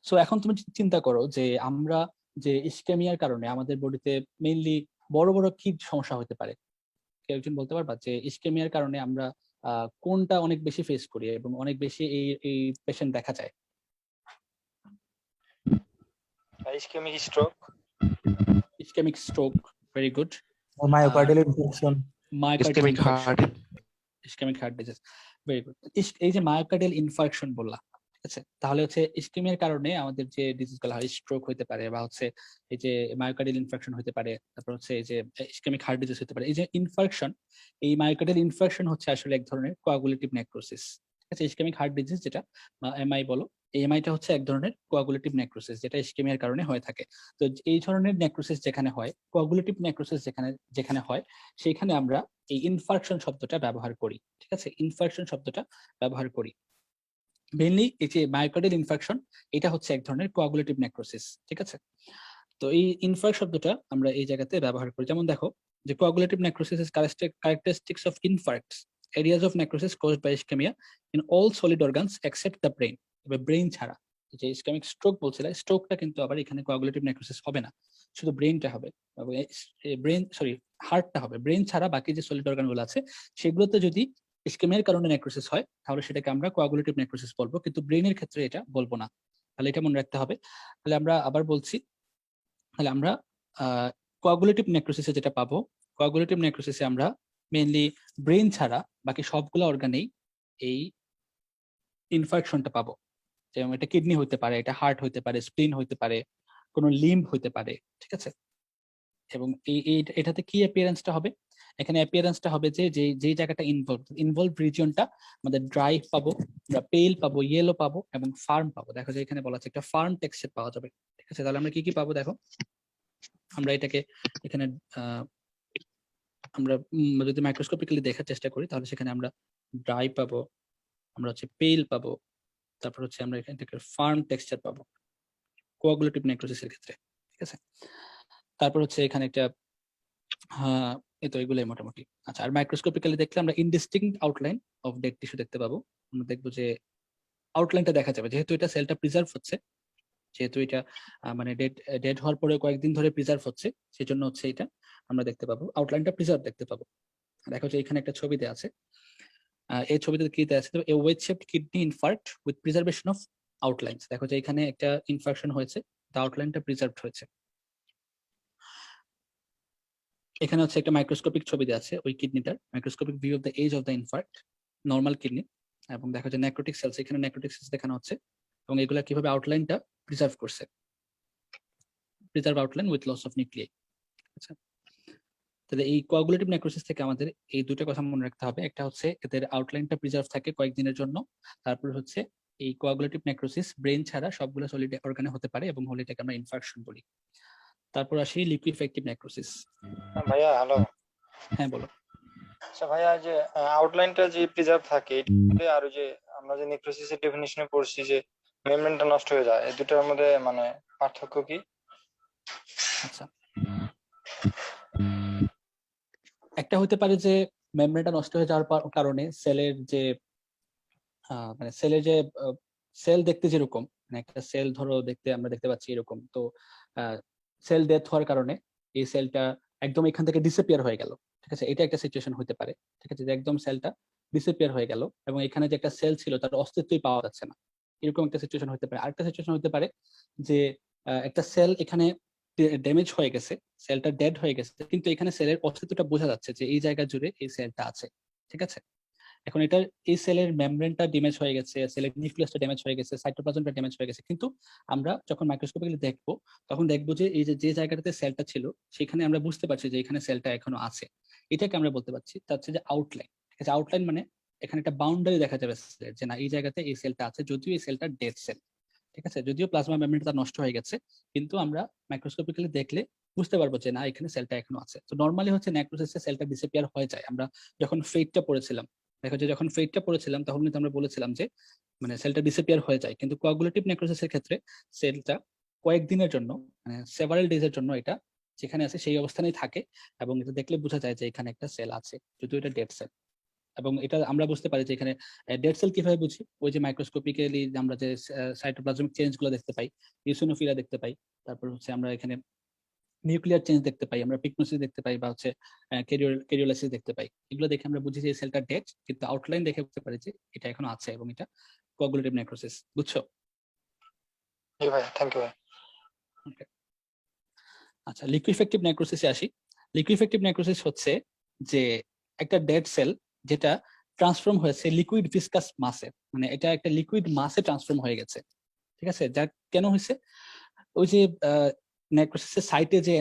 সো এখন তুমি চিন্তা করো যে আমরা যে ইসকেমিয়ার কারণে আমাদের বডিতে মেইনলি বড় বড় কি সমস্যা হতে পারে? কেউ একজন বলতে পারবা যে ইসকেমিয়ার কারণে আমরা কোনটা অনেক বেশি ফেস করি এবং অনেক বেশি এই পেশেন্ট দেখা যায়? ischemic stroke, ischaemic stroke, very good. Myocardial infection, myocardial ischaemic heart, ischaemic heart disease, very good. এই যে মায়োকার্ডিয়াল ইনফার্কশন বললা, ঠিক আছে, তাহলে হচ্ছে ইসকেমিয়ার কারণে আমাদের যে ডিজিজ গুলো হয়, স্ট্রোক হতে পারে, বা হচ্ছে এই যে মায়োকার্ডিয়াল ইনফার্কশন হতে পারে, তারপর হচ্ছে এই যে ইসকেমিক হার্ট ডিজিজ হতে পারে। এই যে ইনফার্কশন, এই মায়োকার্ডিয়াল ইনফার্কশন হচ্ছে আসলে এক ধরনের কোয়াগুলেটিভ নেক্রোসিস। ঠিক আছে, ইসকেমিক হার্ট ডিজিজ যেটা এমআই বলো, এই এমআইটা হচ্ছে এক ধরনের কোয়াগুলেটিভ নেক্রোসিস যেটা ইসকেমিয়ার কারণে হয়ে থাকে। তো এই ধরনের নেক্রোসিস যেখানে হয়, কোয়াগুলেটিভ নেক্রোসিস যেখানে যেখানে হয়, সেখানে আমরা এই ইনফার্কশন শব্দটা ব্যবহার করি। ঠিক আছে, ইনফার্কশন শব্দটা ব্যবহার করি মেইনলি। এই যে মায়োকার্ডিয়াল ইনফার্কশন, এটা হচ্ছে এক ধরনের কোয়াগুলেটিভ নেক্রোসিস। ঠিক আছে, তো এই ইনফার্ক শব্দটা আমরা এই জায়গাতে ব্যবহার করি। যেমন দেখো যে coagulative necrosis is characteristics of infarcts, areas of necrosis caused by ischemia in all solid organs except the brain। তবে ব্রেন ছাড়া, যে ইসকেমিক স্ট্রোক বলছিলে, স্ট্রোকটা কিন্তু আবার এখানে কোয়াগুলেটিভ নেক্রোসিস হবে না, শুধু ব্রেনটা হবে, হার্টটা হবে। ব্রেন ছাড়া বাকি যে সলিড অর্গান গুলো আছে সেগুলোতে যদি ইসকেমিয়ার কারণে নেক্রোসিস হয় তাহলে সেটাকে আমরা কোয়াগুলেটিভ নেক্রোসিস বলবো, কিন্তু ব্রেনের ক্ষেত্রে এটা বলবো না। তাহলে এটা মনে রাখতে হবে। তাহলে আমরা আবার বলছি, তাহলে আমরা কোয়াগুলেটিভ নেক্রোসিসে যেটা পাবো, কোয়াগুলেটিভ নেক্রোসিসে আমরা মেইনলি ব্রেন ছাড়া বাকি সবগুলো অর্গানেই এই ইনফার্কশনটা পাবো। যেমন এটা কিডনি হতে পারে, এটা হার্ট হতে পারে, স্প্লিন হতে পারে, কোনো লিম্ব হতে পারে। ঠিক আছে, এবং এটাতে কি অ্যাপিয়ারেন্সটা হবে? এখানে অ্যাপিয়ারেন্সটা হবে যে যে জায়গাটা ইনভলভ রিজিয়নটা আমাদের ড্রাই পাবো, আমরা পেল পাবো, ইয়েলো পাবো এবং ফার্ম পাবো। দেখো যে এখানে বলা আছে একটা ফার্ম টেক্সচার পাওয়া যাবে। ঠিক আছে, তাহলে আমরা কি কি পাবো দেখো, আমরা এটাকে এখানে আমরা যদি মাইক্রোস্কোপিক্যালি দেখার চেষ্টা করি তাহলে সেখানে আমরা ড্রাই পাবো, আমরা হচ্ছে পেল পাবো, তারপর হচ্ছে আমরা এখান থেকে ফার্ম টেক্সচার পাবো কোয়াগুলেটিভ নেক্রোসিসের ক্ষেত্রে। ঠিক আছে, তারপর হচ্ছে এখানে একটা এই তো এগুলোই মোটামুটি। আচ্ছা, আর মাইক্রোস্কোপিক্যালি দেখলে আমরা ইনডিস্টিংক্ট আউটলাইন অফ ডেড টিস্যু দেখতে পাবো। আমরা দেখবো যে আউটলাইনটা দেখা যাবে, যেহেতু এটা সেলটা প্রিজার্ভ হচ্ছে যেহেতু এটা মানে ডেড হওয়ার পরে কয়েকদিন ধরে প্রিজার্ভ হচ্ছে, সেজন্য হচ্ছে এটা আমরা দেখতে পাবো, আউটলাইনটা প্রিজার্ভ দেখতে পাবো। দেখো যে এখানে একটা ছবিতে আছে, এই ছবিতে কি আছে, a wedge shaped kidney infarct with preservation of outlines. দেখো যে এখানে একটা ইনফার্কশন হয়েছে, আউটলাইনটা প্রিজার্ভড হয়েছে। এখানে হচ্ছে একটা মাইক্রোস্কোপিক ছবি দেওয়া আছে ওই কিডনিটার, microscopic view of the edge of the infarct, normal kidney, এবং দেখা যায় নেক্রোটিক সেলস, এখানে নেক্রোটিক সেলস দেখানো হচ্ছে, এবং এগুলা কিভাবে আউটলাইনটা প্রিজার্ভ করছে, preserve outline with loss of nuclei. আচ্ছা, তাহলে এই কোয়াগুলেটিভ নেক্রোসিস থেকে আমাদের এই দুটো কথা মনে রাখতে হবে, একটা হচ্ছে এদের আউটলাইনটা প্রিজার্ভ থাকে কয়েকদিনের জন্য, তারপর হচ্ছে এই কোয়াগুলেটিভ নেক্রোসিস ব্রেন ছাড়া সবগুলো সলিড অর্গানে হতে পারে এবং হলে এটাকে আমরা ইনফার্কশন বলি। তারপর আসি লিকুইফেক্টিভ নেক্রোসিস। ভাইয়া হ্যালো। হ্যাঁ বলো। আচ্ছা ভাইয়া, যে আউটলাইনটা যে প্রিজার্ভ থাকে, আর ওই যে আমরা যে নেক্রোসিসের ডেফিনিশনে পড়ছি যে মেমব্রেনটা নষ্ট হয়ে যায়, এই দুটোর মধ্যে মানে পার্থক্য কি? আচ্ছা, একটা হতে পারে যে মেমব্রেনটা নষ্ট হয়ে যাওয়ার কারণে সেলের যে মানে সেলের যে সেল দেখতে যেরকম, মানে একটা সেল ধরো দেখতে আমরা দেখতে পাচ্ছি এরকম, তো সেল ডেথ হওয়ার কারণে এই সেলটা একদম এখান থেকে ডিসঅ্যাপিয়ার হয়ে গেল, ঠিক আছে, এটা একটা সিচুয়েশন হতে পারে, ঠিক আছে, যে একদম সেলটা ডিসঅ্যাপিয়ার হয়ে গেল এবং এখানে যে একটা সেল ছিল তার অস্তিত্বই পাওয়া যাচ্ছে না, এরকম একটা সিচুয়েশন হতে পারে। আরেকটা সিচুয়েশন হতে পারে যে একটা সেল এখানে ড্যামেজ হয়ে গেছে, সেলটা ডেড হয়ে গেছে, কিন্তু এখানে সেলের অস্তিত্বটা বোঝা যাচ্ছে যে এই জায়গা জুড়ে এই সেলটা আছে, ঠিক আছে। এখন এটা এই সেলের মেমব্রেনটা ড্যামেজ হয়ে গেছে, সেলের নিউক্লিয়াসটা ড্যামেজ হয়ে গেছে, সাইটোপ্লাজমটা ড্যামেজ হয়ে গেছে, কিন্তু আমরা যখন মাইক্রোস্কোপিক্যালি দেখবো তখন দেখবো যে এই যে জায়গাটাতে সেলটা ছিল সেখানে আমরা বুঝতে পারছি যে এখানে সেলটা এখনো আছে, এটাকে আমরা বলতে পারছি তার হচ্ছে যে আউটলাইন, ঠিক আছে। আউটলাইন মানে এখানে একটা বাউন্ডারি দেখা যাবে যে না এই জায়গাতে এই সেলটা আছে, যদিও এই সেলটা ডেড সেল, ঠিক আছে, যদিও প্লাজমা মেমব্রেনটা নষ্ট হয়ে গেছে, কিন্তু আমরা মাইক্রোস্কোপিক্যালি দেখলে বুঝতে পারবো যে না এখানে সেলটা এখনো আছে। তো নর্মালি হচ্ছে নেক্রোসিসে সেলটা ডিসঅ্যাপিয়ার হয়ে যায়। আমরা যখন ফেটটা পড়েছিলাম, দেখো যে যখন ফেটটা পড়েছিলাম তখন কিন্তু আমরা বলেছিলাম যে মানে সেলটা ডিসঅ্যাপিয়ার হয়ে যায়, কিন্তু কোয়াগুলেটিভ নেক্রোসিসের ক্ষেত্রে সেলটা কয়েকদিনের জন্য, মানে সেভারাল ডেজের জন্য এটা যেখানে আছে সেই অবস্থানেই থাকে, এবং এটা দেখলে বোঝা যায় যে এখানে একটা সেল আছে, যদিও এটা ডেড সেল। এবং এটা আমরা বুঝতে পারি যে এখানে ডেড সেল কিভাবে বুঝি, ওই যে মাইক্রোস্কোপিক্যালি আমরা যে সাইটোপ্লাজমিক চেঞ্জ গুলো দেখতে পাই, ইউসিনোফিলা দেখতে পাই, তারপর হচ্ছে আমরা এখানে নিউক্লিয়ার চেঞ্জ দেখতে পাই, আমরা পিগনোসিস দেখতে পাই, বা হচ্ছে ক্যারিওলাইসিস দেখতে পাই, এগুলো দেখে আমরা বুঝি যে এই সেলটা ডেড, কিন্তু আউটলাইন দেখে বুঝতে পারি যে এটা এখনো আছে এবং এটা কোয়াগুলেটিভ নেক্রোসিস। বুঝছো? জি ভাই, থ্যাংক ইউ ভাই। আচ্ছা, লিকুইফেক্টিভ নেক্রোসিসে আসি। লিকুইফেক্টিভ নেক্রোসিস হচ্ছে যে একটা ডেড সেল যেটা ট্রান্সফর্ম হয়েছে লিকুইড ভিসকাস মাসে, মানে এটা একটা লিকুইড মাসে ট্রান্সফর্ম হয়ে গেছে, ঠিক আছে। যা কেন হয়েছে, ওই যে নেক্রোসিসের সাইটে যে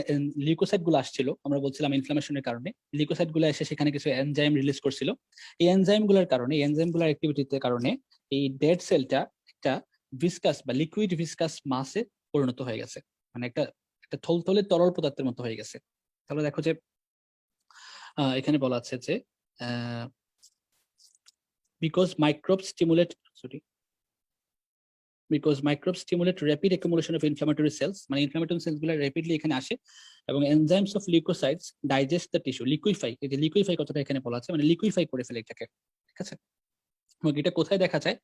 লিউকোসাইট গুলো আসছিল, আমরা বলছিলাম ইনফ্লামেশনের কারণে লিউকোসাইট গুলো এসে সেখানে কিছু এনজাইম রিলিজ করছিল, এই এনজাইম গুলোর কারণে, এই এনজাইম গুলোর অ্যাক্টিভিটির কারণে এই ডেড সেলটা একটা ভিসকাস বা লিকুইড ভিসকাস মাসে পরিণত হয়ে গেছে, মানে একটা একটা থলথলে তরল পদার্থের মতো হয়ে গেছে। তাহলে দেখো যে এখানে বলা আছে যে because microbes stimulate rapid accumulation of inflammatory cells, মানে ইনফ্লামেটরি সেলস গুলো র্যাপিডলি এখানে আসে এবং enzymes of leucocytes digest the tissue, liquefy, এই যে লিকুইফাই কথাটা এখানে বলা আছে, মানে লিকুইফাই করে ফেলে এটাকে, ঠিক আছে। এবং এটা কোথায় দেখা যায়,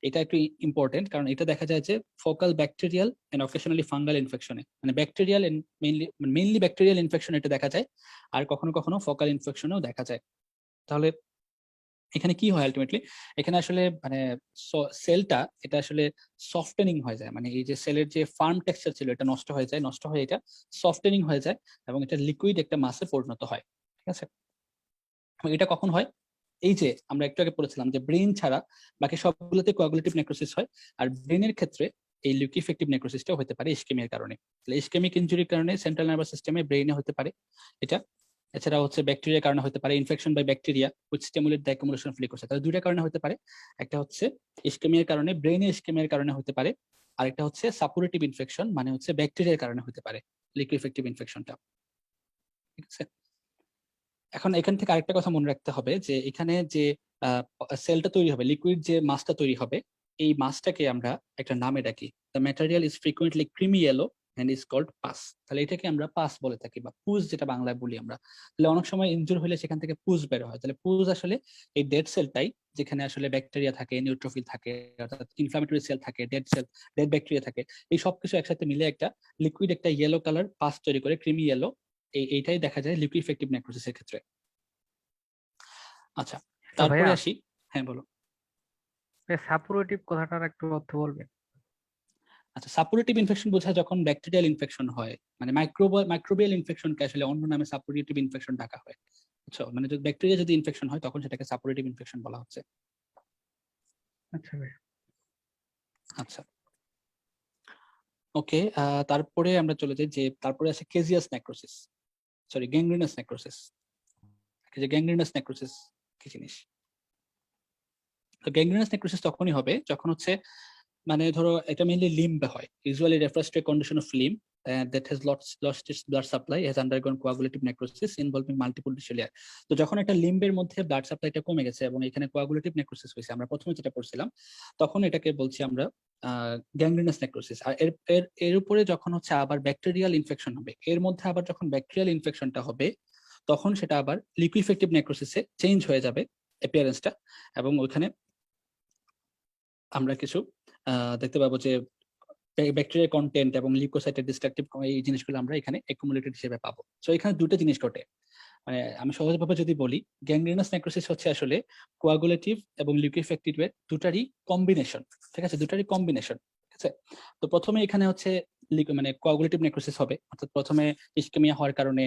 এটা একটু ইম্পর্টেন্ট, কারণ এটা দেখা যায় যে focal bacterial and occasionally fungal ইনফেকশনে, মানে bacterial and mainly bacterial infection এটা দেখা যায়, আর কখনো কখনো ফোকাল ইনফেকশনেও দেখা যায়। তাহলে এখানে কি হয় আলটিমেটলি, এখানে আসলে মানে সেলটা এটা আসলে সফটেনিং হয়ে যায়, মানে এই যে সেলের যে ফার্ম টেক্সচার ছিল এটা নষ্ট হয়ে যায়, নষ্ট হয়ে এটা সফটেনিং হয়ে যায় এবং এটা লিকুইড একটা মাসে পরিণত হয়, ঠিক আছে। এটা কখন হয়, এই যে আমরা একটু আগে বলেছিলাম যে ব্রেন ছাড়া বাকি সবগুলোতে কোয়াগুলেটিভ নেক্রোসিস হয়, আর ব্রেনের ক্ষেত্রে এই লিকুইফেক্টিভ নেক্রোসিসটাও হতে পারে ইসকেমিয়ার কারণে। তাহলে ইসকেমিক ইনজুরির কারণে সেন্ট্রাল নার্ভাস সিস্টেমে ব্রেইনে হতে পারে এটা, এছাড়া হচ্ছে ব্যাকটেরিয়ার কারণে হতে পারে, infection by bacteria which stimulate the accumulation of leukocyte, তাহলে দুইটা কারণে হতে পারে, একটা হচ্ছে ইসকেমিয়ার কারণে, ব্রেইনে ইসকেমিয়ার কারণে হতে পারে, আরেকটা হচ্ছে সাপুরেটিভ ইনফেকশন, মানে হচ্ছে ব্যাকটেরিয়ার কারণে হতে পারে লিকুইফেক্টিভ ইনফেকশনটা, ঠিক আছে। এখন এখান থেকে আরেকটা কথা মনে রাখতে হবে যে এখানে যে সেলটা তৈরি হবে, লিকুইড যে মাসটা তৈরি হবে, এই মাসটাকে আমরা একটা নামে ডাকি, the material is frequently creamy yellow and is called pus. তাহলে এটাকে আমরা পাস বলে থাকি, বা পুজ যেটা বাংলায় বলি আমরা। তাহলে অনেক সময় ইনজুর হলে সেখান থেকে পুজ বের হয়, তাহলে পুজ আসলে এই ডেড সেলটাই যেখানে আসলে ব্যাকটেরিয়া থাকে, নিউট্রোফিল থাকে, অর্থাৎ ইনফ্লামেটরি সেল থাকে, ডেড ব্যাকটেরিয়া থাকে, এই সবকিছু একসাথে মিলে একটা লিকুইড, একটা ইয়েলো কালার পাস তৈরি করে, ক্রিমি ইয়েলো। এইটাই দেখা যায় লিকুইফেক্টিভ নেক্রোসিসের ক্ষেত্রে। আচ্ছা, তারপরে ভাইয়া আসি। হ্যাঁ বলো। সাপুরেটিভ কথাটার একটু অর্থ বলবেন? আচ্ছা, সাপুরেটিভ ইনফেকশন বোঝায় যখন ব্যাকটেরিয়াল ইনফেকশন হয়, মানে মাইক্রোবিয়াল ইনফেকশনকে আসলে অন্য নামে সাপুরেটিভ ইনফেকশন ডাকা হয়। আচ্ছা, মানে যদি ব্যাকটেরিয়া যদি ইনফেকশন হয় তখন সেটাকে সাপুরেটিভ ইনফেকশন বলা হচ্ছে। আচ্ছা ভাই। আচ্ছা, ওকে। তারপরে আমরা চলে যাই যে তারপরে আছে কেজিয়াস নেক্রোসিস, সরি গ্যাংগ্রিনাস নেক্রোসিস। যে গ্যাংগ্রিনাস নেক্রোসিস কি জিনিস? তো গ্যাংগ্রিনাস নেক্রোসিস তখনই হবে যখন হচ্ছে, মানে ধরো এটা মেইনলি লিম্বে হয়, usually refers to A condition of limb that has lost its blood supply, has undergone coagulative necrosis involving multiple tissue layer। তো যখন একটা লিম্বের মধ্যে ব্লাড সাপ্লাইটা কমে গেছে এবং এখানে কোয়াগুলেটিভ নেক্রোসিস হয়েছে, আমরা প্রথমে যেটা পড়ছিলাম, তখন এটাকে বলছি আমরা গ্যাংগ্রিনাস নেক্রোসিস। আর এর এর এর উপরে যখন হচ্ছে আবার ব্যাকটেরিয়াল ইনফেকশন হবে, এর মধ্যে আবার যখন ব্যাকটেরিয়াল ইনফেকশনটা হবে তখন সেটা আবার লিকুইফেক্টিভ নেক্রোসিসে চেঞ্জ হয়ে যাবে অ্যাপিয়ারেন্সটা, এবং ওইখানে আমরা কিছু দেখতে পাবো যে ব্যাকটেরিয়া কন্টেন্ট এবং লিউকোসাইটের ডিস্ট্রাকটিভ এই জিনিসগুলো আমরা এখানে অ্যাকুমুলেটেড হিসেবে পাবো। সো এখানে দুটো জিনিস ঘটে, মানে আমি সহজভাবে যদি বলি, গ্যাংগ্রিনাস নেক্রোসিস হচ্ছে আসলে কোয়াগুলেটিভ এবং লিকুইফেক্টিভের দুটারই কম্বিনেশন, ঠিক আছে, দুটারই কম্বিনেশন, ঠিক আছে। তো প্রথমে এখানে হচ্ছে মানে কোয়াগুলেটিভ নেক্রোসিস হবে, অর্থাৎ প্রথমে ইসকেমিয়া হওয়ার কারণে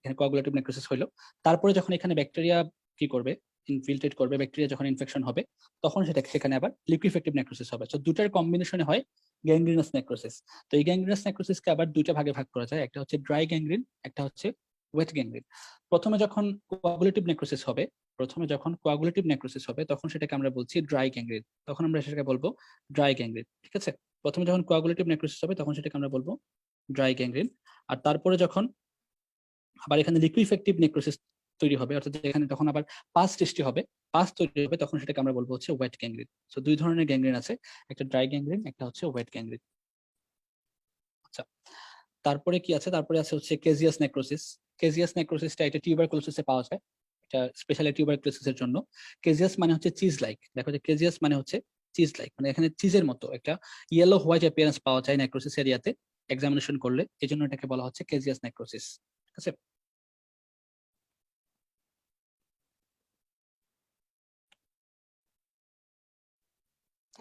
এখানে কোয়াগুলেটিভ নেক্রোসিস হলো। তারপরে যখন এখানে ব্যাকটেরিয়া কি করবে, ইনফিলট্রেট করবে, ব্যাকটেরিয়া যখন ইনফেকশন হবে তখন সেখানে আবার লিকুইফেক্টিভ নেক্রোসিস হবে। তো দুটার কম্বিনেশনে হয় গ্যাংগ্রিনাস নেক্রোসিস। তো এই গ্যাংগ্রিনাস নেক্রোসিসকে আবার দুইটা ভাগে ভাগ করা যায়, একটা হচ্ছে ড্রাই গ্যাংগ্রিন, একটা হচ্ছে ওয়েট গ্যাংগ্রিন। প্রথমে যখন কোয়াগুলেটিভ নেক্রোসিস হবে তখন সেটাকে আমরা বলছি ড্রাই গ্যাংগ্রিন, তখন আমরা সেটাকে বলবো ড্রাই গ্যাংগ্রিন, ঠিক আছে। প্রথমে যখন কোয়াগুলেটিভ নেক্রোসিস হবে তখন সেটাকে আমরা বলবো ড্রাই গ্যাংগ্রিন। আর তারপরে যখন আবার এখানে লিকুইফেক্টিভ নেক্রোসিস তৈরি হবে, অর্থাৎ এখানে তখন আবার পাস তৈরি হবে, তখন সেটাকে আমরা বলবো হচ্ছে ওয়েট গ্যাংগ্রিন। সো দুই ধরনের গ্যাংগ্রিন আছে, একটা ড্রাই গ্যাংগ্রিন, একটা হচ্ছে ওয়েট গ্যাংগ্রিন। আচ্ছা, তারপরে কি আছে? তারপরে আছে হচ্ছে কেজিয়াস নেক্রোসিস। কেজিয়াস নেক্রোসিসটা এটা টিউবারকুলোসিসে পাওয়া যায়, এটা স্পেশালি টিউবারকুলোসিসের জন্য। কেজিয়াস মানে হচ্ছে চিজ লাইক, দেখো যে কেজিয়াস মানে হচ্ছে চিজ লাইক, মানে এখানে চিজের মতো একটা ইয়েলো হোয়াইট অ্যাপিয়ারেন্স পাওয়া যায় নেক্রোসিস এরিয়াতে এক্সামিনেশন করলে, এই জন্য এটাকে বলা হচ্ছে কেজিয়াস নেক্রোসিস, ঠিক আছে।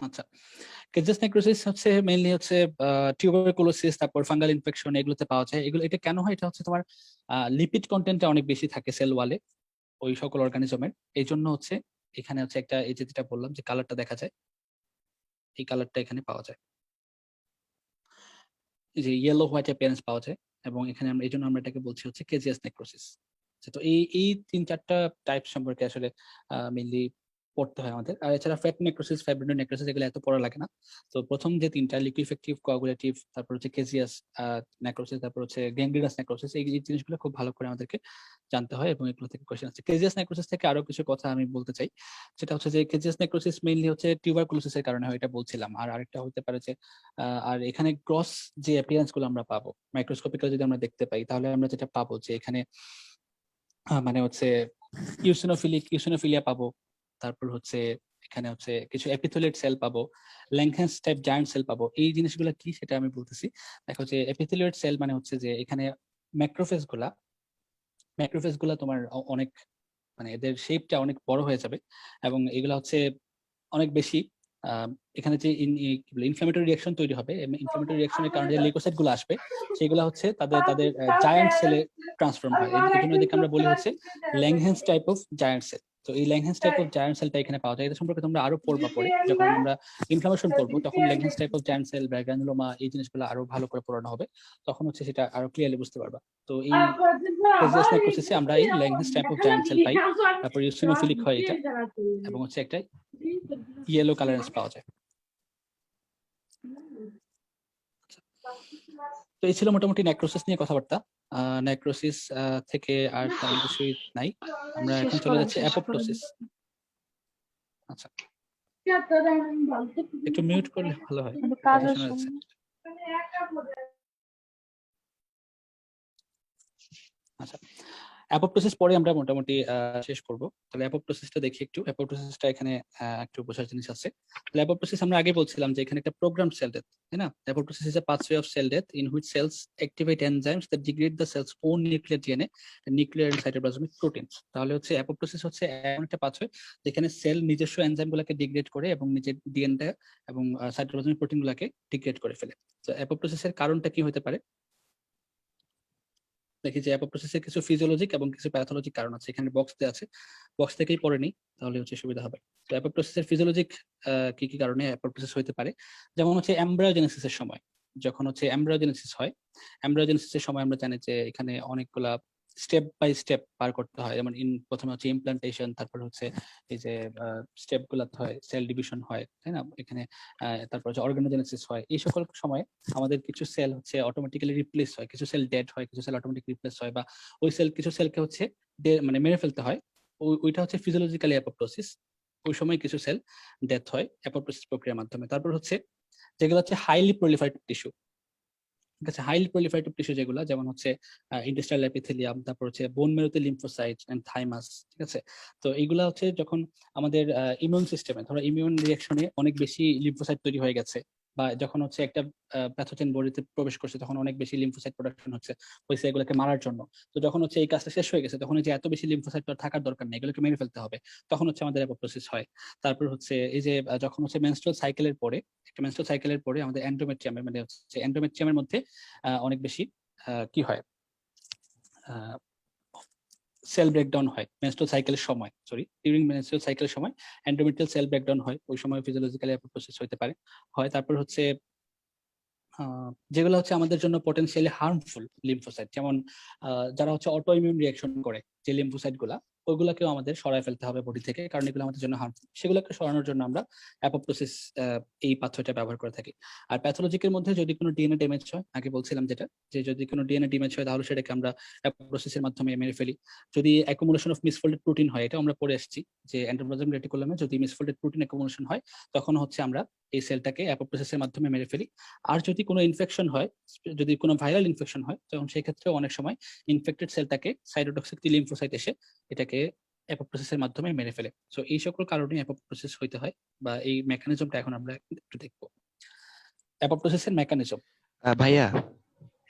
আচ্ছা, কেজিয়াস নেক্রোসিস হচ্ছে মেইনলি হচ্ছে টিউবারকুলোসিস, তারপর ফাঙ্গাল ইনফেকশন, এগুলোতে পাওয়া যায়। এটা কেন হয়? এটা হচ্ছে তোমার লিপিড কন্টেন্টটা অনেক বেশি থাকে সেল ওয়ালে ওই সকল অর্গানিজমের, এই জন্য হচ্ছে এখানে হচ্ছে একটা, এই যেটা বললাম যে কালারটা দেখা যায়, এই কালারটা এখানে পাওয়া যায়, এই যে ইয়েলো হোয়াইট অ্যাপিয়ারেন্স পাওয়া যায়, এবং এখানে আমরা এই জন্য আমরা এটাকে বলছি হচ্ছে কেজিয়াস নেক্রোসিস। তো এই 3-4টা টাইপ সম্পর্কে আসলে মেইনলি পড়তে হয় আমাদের। আর এছাড়া ফ্যাট নেক্রোসিস, ফাইব্রিনোড নেক্রোসিস, এগুলো এত পড়া লাগে না। তো প্রথম যে তিনটা, লিকুইফেক্টিভ, কোয়াগুলেটিভ, তারপর হচ্ছে কেজিয়াস নেক্রোসিস, তারপর হচ্ছে গ্যাংগ্রিনাস নেক্রোসিস, এই জিনিসগুলো খুব ভালো করে আমাদেরকে জানতে হয়, এবং এগুলো থেকে কোশ্চেন আছে। কেজিয়াস নেক্রোসিস থেকে আরো কিছু কথা আমি বলতে চাই, সেটা হচ্ছে যে কেজিয়াস নেক্রোসিস মেইনলি হচ্ছে টিউবারকুলোসিসের কারণে হয়, এটা বলছিলাম। আর আরেকটা হতে পারে যে আর এখানে গ্রস যে অ্যাপিয়ারেন্স গুলো আমরা পাবো মাইক্রোস্কোপিক্যালি যদি আমরা দেখতে পাই, তাহলে আমরা যেটা পাবো যে এখানে মানে হচ্ছে ইউসিনোফিলিয়া পাবো, তারপর হচ্ছে এখানে হচ্ছে কিছু এপিথেলিয়েট সেল পাবো, ল্যাংহেন্স টাইপ জায়ান্ট সেল পাবো। এই জিনিসগুলো কি সেটা আমি বলতেছি। দেখো যে এপিথেলিয়েট সেল মানে হচ্ছে যে এখানে ম্যাক্রোফেজ গুলা তোমার অনেক, মানে এদের শেপটা অনেক বড় হয়ে যাবে, এবং এগুলা হচ্ছে অনেক বেশি এখানে যে ইনফ্লামেটরি রিঅ্যাকশন তৈরি হবে, ইনফ্লামেটরি রিঅ্যাকশনের কারণে যে লিউকোসাইট গুলো আসবে সেগুলো হচ্ছে তাদের জায়ান্ট সেলে ট্রান্সফর্ম হয়। এই জন্য এদেরকে আমরা বলি হচ্ছে ল্যাংহেন্স টাইপ অফ জায়ান্ট সেল। তো এই ল্যাংহেন্স টাইপ অফ জায়ান্ট সেলটা এখানে পাওয়া যায়। এটা সম্পর্কে তোমরা আরো পড়বা পরে, যখন আমরা ইনফ্লামেশন করবো তখন ল্যাংহেন্স টাইপ অফ জায়ান্ট সেল বা গ্রানুলোমা এই জিনিসগুলো আরো ভালো করে পড়ানো হবে, তখন হচ্ছে সেটা আরো ক্লিয়ারলি বুঝতে পারবা। তো এই কেজিয়াস নেক্রোসিসে আমরা এই ল্যাংহেন্স টাইপ অফ জায়ান্ট সেল পাই, তারপর ইউসিনোফিলিক হয় এটা, এবং হচ্ছে একটা ইয়েলো কালারেন্স পাওয়া যায়। তো এই ছিল মোটামুটি নেক্রোসিস নিয়ে কথাবার্তা। নেক্রোসিস থেকে আর তেমন কিছুই নাই। আমরা এখন চলে যাচ্ছি অ্যাপোপ্টোসিস। আচ্ছা, একটু মিউট করলে ভালো হয়, কথা শোনা যাচ্ছে। আচ্ছা, অ্যাপোপ্টোসিস পরে আমরা মোটামুটি শেষ করব। তাহলে অ্যাপোপ্টোসিসটা দেখি একটু। অ্যাপোপ্টোসিসটা এখানে একটু বোঝার জিনিস আছে। তাহলে অ্যাপোপ্টোসিস আমরা আগে বলছিলাম যে এখানে একটা প্রোগ্রাম সেল ডেথ, তাই না? Apoptosis is a pathway of cell death in which cells activate enzymes that degrade the cell's own nuclear DNA, nuclear and cytoplasmic proteins. তাহলে হচ্ছে অ্যাপোপ্টোসিস হচ্ছে এমন একটা পাথওয়ে যেখানে সেল নিজস্ব এনজাইমগুলোকে ডিগ্রেড করে এবং নিজের ডিএনএ এবং সাইটোপ্লাজমিক প্রোটিনগুলোকে ডিগ্রেড করে ফেলে। তো অ্যাপোপ্টোসিসের কারণটা কি হতে পারে? দেখি যে অ্যাপোপ্টোসিসের কিছু ফিজিওলজিক এবং কিছু প্যাথোলজিক কারণ আছে। এখানে বক্স দেওয়া আছে, বক্স থেকেই পড়ে নিই তাহলে হচ্ছে সুবিধা হবে। তো অ্যাপোপ্টোসিসের ফিজিওলজিক কি কি কারণে অ্যাপোপ্টোসিস হতে পারে, যেমন হচ্ছে এমব্রায়োজেনেসিসের সময়। যখন হচ্ছে এমব্রায়োজেনেসিস হয়, এমব্রায়োজেনেসিসের সময় আমরা জানি যে এখানে অনেকগুলা স্টেপ বাই স্টেপ পার করতে হয়। যেমন প্রথমে হচ্ছে ইমপ্লান্টেশন, তারপর হচ্ছে এই যে স্টেপ গুলাতে হয় সেল ডিভিশন হয়, তাই না? এখানে তারপর হচ্ছে অর্গানোজেনেসিস হয়। এই সকল সময় আমাদের কিছু সেল হচ্ছে অটোমেটিক্যালি রিপ্লেস হয়, কিছু সেল ডেড হয়, কিছু সেল অটোমেটিক রিপ্লেস হয়, বা ওই সেল কিছু সেলকে হচ্ছে মানে মেরে ফেলতে হয়। ওইটা হচ্ছে ফিজিওলজিক্যালি অ্যাপোপ্টোসিস। ওই সময় কিছু সেল ডেথ হয় অ্যাপোপ্টোসিস প্রক্রিয়ার মাধ্যমে। তারপর হচ্ছে যেগুলো হচ্ছে হাইলি প্রলিফারেটিভ টিস্যু, ঠিক আছে? হাইলি প্রলিফারেটিভ টিস্যু যেগুলো, যেমন হচ্ছে ইন্টেস্টাইনাল এপিথেলিয়াম, তারপর হচ্ছে বোন মেরুতে লিম্ফোসাইট এন্ড থাইমাস, ঠিক আছে? তো এইগুলা হচ্ছে যখন আমাদের ইমিউন সিস্টেমে, ধরো ইমিউন রিঅ্যাকশনে অনেক বেশি লিম্ফোসাইট তৈরি হয়ে গেছে, বা যখন হচ্ছে একটা প্যাথোজেন বডিতে প্রবেশ করছে তখন অনেক বেশি লিম্ফোসাইট প্রোডাকশন হচ্ছে ওই সেলগুলোকে মারার জন্য। তো যখন হচ্ছে এই কাজটা শেষ হয়ে গেছে, তখন যে এত বেশি লিম্ফোসাইট থাকার দরকার নেই, এগুলোকে মেরে ফেলতে হবে, তখন হচ্ছে আমাদের অ্যাপোপ্টোসিস হয়। তারপর হচ্ছে এই যে যখন হচ্ছে মেনস্ট্রুয়াল সাইকেলের পরে, একটা মেনস্ট্রুয়াল সাইকেলের পরে আমাদের এন্ডোমেট্রিয়ামে, মানে হচ্ছে এন্ডোমেট্রিয়ামের মধ্যে অনেক বেশি কি হয়, সেল ব্রেকডাউন হয় মেনস্ট্রুয়াল সাইকেলের সময়, ডিউরিং মেনস্ট্রুয়াল সাইকেলের সময় এন্ডোমেট্রিয়াল সেল ব্রেকডাউন হয়, ওই সময় ফিজিওলজিক্যালি অ্যাপোপ্টোসিস হতে পারে হয়। তারপর হচ্ছে যেগুলো হচ্ছে আমাদের জন্য পটেনশিয়ালি হার্মফুল লিম্ফোসাইট, যেমন যারা হচ্ছে অটো ইমিউন রিঅ্যাকশন করে যে লিম্ফোসাইট গুলা, ওইগুলাকেও আমাদের সরায় ফেলতে হবে বডি থেকে, কারণ এগুলো আমাদের জন্য হার্মফুল। সেগুলোকে সরানোর জন্য আমরা অ্যাপোপ্টোসিস এই পাথওয়েটা ব্যবহার করে থাকি। আর প্যাথোলজিকের মধ্যে যদি কোনো ডিএনএ ড্যামেজ হয়, আগে বলছিলাম যেটা, যে যদি কোনো ডিএনএ ড্যামেজ হয় তাহলে সেটাকে আমরা অ্যাপোপ্টোসিসের মাধ্যমে মেরে ফেলি। যদি অ্যাকুমুলেশন অফ মিসফোল্ডেড প্রোটিন হয়, এটা আমরা পড়ে আসছি যে এন্ডোপ্লাজমিক রেটিকুলামে যদি মিসফোল্ডেড প্রোটিন অ্যাকুমুলেশন হয়, তখন হচ্ছে আমরা এই সেলটাকে অ্যাপোপ্টোসিসের মাধ্যমে মেরে ফেলি। আর যদি কোনো ইনফেকশন হয়, যদি কোনো ভাইরাল ইনফেকশন হয়, তখন সেই ক্ষেত্রে অনেক সময় ইনফেক্টেড সেলটাকে সাইটোটক্সিক টি লিম্ফোসাইট এসে এটাকে অ্যাপোপ্টোসিসের মাধ্যমে মেরে ফেলে। সো এই সকল কারণে অ্যাপোপ্টোসিস হইতে হয়, বা এই মেকানিজমটা এখন আমরা একটু দেখব। অ্যাপোপ্টোসিসের মেকানিজম। ভাইয়া,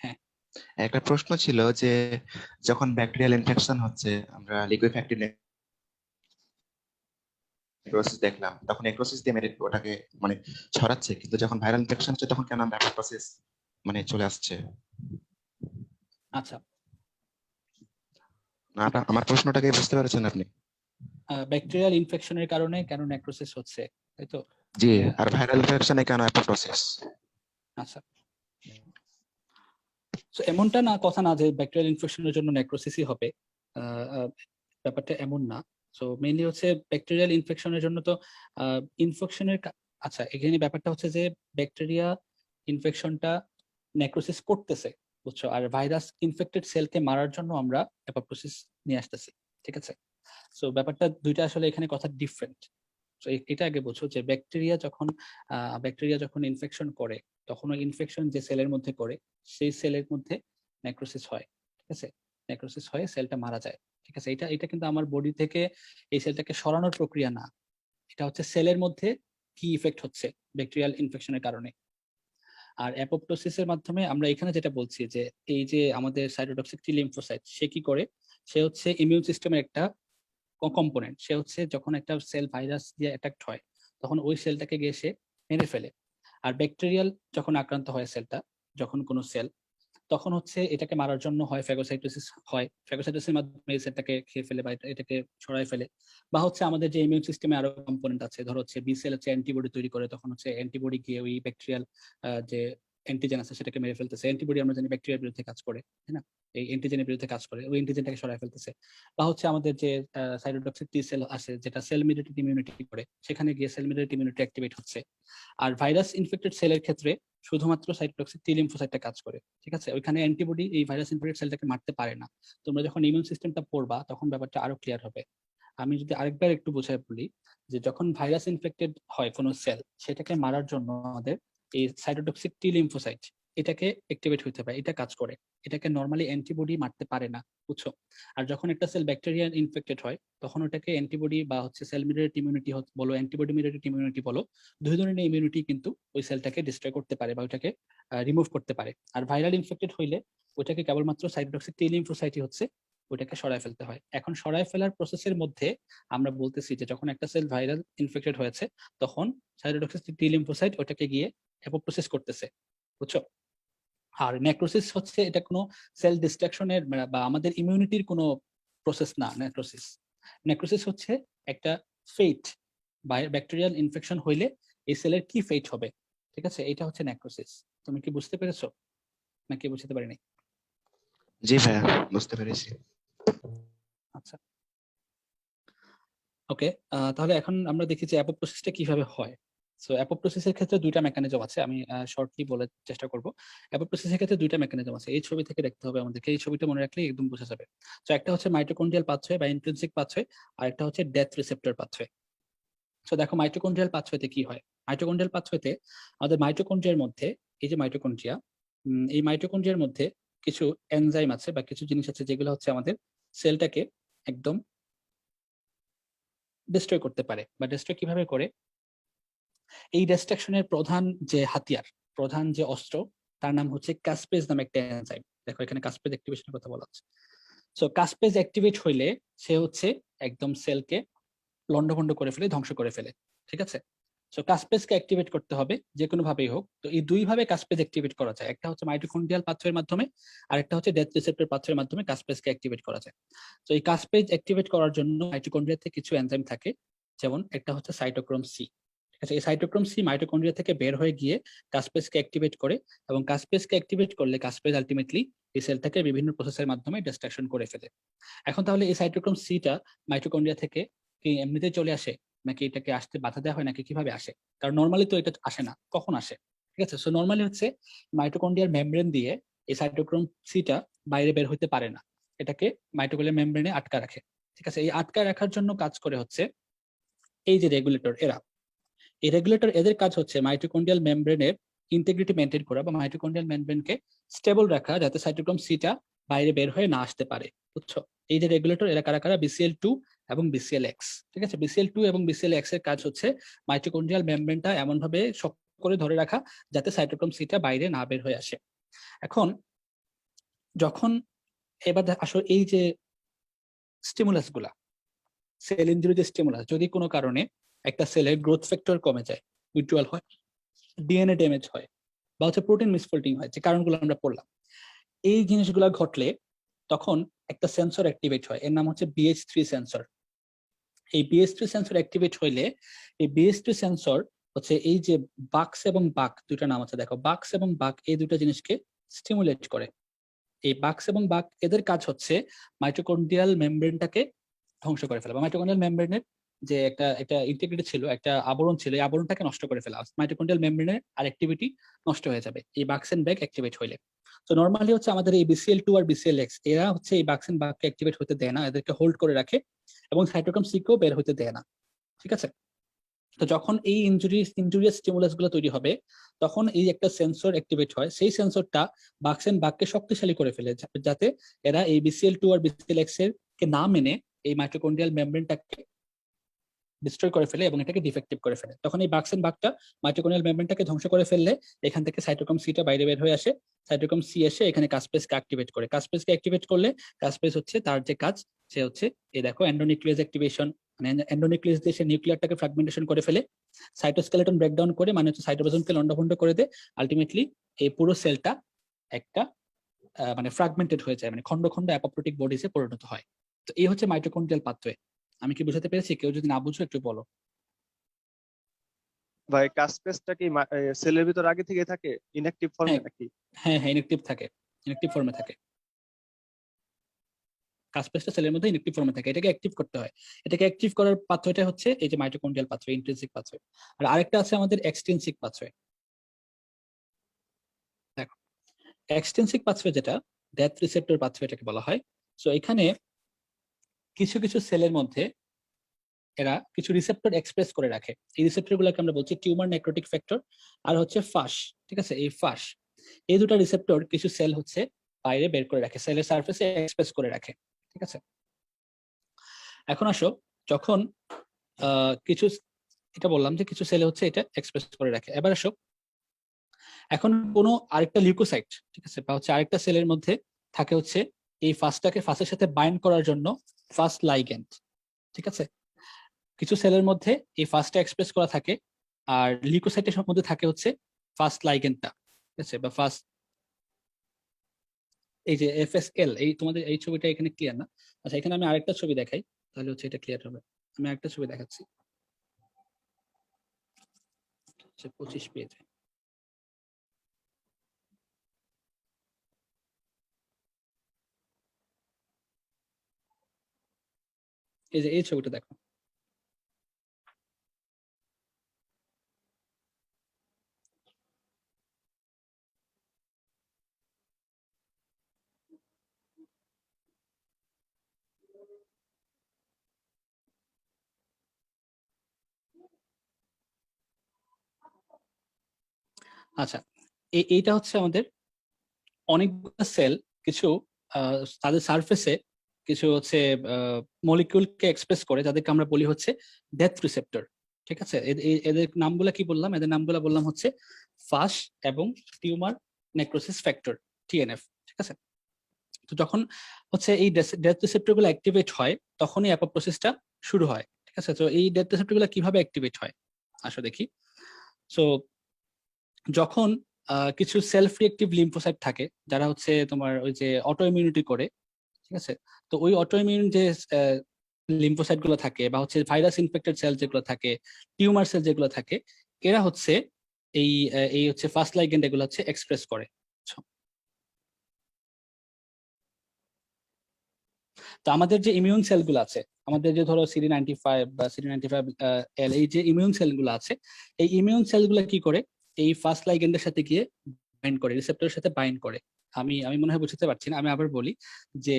হ্যাঁ, একটা প্রশ্ন ছিল যে যখন ব্যাকটেরিয়াল ইনফেকশন হচ্ছে, আমরা লিকুইফ্যাক্টরি নেক্রোসিস দেখলাম, তখন নেক্রোসিস দিয়ে মেরে ওটাকে মানে ছড়াচ্ছে, কিন্তু যখন ভাইরাল ইনফেকশন হচ্ছে তখন কেন আমরা অ্যাপোপ্টোসিস মানে চলে আসছে? আচ্ছা, না, আমার প্রশ্নটাকে বুঝতে পেরেছেন আপনি? ব্যাকটেরিয়াল ইনফেকশনের কারণে কেন নেক্রোসিস হচ্ছে, তাই তো? জি, আর ভাইরাল ইনফেকশনে কেন অ্যাপোপ্টোসিস? আচ্ছা, তো এমনটা না, কথা না যে ব্যাকটেরিয়াল ইনফেকশনের জন্য নেক্রোসিসই হবে, ব্যাপারটা এমন না। সো মেইনলি হচ্ছে ব্যাকটেরিয়াল ইনফেকশনের জন্য তো ইনফেকশনের, আচ্ছা এখানে ব্যাপারটা হচ্ছে যে ব্যাকটেরিয়া ইনফেকশনটা নেক্রোসিস করতেছে, বুঝছো? আর ভাইরাস ইনফেক্টেড সেলকে মারার জন্য আমরা অ্যাপোপ্টোসিস নিয়ে আসতেছি, ঠিক আছে? সো ব্যাপারটা দুইটা আসলে এখানে কথা ডিফারেন্ট। তো এটা আগে বুঝো যে ব্যাকটেরিয়া যখন ইনফেকশন করে, তখন ওই ইনফেকশন যে সেলের মধ্যে করে, সেই সেলের মধ্যে নেক্রোসিস হয়, ঠিক আছে? নেক্রোসিস হয়ে সেলটা মারা যায়, ঠিক আছে? এটা কিন্তু আমার বডি থেকে এই সেলটাকে সরানোর প্রক্রিয়া না, এটা হচ্ছে সেলের মধ্যে কি ইফেক্ট হচ্ছে ব্যাকটেরিয়াল ইনফেকশনের কারণে। আর অ্যাপোপ্টোসিসের মাধ্যমে আমরা এখানে যেটা বলছি যে এই যে আমাদের সাইটোটক্সিক টি লিম্ফোসাইট, সে কি করে, সে হচ্ছে ইমিউন সিস্টেমের একটা কম্পোনেন্ট। সে হচ্ছে যখন একটা সেল ভাইরাস দিয়ে অ্যাটাকড হয়, তখন ওই সেলটাকে গিয়ে সে মেরে ফেলে। আর ব্যাকটেরিয়াল যখন আক্রান্ত হয় সেলটা, যখন কোনো সেল, তখন হচ্ছে এটাকে মারার জন্য হয় ফ্যাগোসাইটোসিস হয়, ফ্যাগোসাইটোসিসের মাধ্যমে এই সেলটাকে খেয়ে ফেলে বা এটাকে ছড়াই ফেলে। বা হচ্ছে আমাদের যে ইমিউন সিস্টেমে আরো কম্পোনেন্ট আছে, ধরো হচ্ছে বি সেল হচ্ছে অ্যান্টিবডি তৈরি করে, তখন হচ্ছে অ্যান্টিবডি গিয়ে ওই ব্যাকটেরিয়াল যে অ্যান্টিজেন আছে সেটাকে মেরে ফেলতেছে। অ্যান্টিবডি আমরা জানি ব্যাকটেরিয়ার বিরুদ্ধে কাজ করে, তাই না? এই অ্যান্টিজেনের বিরুদ্ধে কাজ করে, ওই অ্যান্টিজেনটাকে সরাই ফেলতেছে। বা হচ্ছে আমাদের যে সাইটোটক্সিক টি সেল আছে, যেটা সেল মিডিয়েটেড ইমিউনিটি করে, সেখানে গিয়ে সেল মিডিয়েটেড ইমিউনিটি অ্যাক্টিভেট হচ্ছে। আর ভাইরাস ইনফেক্টেড সেলের ক্ষেত্রে শুধুমাত্র সাইটোটক্সিক টি লিম্ফোসাইটটা কাজ করে, ঠিক আছে? ওইখানে অ্যান্টিবডি এই ভাইরাস ইনফেক্টেড সেলটাকে মারতে পারে না। তোমরা যখন ইমিউন সিস্টেমটা পড়বা তখন ব্যাপারটা আরো ক্লিয়ার হবে। আমি যদি আরেকবার একটু বোঝাই বলি, যে যখন ভাইরাস ইনফেক্টেড হয় কোনো সেল, সেটাকে মারার জন্য আমাদের এই সাইটোটক্সিক টি লিম্ফোসাইট, এটাকে অ্যাক্টিভেট হইতে পারে, এটা কাজ করে। এটাকে নরমালি অ্যান্টিবডি মারতে পারে না, বুঝছো? আর যখন একটা সেল ব্যাকটেরিয়া ইনফেক্টেড হয় তখন ওটাকে অ্যান্টিবডি বা হচ্ছে সেল মিডিয়েটেড ইমিউনিটি বলো, অ্যান্টিবডি মিডিয়েটেড ইমিউনিটি বলো, দুই ধরনের ইমিউনিটি কিন্তু ওই সেলটাকে ডিস্ট্রয় করতে পারে বা ওটাকে রিমুভ করতে পারে। আর ভাইরাল ইনফেক্টেড হইলে ওটাকে কেবলমাত্র সাইটোটক্সিক টি লিম্ফোসাইটই হচ্ছে ওটাকে সরায় ফেলতে হয়। এখন সরায় ফেলার প্রসেসের মধ্যে আমরা বলতেছি যে যখন একটা সেল ভাইরাল ইনফেক্টেড হয়েছে তখন সাইটোটক্সিক টি লিম্ফোসাইট ওটাকে গিয়ে অ্যাপোপ্টোসিস করতেছে, বুঝছো? আর নেক্রোসিস হচ্ছে এটা কোনো সেল ডিস্ট্রাকশনের বা আমাদের ইমিউনিটির কোনো প্রসেস না। নেক্রোসিস হচ্ছে একটা ফেট, ব্যাকটেরিয়াল ইনফেকশন হইলে এই সেলের কি ফেট হবে, ঠিক আছে? এটা হচ্ছে নেক্রোসিস। তুমি কি বুঝতে পেরেছো নাকি বুঝতে পারিনি? জি ভাইয়া, বুঝতে পেরেছি। আচ্ছা, ওকে। তাহলে এখন আমরা দেখি যে অ্যাপোপ্টোসিসটা কিভাবে হয়। সো অ্যাপোপ্টোসিসের ক্ষেত্রে দুইটা মেকানিজম আছে, আমি শর্টলি বলার চেষ্টা করব। অ্যাপোপ্টোসিসের ক্ষেত্রে দুইটা মেকানিজম আছে, এই ছবি থেকে দেখতে হবে আমাদেরকে, এই ছবিটা মনে রাখলে একদম বোঝা যাবে। তো একটা হচ্ছে মাইটোকন্ড্রিয়াল পাথওয়ে বা ইন্ট্রিনসিক পাথওয়ে, আর একটা হচ্ছে ডেথ রিসেপ্টর পাথওয়ে। সো দেখো মাইটোকন্ড্রিয়াল পাথওয়েতে কি হয়। মাইটোকন্ড্রিয়াল পাথওয়েতে আমাদের মাইটোকন্ড্রিয়ার মধ্যে, এই যে মাইটোকন্ড্রিয়া, এই মাইটোকন্ড্রিয়ার মধ্যে কিছু এনজাইম আছে বা কিছু জিনিস আছে যেগুলো হচ্ছে আমাদের সেলটাকে একদম ডিস্ট্রয় করতে পারে। বা ডিস্ট্রয় কিভাবে করে, এই ডিস্ট্রাকশনের প্রধান যে হাতিয়ার, প্রধান যে অস্ত্র, তার নাম হচ্ছে কাসপেজ নামে একটা এনজাইম। দেখো এখানে কাসপেজ অ্যাক্টিভেশনের কথা বলা হচ্ছে। সো কাসপেজ অ্যাক্টিভেট হইলে সে হচ্ছে একদম সেলকে লন্ডভন্ড করে ফেলে, ধ্বংস করে ফেলে, ঠিক আছে? সো কাসপেজকে অ্যাক্টিভেট করতে হবে যে কোনো ভাবেই হোক। তো এই দুই ভাবে কাসপেজ অ্যাক্টিভেট করা যায়, একটা হচ্ছে মাইটোকন্ড্রিয়াল পাথওয়ের মাধ্যমে আর একটা হচ্ছে ডেথ রিসেপ্টর পাথওয়ের মাধ্যমে কাসপেজকে অ্যাক্টিভেট করা যায়। তো এই কাসপেজ অ্যাক্টিভেট করার জন্য মাইটোকন্ড্রিয়াতে কিছু এনজাইম থাকে, যেমন একটা হচ্ছে সাইটোক্রোম সি, ঠিক আছে? এই সাইটোক্রোম সি মাইটোকন্ড্রিয়া থেকে বের হয়ে গিয়ে কাসপেজকে অ্যাক্টিভেট করে, এবং কাসপেজকে অ্যাক্টিভেট করলে কাসপেজ আলটিমেটলি এই সেলটাকে বিভিন্ন প্রসেসের মাধ্যমে ডিস্ট্রাকশন করে ফেলে। এখন তাহলে এই সাইটোক্রোম সিটা মাইটোকন্ড্রিয়া থেকে কি এমনিতেই চলে আসে, নাকি এটাকে আসতে বাধা দেওয়া হয়, নাকি কিভাবে আসে? কারণ নর্মালি তো এটা আসে না, কখন আসে? ঠিক আছে, সো নর্মালি হচ্ছে মাইটোকন্ড্রিয়ার মেমব্রেন দিয়ে এই সাইটোক্রোম সিটা বাইরে বের হতে পারে না, এটাকে মাইটোকন্ড্রিয়াল মেমব্রেনে আটকা রাখে, ঠিক আছে? এই আটকা রাখার জন্য কাজ করে হচ্ছে এই যে রেগুলেটর, এই রেগুলেটর এদের কাজ হচ্ছে মাইটোকন্ড্রিয়াল মেমব্রেনের ইন্টিগ্রিটি মেনটেন করা বা মাইটোকন্ড্রিয়াল মেমব্রেনকে স্টেবল রাখা, যাতে সাইটোক্রোম সিটা বাইরে বের হয়ে না আসতে পারে, বুঝছো? এই যে রেগুলেটর এরা কারা কারা, BCL2 এবং BCLX, ঠিক আছে? BCL2 এবং BCLX এর কাজ হচ্ছে মাইটোকন্ড্রিয়াল মেমব্রেনটা এমন ভাবে শক্ত করে ধরে রাখা যাতে সাইটোক্রোম সিটা বাইরে না বের হয়ে আসে। এখন যখন এবার আসলে এই যে স্টিমুলাস গুলা, সেল ইনজুরি যে স্টিমুলাস, যদি কোনো কারণে একটা সেলের গ্রোথ ফ্যাক্টর কমে যায়, উইথড্রয়াল হয়, ডিএনএ ড্যামেজ হয়, বা হচ্ছে প্রোটিন মিসফোল্ডিং হয়, যে কারণগুলো আমরা পড়লাম, এই জিনিসগুলো ঘটলে তখন একটা সেন্সর অ্যাক্টিভেট হয়, এর নাম হচ্ছে BH3 সেন্সর। এই BH3 সেন্সর অ্যাক্টিভেট হইলে এই BH3 সেন্সর হচ্ছে এই যে বাক্স এবং বাক, দুইটা নাম আছে দেখো, বাক্স এবং বাক, এই দুইটা জিনিসকে স্টিমুলেট করে। এই বাক্স এবং বাক এদের কাজ হচ্ছে মাইটোকন্ড্রিয়াল মেমব্রেনটাকে ধ্বংস করে ফেলা, বা মাইটোকন্ড্রিয়াল মেমব্রেনের যে একটা ইন্টিগ্রিটি ছিল, একটা আবরণ ছিল, এই আবরণটাকে নষ্ট করে ফেলা। মাইটোকন্ড্রিয়াল মেমব্রেনের আর অ্যাক্টিভিটি নষ্ট হয়ে যাবে এই বাক্স এন্ড ব্যাক অ্যাক্টিভেট হইলে। তো নর্মালি হচ্ছে আমাদের এই BCL2 আর BCLX এরা হচ্ছে এই বাক্স এন্ড ব্যাককে অ্যাক্টিভেট হতে দেয় না, এদেরকে হোল্ড করে রাখে, এবং সাইটোক্রোম সিকেও বের হতে দেয় না, ঠিক আছে? তো যখন এই ইনজুরিয়াস স্টিমুলাস গুলো তৈরি হবে তখন এই একটা সেন্সর অ্যাক্টিভেট হয়, সেই সেন্সরটা বাক্স এন্ড ব্যাককে শক্তিশালী করে ফেলে, যাতে এরা এই BCL2 আর BCLX এর কে না মেনে এই মাইটোকন্ড্রিয়াল মেমব্রেনটাকে ডিস্ট্রয় করে ফেলে এবং এটাকে ডিফেক্টিভ করে ফেলে। তখন এই বাক্স এন্ড বাকটা মাইটোকন্ড্রিয়াল মেমব্রেনটাকে ধ্বংস করে ফেললে এখান থেকে সাইটোক্রোম সিটা বাইরে বের হয়ে আসে, সাইটোক্রোম সি এসে এখানে কাসপেজকে অ্যাক্টিভেট করে। কাসপেজকে অ্যাক্টিভেট করলে কাসপেজ হচ্ছে তার যে কাজ, সে হচ্ছে এই দেখো এন্ডোনিউক্লিয়াস অ্যাক্টিভেশন, মানে এন্ডোনিউক্লিয়াস দিয়ে সে নিউক্লিয়ারটাকে ফ্র্যাগমেন্টেশন করে ফেলে, সাইটোস্কেলেটন ব্রেকডাউন করে, মানে হচ্ছে সাইটোপ্লাজমকে লন্ডভন্ড করে দেয়, আলটিমেটলি এই পুরো সেলটা একটা মানে ফ্র্যাগমেন্টেড হয়ে যায়, মানে খন্ড খন্ড অ্যাপোপ্টোটিক বডিজে পরিণত হয়। তো এই হচ্ছে মাইটোকন্ড্রিয়াল পাথওয়ে। আমি কি বুঝাতে পেরেছি? কেউ যদি না বুঝো একটু বলো। ভাই কাসপেসটা কি সেলের ভিতর আগে থেকে থাকে ইনঅ্যাক্টিভ ফর্মে হ্যাঁ নাকি? হ্যাঁ হ্যাঁ, ইনঅ্যাক্টিভ থাকে, ইনঅ্যাক্টিভ ফর্মে থাকে। কাসপেসটা সেলের মধ্যে ইনঅ্যাক্টিভ ফর্মে থাকে, এটাকে অ্যাক্টিভ করতে হয়। এটাকে অ্যাক্টিভ করার পাথওয়েটা হচ্ছে এই যে মাইটোকন্ড্রিয়াল পাথওয়ে, ইন্ট্রিনসিক পাথওয়ে। আর আরেকটা আছে আমাদের এক্সট্রিনসিক পাথওয়ে। দেখো এক্সট্রিনসিক পাথওয়ে যেটা ডেথ রিসেপ্টর পাথওয়েটাকে বলা হয়। সো এখানে কিছু কিছু সেলের মধ্যে এরা কিছু রিসেপ্টর এক্সপ্রেস করে রাখে, এই রিসেপ্টর গুলোকে আমরা বলছি টিউমার নেক্রোটিক ফ্যাক্টর আর হচ্ছে ফাস, ঠিক আছে? এই ফাস, এই দুটো রিসেপ্টর কিছু সেল হচ্ছে বাইরে বের করে রাখে, সেলের সারফেসে এক্সপ্রেস করে রাখে, ঠিক আছে। এখন আসো, যখন কিছু, এটা বললাম যে কিছু সেলে হচ্ছে এটা এক্সপ্রেস করে রাখে। এবার আসো, এখন কোনো আরেকটা লিউকোসাইট, ঠিক আছে, বা হচ্ছে আরেকটা সেলের মধ্যে থাকে হচ্ছে এই ফাস্টের সাথে বাইন্ড করার জন্য ফাস্ট লাইগ্যান্ড, ঠিক আছে। কিছু সেলের মধ্যে এই ফাস্টটা এক্সপ্রেস করা থাকে, আর লিউকোসাইটের মধ্যে থাকে হচ্ছে ফাস্ট লাইগ্যান্ডটা, ঠিক আছে, বা ফাস্ট, এই যে FSL, এই তোমাদের এই ছবিটা এখানে ক্লিয়ার না। আচ্ছা, এখানে আমি আরেকটা ছবি দেখাই, তাহলে হচ্ছে এটা ক্লিয়ার হবে। আমি আরেকটা ছবি দেখাচ্ছি, 25 পেজে। এই যে এই ছবিটা দেখো, আচ্ছা, এইটা হচ্ছে আমাদের অনেকগুলো সেল কিছু তাদের সারফেসে কিছু হচ্ছে মলিকিউলকে এক্সপ্রেস করে, যাদেরকে আমরা বলি হচ্ছে ডেথ রিসেপ্টর, ঠিক আছে। এদের নামগুলা কি বললাম? এদের নামগুলা বললাম হচ্ছে ফাস এবং টিউমার নেক্রোসিস ফ্যাক্টর, TNF, ঠিক আছে। তো যখন হচ্ছে এই ডেথ রিসেপ্টর গুলো অ্যাক্টিভেট হয়, তখনই অ্যাপোপ্টোসিসটা শুরু হয়, ঠিক আছে। তো এই ডেথ রিসেপ্টর গুলো কিভাবে অ্যাক্টিভেট হয় আসো দেখি। সো যখন কিছু সেলফ রিঅ্যাক্টিভ লিম্ফোসাইট থাকে, যারা হচ্ছে তোমার ওই যে অটো ইমিউনিটি করে, ঠিক আছে। তো ওই অটো ইমিউন যে লিম্ফোসাইট গুলো থাকে, বা হচ্ছে ভাইরাস ইনফেক্টেড সেল যেগুলো থাকে, টিউমার সেল যেগুলো থাকে, এরা হচ্ছে এই হচ্ছে ফার্স্ট লাইগ্যান্ড এগুলো হচ্ছে এক্সপ্রেস করে। তো আমাদের যে ইমিউন সেলগুলো আছে, আমাদের যে ধরো CD95 বা CD95L, এই যে ইমিউন সেলগুলো আছে, এই ইমিউন সেলগুলো কি করে, এই ফার্স্ট লাইগ্যান্ডের সাথে গিয়ে বাইন্ড করে, রিসেপ্টরের সাথে বাইন্ড করে। আমি মনে হয় বুঝতে পারছি না, আমি আবার বলি যে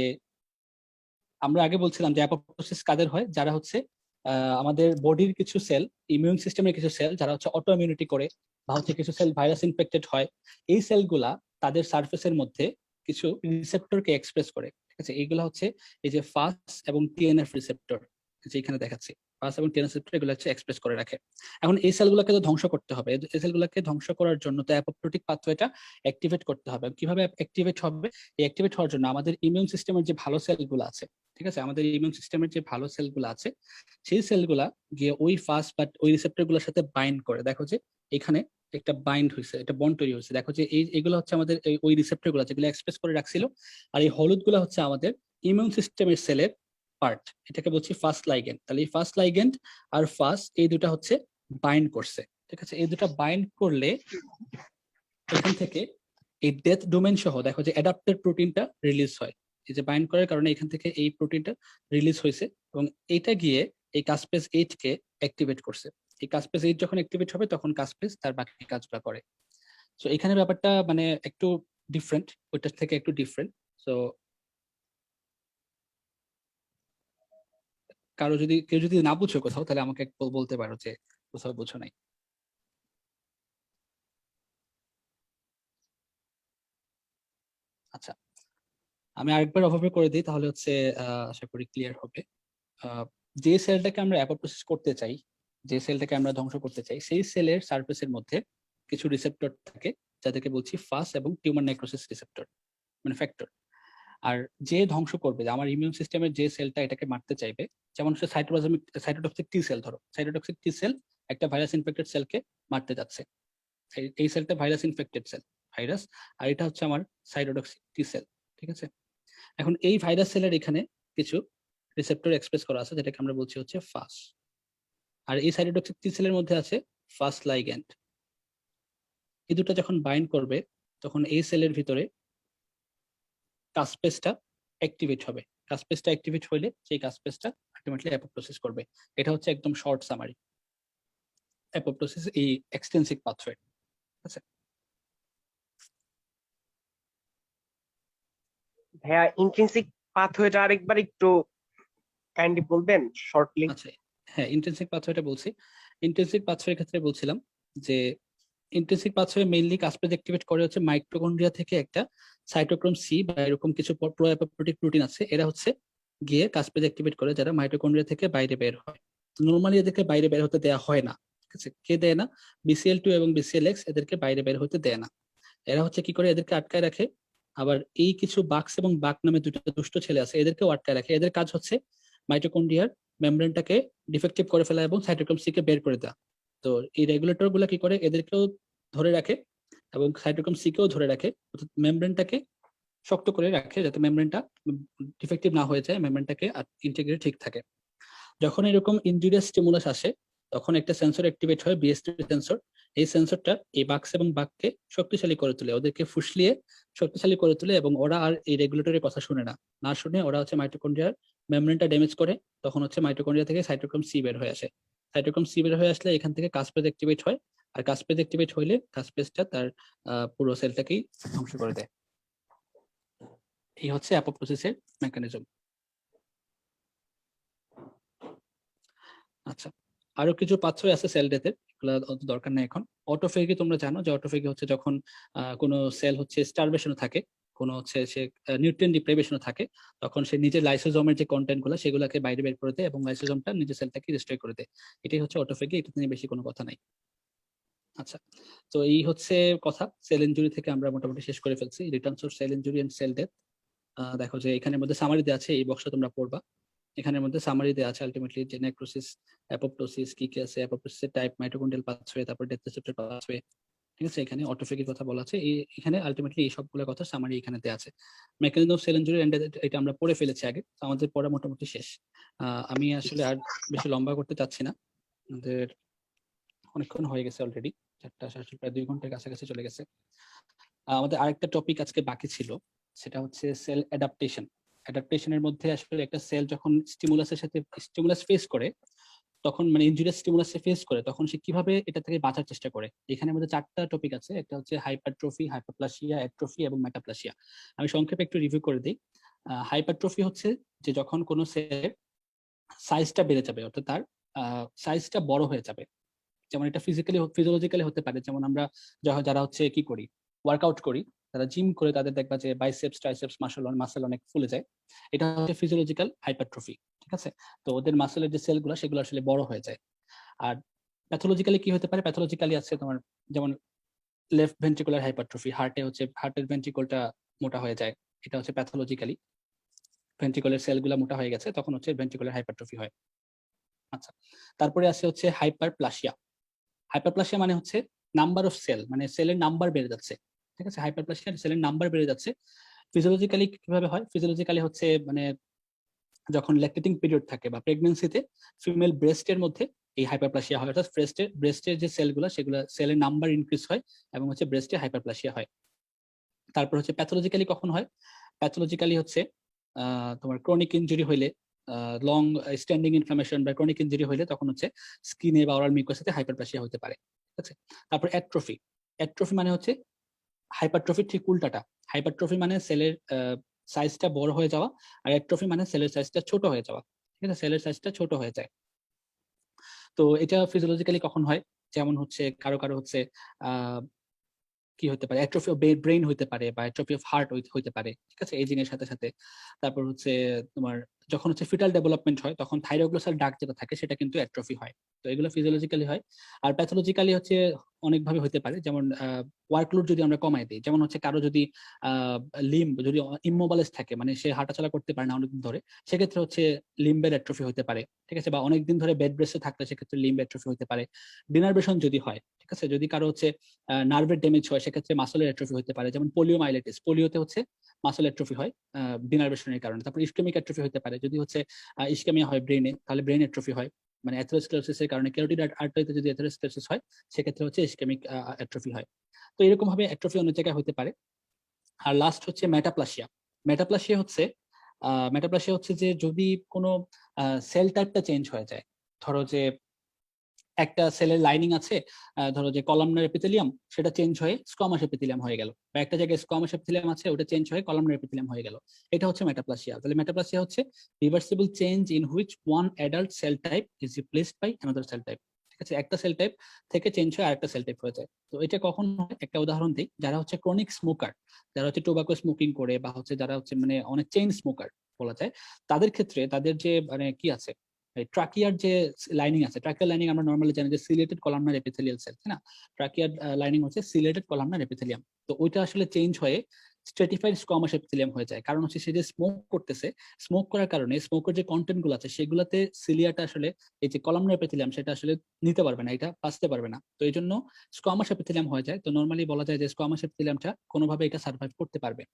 আমরা আগে বলছিলাম যে অ্যাপোপ্টোসিস কাদের হয়, যারা হচ্ছে আমাদের বডির কিছু সেল, ইমিউন সিস্টেমের কিছু সেল যারা হচ্ছে অটো ইমিউনিটি করে, বা হচ্ছে কিছু সেল ভাইরাস ইনফেক্টেড হয়, এই সেলগুলা তাদের সারফেসের মধ্যে কিছু রিসেপ্টরকে এক্সপ্রেস করে, ঠিক আছে। এইগুলা হচ্ছে এই যে ফাস এবং TNF রিসেপ্টর, যেখানে দেখাচ্ছি ফাস এবং TNF রিসেপ্টর, এগুলো হচ্ছে এক্সপ্রেস করে রাখে। এখন এই সেলগুলোকে তো ধ্বংস করতে হবে, এই সেলগুলোকে ধ্বংস করার জন্য তো অ্যাপোপ্টোটিক পাথওয়েটা অ্যাক্টিভেট করতে হবে। কিভাবে অ্যাক্টিভেট হবে? এই অ্যাক্টিভেট হওয়ার জন্য আমাদের ইমিউন সিস্টেমের যে ভালো সেলগুলো আছে, ঠিক আছে, আমাদের ইমিউন সিস্টেমের যে ভালো সেলগুলো আছে, সেই সেলগুলা গিয়ে ওই ফাস্ট বা ওই রিসেপ্টর গুলোর সাথে বাইন্ড করে। দেখো যে এখানে একটা বাইন্ড হয়েছে, একটা বন্ড তৈরি হয়েছে। দেখো যে এইগুলো হচ্ছে আমাদের ওই রিসেপ্টর গুলো যেগুলো এক্সপ্রেস করে রাখছিল, আর এই হলুদ গুলো হচ্ছে আমাদের ইমিউন সিস্টেমের সেলের পার্ট, এটাকে বলছি ফার্স্ট লাইগ্যান্ড। তাহলে এই ফার্স্ট লাইগ্যান্ড আর ফাস্ট, এই দুটা হচ্ছে বাইন্ড করছে, ঠিক আছে। এই দুটা বাইন্ড করলে এখান থেকে এই ডেথ ডোমেন সহ দেখো যে অ্যাডাপ্টেড প্রোটিনটা রিলিজ হয়। এই যে বাইন্ড করার কারণে এখান থেকে এই প্রোটিনটা রিলিজ হয়েছে, এবং এইটা গিয়ে এই কাসপেস 8 কে অ্যাক্টিভেট করছে। এই কাসপেস 8 যখন অ্যাক্টিভেট হবে, তখন কাসপেস তার বাকি কাজগুলো করে। সো এখানে ব্যাপারটা মানে একটু ডিফারেন্ট, ওইটার থেকে একটু ডিফারেন্ট। সো কেউ যদি না বুঝো কোথাও, তাহলে আমাকে বলতে পারো যে কোথাও বুঝো নাই। আচ্ছা, আমি আরেকবার ওভাবে করে দিই, তাহলে হচ্ছে আশা করি ক্লিয়ার হবে। যে সেলটাকে আমরা অ্যাপোপ্টোসিস করতে চাই, যে সেলটাকে আমরা ধ্বংস করতে চাই, সেই সেলের সারফেসের মধ্যে কিছু রিসেপ্টর থাকে, যাদেরকে বলছি ফাস এবং টিউমার নেক্রোসিস রিসেপ্টর, মানে ফ্যাক্টর। আর যে ধ্বংস করবে, আমার ইমিউন সিস্টেমের যে সেলটা এটাকে মারতে চাইবে, যেমন হচ্ছে সাইটোটক্সিক টি সেল, ধরো সাইটোটক্সিক টি সেল একটা ভাইরাস ইনফেক্টেড সেলকে মারতে যাচ্ছে। এই সেলটা ভাইরাস ইনফেক্টেড সেল, ভাইরাস, আর এটা হচ্ছে আমার সাইটোটক্সিক টি সেল, ঠিক আছে। এখন এই ভাইরাস সেলের এখানে কিছু রিসেপ্টর এক্সপ্রেস করা আছে, যেটাকে আমরা বলছি হচ্ছে ফাস। আর এই সাইটোটক্সিক টি সেলের মধ্যে আছে ফাস্ট লাইগ্যান্ড। এই দুটো যখন বাইন্ড করবে, তখন এই সেলের ভিতরে কাসপেসটা অ্যাক্টিভেট হবে। কাসপেসটা অ্যাক্টিভেট হলে সেই কাসপেসটা আলটিমেটলি অ্যাপোপ্টোসিস করবে। এটা হচ্ছে একদম শর্ট সামারি অ্যাপোপ্টোসিস, এই এক্সটেন্সিভ পাথওয়ে, ঠিক আছে। ভাইয়া ইন্ট্রিনসিক পাথওয়েটা আরেকবার একটু কাইন্ডলি বলবেন শর্টলি? আচ্ছা, হ্যাঁ, ইন্ট্রিনসিক পাথওয়েটা বলছি। ইন্ট্রিনসিক পাথওয়ের ক্ষেত্রে বলছিলাম যে ইন্ট্রিনসিক পাথওয়ে মেইনলি কাসপেজ অ্যাক্টিভেট করে হচ্ছে মাইটোকন্ড্রিয়া থেকে একটা সাইটোক্রোম সি বা এরকম কিছু প্রোঅ্যাপোপ্টোটিক প্রোটিন আছে, এরা হচ্ছে গিয়ে কাসপেজ অ্যাক্টিভেট করে, যারা মাইটোকন্ড্রিয়া থেকে বাইরে বের হয়। নর্মালি এদেরকে বাইরে বের হতে দেয়া হয় না, ঠিক আছে? কে দেয় না? BCL2 এবং BCLX এদেরকে বাইরে বের হতে দেয় না। এরা হচ্ছে কি করে, এদেরকে আটকায় রাখে। আবার এই কিছু বাক্স এবং বাক নামে দুটো দুষ্ট ছেলে আছে, এদেরকেও আটকায় রাখে। এদের কাজ হচ্ছে মাইটোকন্ড্রিয়ার মেমব্রেনটাকে ডিফেক্টিভ করে ফেলা এবং সাইটোক্রোম সি কে বের করে দেওয়া। তো এই রেগুলেটর গুলা কি করে, এদেরকেও ধরে রাখে এবং সাইটোক্রোম সি কেও ধরে রাখে, অর্থাৎ মেমব্রেনটাকে শক্ত করে রাখে যাতে মেমব্রেনটা ডিফেক্টিভ না হয়ে যায়, মেমব্রেনটাকে ইন্টিগ্রেট ঠিক থাকে। যখন এরকম ইনজুরিয়াস স্টিমুলাস আসে তখন একটা সেন্সর অ্যাক্টিভেট হয়, BS3 সেন্সর। এই সেন্সরটা এই বাক্স এবং বাককে শক্তিশালী করে তোলে, ওদেরকে ফুসলিয়ে শক্তিশালী করে তোলে, এবং ওরা আর এই রেগুলেটরের কথা শুনে না। না শুনে ওরা হচ্ছে মাইটোকন্ড্রিয়ার মেমব্রেনটা ড্যামেজ করে, তখন হচ্ছে মাইটোকন্ড্রিয়া থেকে সাইটোক্রোম সি বের হয়ে আসে। সাইটোক্রোম সি বের হয়ে আসলে এখান থেকে কাসপেজ অ্যাক্টিভেট হয়, আর কাসপেজ অ্যাক্টিভেট হইলে কাসপেজটা তার পুরো সেলটাকেই ধ্বংস করে দেয়। এই হচ্ছে অ্যাপোপ্টোসিসের মেকানিজম। আচ্ছা, আরো কিছু পাথওয়ে আছে সেল ডেথের, এগুলো অত দরকার নেই এখন। অটোফেগি তোমরা জানো যে অটোফেগি হচ্ছে যখন কোনো সেল হচ্ছে স্টারভেশনে থাকে, কোনো হচ্ছে সে নিউট্রিয়েন্ট ডিপ্রাইভেশনে থাকে, তখন সে নিজের লাইসোজোমের যে কন্টেন্ট গুলো সেগুলোকে বাইরে বের করে দেয় এবং লাইসোজোমটা নিজের সেলটাকে ডিস্ট্রয় করে দেয়। এটাই হচ্ছে অটোফেগি, এটা নিয়ে বেশি কোনো কথা নাই। আচ্ছা, তো এই হচ্ছে কথা। সেল ইনজুরি থেকে আমরা মোটামুটি শেষ করে ফেলছি, returns of cell injury and cell death. দেখো যে এখানের মধ্যে সামারি দেওয়া আছে, এই বক্সটা তোমরা পড়বা। এখানের মধ্যে সামারি দেওয়া আছে আলটিমেটলি যে নেক্রোসিস, অ্যাপোপ্টোসিস কি কি আছে, অ্যাপোপ্টোসিসের টাইপ, মাইটোকন্ড্রিয়াল পাথওয়ে, তারপর ডেথ রিসেপ্টর পাথওয়ে, ঠিক আছে? এখানে অটোফেগের কথা বলা আছে, এখানে আলটিমেটলি এই সবগুলো কথা সামারি এখানে দেওয়া আছে। Mechanism of cell injury and এটা আমরা পড়ে ফেলেছি আগে, তো আমাদের পড়া মোটামুটি শেষ। আমি আসলে আর বেশি লম্বা করতে চাচ্ছি না, আমাদের অনেকক্ষণ হয়ে গেছে অলরেডি, 4টা প্রায় 2 ঘন্টার কাছাকাছি চলে গেছে। আমাদের আরেকটা টপিক আজকে বাকি ছিল, সেটা হচ্ছে সেল অ্যাডাপ্টেশন। অ্যাডাপ্টেশনের মধ্যে আসলে একটা সেল যখন স্টিমুলাসের সাথে স্টিমুলাস ফেস করে, তখন মানে ইনজুরিয়াস স্টিমুলাসে ফেস করে, তখন সে কিভাবে এটা থেকে বাঁচার চেষ্টা করে। এখানে আমাদের 4টা টপিক আছে, একটা হচ্ছে হাইপারট্রফি, হাইপারপ্লাসিয়া, অ্যাট্রফি এবং মেটাপ্লাসিয়া। আমি সংক্ষেপে একটু রিভিউ করে দিই। হাইপারট্রফি হচ্ছে যে যখন কোনো সেলের সাইজটা বেড়ে যাবে, অর্থাৎ তার সাইজটা বড় হয়ে যাবে। যেমন এটা ফিজিওলজিক্যালি হতে পারে, যেমন আমরা যারা হচ্ছে কি করি, ওয়ার্কআউট করি, তারা জিম করে, তাদের দেখবা যে বাইসেপস, ট্রাইসেপস, মাসল অনেক ফুলে যায়। এটা হচ্ছে ফিজিওলজিক্যাল হাইপারট্রফি, ঠিক আছে? তো ওদের মাসেলের যে সেলগুলো সেগুলো আসলে বড় হয়ে যায়। আর প্যাথোলজিক্যালি কি হতে পারে? প্যাথোলজিক্যালি আছে তোমার যেমন লেফট ভেন্ট্রিকুলার হাইপারট্রফি, হার্টের ভেন্ট্রিকলটা মোটা হয়ে যায়, এটা হচ্ছে প্যাথোলজিক্যালি। ভেন্ট্রিকুলার সেলগুলো মোটা হয়ে গেছে, তখন হচ্ছে ভেন্ট্রিকুলার হাইপারট্রফি হয়। আচ্ছা, তারপরে আছে হচ্ছে হাইপারপ্লাসিয়া। হাইপারপ্লাসিয়া মানে হচ্ছে নাম্বার অফ সেল, মানে সেলের নাম্বার বেড়ে যাচ্ছে, ঠিক আছে? হাইপারপ্লাসিয়া সেলের নাম্বার বেড়ে যাচ্ছে। ফিজিওলজিক্যালি কিভাবে হয়? ফিজিওলজিক্যালি হচ্ছে মানে যখন ল্যাকটেটিং পিরিয়ড থাকে বা প্রেগন্যান্সিতে ফিমেল ব্রেস্টের মধ্যে এই হাইপারপ্লাসিয়া হয়, অর্থাৎ ব্রেস্টের যে সেলগুলো সেগুলো সেলের নাম্বার ইনক্রিজ হয় এবং হচ্ছে ব্রেস্টে হাইপারপ্লাসিয়া হয়। তারপর হচ্ছে প্যাথোলজিক্যালি কখন হয়? প্যাথোলজিক্যালি হচ্ছে তোমার ক্রনিক ইনজুরি হইলে, লং স্ট্যান্ডিং ইনফ্লামেশন বা ক্রনিক ইনজুরি হইলে তখন হচ্ছে স্কিনে বা ওরাল মিউকাসে হাইপারপ্লাসিয়া হতে পারে, ঠিক আছে? তারপর অ্যাট্রফি। অ্যাট্রফি মানে হচ্ছে হাইপারট্রফি ঠিক উল্টাটা। হাইপারট্রফি মানে সেলের সাইজটা বড় হয়ে যাওয়া, আর অ্যাট্রফি মানে সেলের সাইজটা ছোট হয়ে যাওয়া, ঠিক আছে? সেলের সাইজটা ছোট হয়ে যায়। তো এটা ফিজিওলজিক্যালি কখন হয়? যেমন হচ্ছে কারো হচ্ছে কি হতে পারে, অ্যাট্রফি অফ ব্রেইন হতে পারে বা অ্যাট্রফি অফ হার্ট হতে পারে, ঠিক আছে? এজিংয়ের সাথে সাথে। তারপর হচ্ছে তোমার যখন হচ্ছে ফিটাল ডেভেলপমেন্ট হয়, তখন থাইরোগ্লোসাল ডাক্ট যেটা থাকে সেটা কিন্তু অ্যাট্রফি হয়। তো এগুলো ফিজিওলজিক্যালি হয়। আর প্যাথোলজিক্যালি হচ্ছে অনেকভাবে হতে পারে, যেমন ওয়ার্কলোড যদি আমরা কমাই দিই, যেমন হচ্ছে কারো যদি লিম্ব যদি ইমোবালাইজ থাকে, মানে সে হাঁটাচলা করতে পারে না অনেকদিন ধরে, সেক্ষেত্রে হচ্ছে লিম্বের অ্যাট্রফি হতে পারে, ঠিক আছে? বা অনেকদিন ধরে বেড রেস্টে থাকলে সেক্ষেত্রে লিম্ব অ্যাট্রফি হতে পারে। ডিনার্ভেশন যদি হয়, ঠিক আছে? যদি কারো হচ্ছে নার্ভের ড্যামেজ হয়, সেক্ষেত্রে মাসলের অ্যাট্রফি হতে পারে, যেমন পোলিওমাইলাইটিস। পোলিওতে হচ্ছে মাসল অ্যাট্রফি হয় ডিনার্ভেশনের কারণে। তারপর ইস্কেমিক অ্যাট্রফি হতে পারে, যদি হচ্ছে ইস্কেমিয়া হয় ব্রেনে, তাহলে ব্রেন অ্যাট্রফি হয়, মানে অ্যাথেরোস্ক্লেরোসিসের কারণে, ক্যারোটিড আর্টারিতে যদি অ্যাথেরোস্ক্লেরোসিস হয় সেক্ষেত্রে হচ্ছে ইস্কেমিক অ্যাট্রফি হয়। তো এরকম ভাবে অ্যাট্রফি অনেক জায়গায় হতে পারে। আর লাস্ট হচ্ছে মেটাপ্লাসিয়া। মেটাপ্লাসিয়া হচ্ছে যে যদি কোনো সেল টাইপটা চেঞ্জ হয়ে যায়, ধরো যে একটা সেলের লাইনিং আছে, ধরো যে কলামনার এপিথেলিয়াম, সেটা চেঞ্জ হয়ে স্কোয়ামাস এপিথেলিয়াম হয়ে গেল, বা একটা জায়গায় স্কোয়ামাস এপিথেলিয়াম আছে, ওটা চেঞ্জ হয়ে কলামনার এপিথেলিয়াম হয়ে গেল, এটা হচ্ছে মেটাপ্লাসিয়া। তাহলে মেটাপ্লাসিয়া হচ্ছে reversible change in which one adult cell type is replaced by another cell type, ঠিক আছে, একটা সেল টাইপ থেকে চেঞ্জ হয়ে আরেকটা সেল টাইপ হয়ে যায়। তো এটা কখন হয়, একটা উদাহরণ দিই, যারা হচ্ছে ক্রনিক স্মোকার, যারা হচ্ছে টোবাকো স্মোকিং করে বা হচ্ছে যারা হচ্ছে মানে অনেক চেইন স্মোকার বলা যায়, তাদের ক্ষেত্রে তাদের যে মানে কি আছে, ট্রাকিয়ার যে লাইনিং আছে, ট্রাকিয়ার লাইনিং আমরা নর্মালি জানি যে সিলেটেড কলামনার এপিথেলিয়াল সেল, তাই না? ট্রাকিয়ার লাইনিং হচ্ছে সিলেটেড কলামনার এপিথেলিয়াম। তো ওইটা আসলে চেঞ্জ হয়ে স্ট্রেটিফাইড স্কোয়ামাস এপিথেলিয়াম হয়ে যায়। কারণ হচ্ছে সে যে স্মোক করতেছে, স্মোক করার কারণে স্মোকের যে কন্টেন্ট গুলো আছে সেগুলোতে সিলিয়াটা আসলে এই যে কলামনার এপিথেলিয়াম সেটা আসলে নিতে পারবে না, এটা বাঁচতে পারবে না। তো এই জন্য স্কোয়ামাস এপিথেলিয়াম হয়ে যায়। তো নর্মালি বলা যায় যে স্কোয়ামাস এপিথেলিয়ামটা কোনোভাবে এটা সার্ভাইভ করতে পারবে।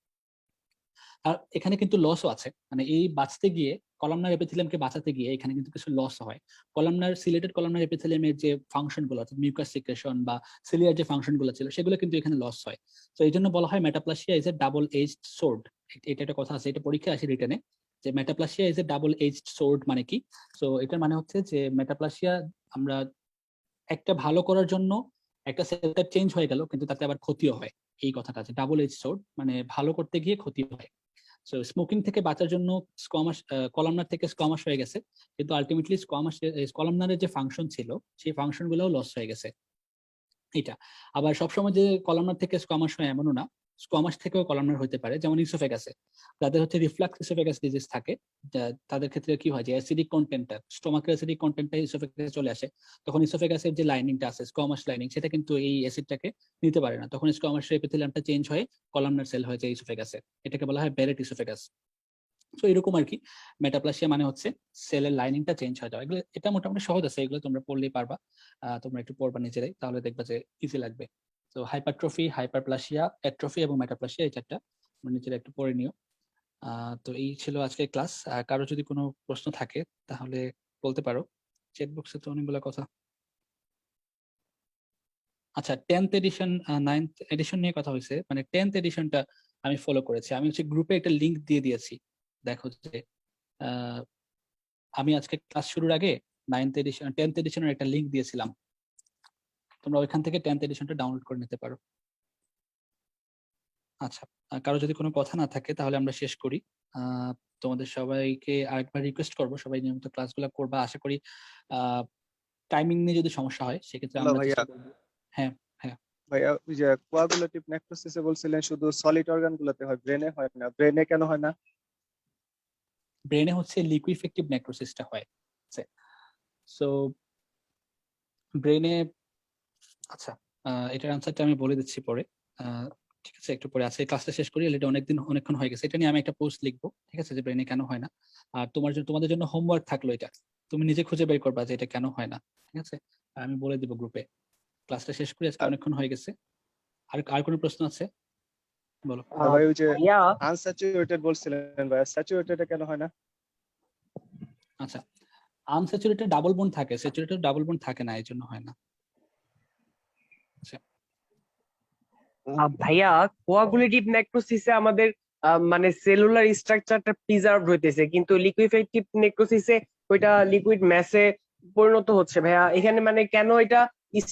আর এখানে কিন্তু লসও আছে, মানে এই বাঁচতে গিয়ে কলামনার এপিথেলিয়ামকে বাঁচাতে গিয়ে এখানে কিন্তু কিছু লস হয়। কলামনার সিলেটেড কলামনার এপিথেলিয়ামের যে ফাংশন গুলো আছে, মিউকাস সিক্রেশন বা সিলিয়ার যে ফাংশন গুলো ছিল, সেগুলো কিন্তু এখানে লস হয়। তো এই জন্য বলা হয় metaplasia is a double aged sword. এটা একটা কথা আছে, এটা পরীক্ষায় আসে রিটেনে, যে metaplasia is a double aged sword মানে কি। তো এটার মানে হচ্ছে যে মেটাপ্লাসিয়া আমরা একটা ভালো করার জন্য একটা সেল টাইপ চেঞ্জ হয়ে গেল, কিন্তু তাতে আবার ক্ষতিও হয়। এই কথাটা আছে, ডাবল এজ সোর্ড মানে ভালো করতে গিয়ে ক্ষতি হয়। সো স্মোকিং থেকে বাঁচার জন্য স্কোয়ামাস কলামনার থেকে স্কোয়ামাস হয়ে গেছে, কিন্তু আলটিমেটলি স্কোয়ামাস কলামনারের যে ফাংশন ছিল সেই ফাংশন গুলোও লস হয়ে গেছে। এটা আবার সবসময় যে কলামনার থেকে স্কোয়ামাস হয় এমনও না, স্কোয়ামাস থেকেও কলামনার হতে পারে। যেমন ইসোফেগাসে যাদের হচ্ছে রিফ্লাক্স ইসোফেগাস ডিজিজ থাকে, তাদের ক্ষেত্রে কি হয় যে অ্যাসিডিক কন্টেন্টটা, স্টোমাকের অ্যাসিডিক কন্টেন্টটা ইসোফেগাসে চলে আসে, তখন ইসোফেগাসের যে লাইনিংটা আছে স্কোয়ামাস লাইনিং, সেটা কিন্তু এই অ্যাসিডটাকে নিতে পারে না, তখন স্কোয়ামাসের এপিথেলিয়ামটা চেঞ্জ হয়ে কলামনার সেল হয়ে যায় ইসোফেগাসে। এটাকে বলা হয় বেরেট ইসোফেগাস। তো এরকম আর কি, মেটাপ্লাসিয়া মানে হচ্ছে সেলের লাইনিংটা চেঞ্জ হয়ে যাওয়া। এগুলো এটা মোটামুটি সহজ আছে, এগুলো তোমরা পড়লেই পারবা। তোমরা একটু পড়বা নিজেরাই, তাহলে দেখবা যে ইজি লাগবে। তো হাইপারট্রফি, হাইপারপ্লাসিয়া, অ্যাট্রফি এবং মেটাপ্লাসিয়া, এই চারটা তোমরা নিজেরা একটু পড়ে নিও। তো এই ছিল আজকের ক্লাস। কারো যদি কোনো প্রশ্ন থাকে তাহলে বলতে পারো, চ্যাট বক্সে তো অনেকগুলো কথা। আচ্ছা, 10th এডিশন 9th এডিশন নিয়ে কথা হয়েছে, মানে 10th এডিশনটা আমি ফলো করেছি। আমি হচ্ছে গ্রুপে একটা লিংক দিয়ে দিয়েছি, দেখো যে আমি আজকে ক্লাস শুরুর আগে 9th এডিশন 10th এডিশনের একটা লিংক দিয়েছিলাম, তোমরা ওইখান থেকে 10th এডিশনটা ডাউনলোড করে নিতে পারো। আচ্ছা, কারো যদি কোনো কথা না থাকে তাহলে আমরা শেষ করি। তোমাদের সবাইকে আরেকবার রিকোয়েস্ট করবো, সবাই নিয়মিত ক্লাসগুলো করবা। আশা করি টাইমিং নিয়ে যদি সমস্যা হয় সেক্ষেত্রে হ্যালো আমরা ভাইয়া। চেষ্টা করবো। হ্যাঁ হ্যাঁ ভাইয়া ওই যে কোয়াগুলেটিভ নেক্রোসিসে বলছিলেন শুধু সলিড অর্গান গুলোতে হয়, ব্রেনে হয় না, ব্রেনে কেন হয় না? ব্রেনে হচ্ছে লিকুইফেক্টিভ নেক্রোসিসটা হয়। সো ব্রেনে, আচ্ছা এটার আনসারটা আমি বলে দিচ্ছি পরে। ঠিক আছে, একটু পরে আছে, ক্লাসটা শেষ করি, এটা অনেকক্ষণ হয়ে গেছে। এটা নিয়ে আমি একটা পোস্ট লিখবো, ঠিক আছে, যে ব্রেনে কেন হয় না। আর তোমাদের জন্য হোমওয়ার্ক থাকলো, এটা তুমি নিজে খুঁজে বের করবা যে এটা কেন হয় না, ঠিক আছে। আমি বলে দিব গ্রুপে। ক্লাসটা শেষ করি, আজকে অনেকক্ষণ হয়ে গেছে। আর কোনো প্রশ্ন আছে বলো। আর ভাই ওই যে ভাইয়া আনস্যাচুরেটেড বলছিলেন ভাইয়া, স্যাচুরেটেড কেন হয় না? আচ্ছা, আনস্যাচুরেটেড ডাবল বন্ড থাকে, স্যাচুরেটেড ডাবল বন্ড থাকে না, এই জন্য হয় না। ভাইয়া কোয়াগুলেটিভ নেক্রোসিসে আমাদের মানে সেলুলার স্ট্রাকচারটা প্রিজার্ভ হইতেছে, কিন্তু লিকুইফেক্টিভ নেক্রোসিসে ওইটা লিকুইড ম্যাসে পরিণত হচ্ছে। ভাইয়া এখানে মানে কেন এটা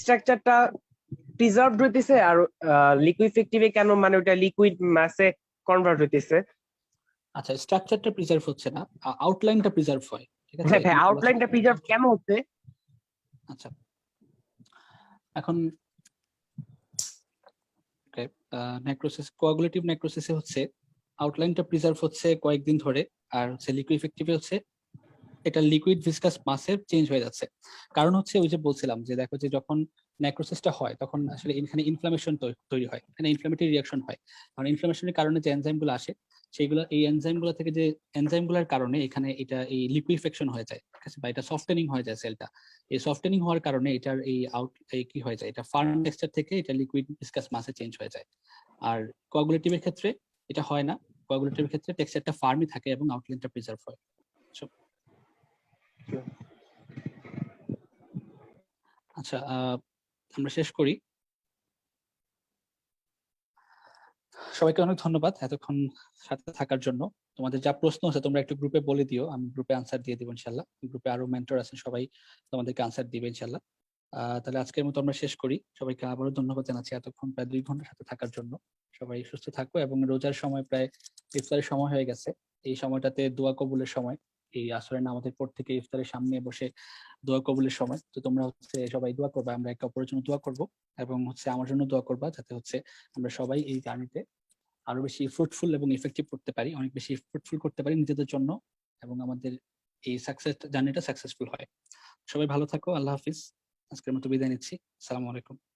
স্ট্রাকচারটা প্রিজার্ভ হইতেছে আর লিকুইফেক্টিভে কেন মানে ওইটা লিকুইড ম্যাসে কনভার্ট হইতেছে? আচ্ছা, স্ট্রাকচারটা প্রিজার্ভ হচ্ছে না, আউটলাইনটা প্রিজার্ভ হয়, ঠিক আছে। হ্যাঁ ভাই, আউটলাইনটা প্রিজার্ভ কেন হচ্ছে? আচ্ছা, এখন নেক্রোসিস, কোয়াগুলেটিভ নেক্রোসিসে হচ্ছে আউটলাইনটা প্রিজার্ভ হচ্ছে কয়েকদিন ধরে, আর হচ্ছে লিকুইফেক্টিভে হচ্ছে এটা লিকুইড ভিসকাস মাসে চেঞ্জ হয়ে যাচ্ছে। কারণ হচ্ছে ওই যে বলছিলাম যে দেখো যে যখন নেক্রোসিসটা হয় তখন আসলে এখানে ইনফ্লামেশন তৈরি হয়, এখানে ইনফ্লামেটরি রিয়াকশন হয়। কারণ ইনফ্লামেশনের কারণে যে এনজাইমগুলো আসে সেইগুলো, এই এনজাইমগুলো থেকে যে এনজাইমগুলোর কারণে এখানে এটা এই লিকুইফেকশন হয়ে যায়, ঠিক আছে, বা এটা সফটেনিং হয়ে যায় সেলটা। এই সফটেনিং হওয়ার কারণে এটার এই কি হয়ে যায়, এটা ফার্ম টেক্সচার থেকে এটা লিকুইড ভিসকাস মাসে চেঞ্জ হয়ে যায়। আর কোয়াগুলেটিভের ক্ষেত্রে এটা হয় না, কোয়াগুলেটিভের ক্ষেত্রে টেক্সচারটা ফার্মই থাকে এবং আউটলাইনটা প্রিজার্ভ হয়। আচ্ছা, আমরা শেষ করি। সবাইকে অনেক ধন্যবাদ এতক্ষণ সাথে থাকার জন্য। তোমাদের যা প্রশ্ন আছে তোমরা একটু গ্রুপে বলে দিও, আমি গ্রুপে আনসার দিয়ে দিব ইনশাল্লাহ। গ্রুপে আরো মেন্টর আছেন, সবাই তোমাদেরকে আনসার দিবে ইনশাল্লাহ। তাহলে আজকের মতো আমরা শেষ করি। সবাইকে আবারও ধন্যবাদ জানাচ্ছি এতক্ষণ প্রায় 2 ঘন্টা সাথে থাকার জন্য। সবাই সুস্থ থাকো, এবং রোজার সময় প্রায় ইফতারের সময় হয়ে গেছে, এই সময়টাতে দোয়া কবুলের সময়। এই আসরের নামাজের পর থেকে ইফতারের সামনে বসে দোয়া কবুলের সময়। তো তোমরা হচ্ছে সবাই দোয়া করবা, আমরা একে অপরের জন্য দোয়া করব, এবং হচ্ছে আমার জন্য দোয়া করবা, যাতে হচ্ছে আমরা সবাই এই জার্নিতে আরো বেশি ফ্রুটফুল এবং ইফেক্টিভ করতে পারি, অনেক বেশি ফ্রুটফুল করতে পারি নিজেদের জন্য, এবং আমাদের এই সাকসেস জার্নিটা সাকসেসফুল হয়। সবাই ভালো থাকো, আল্লাহ হাফিজ। আজকের মতো বিদায় নিচ্ছি। আসসালামু আলাইকুম।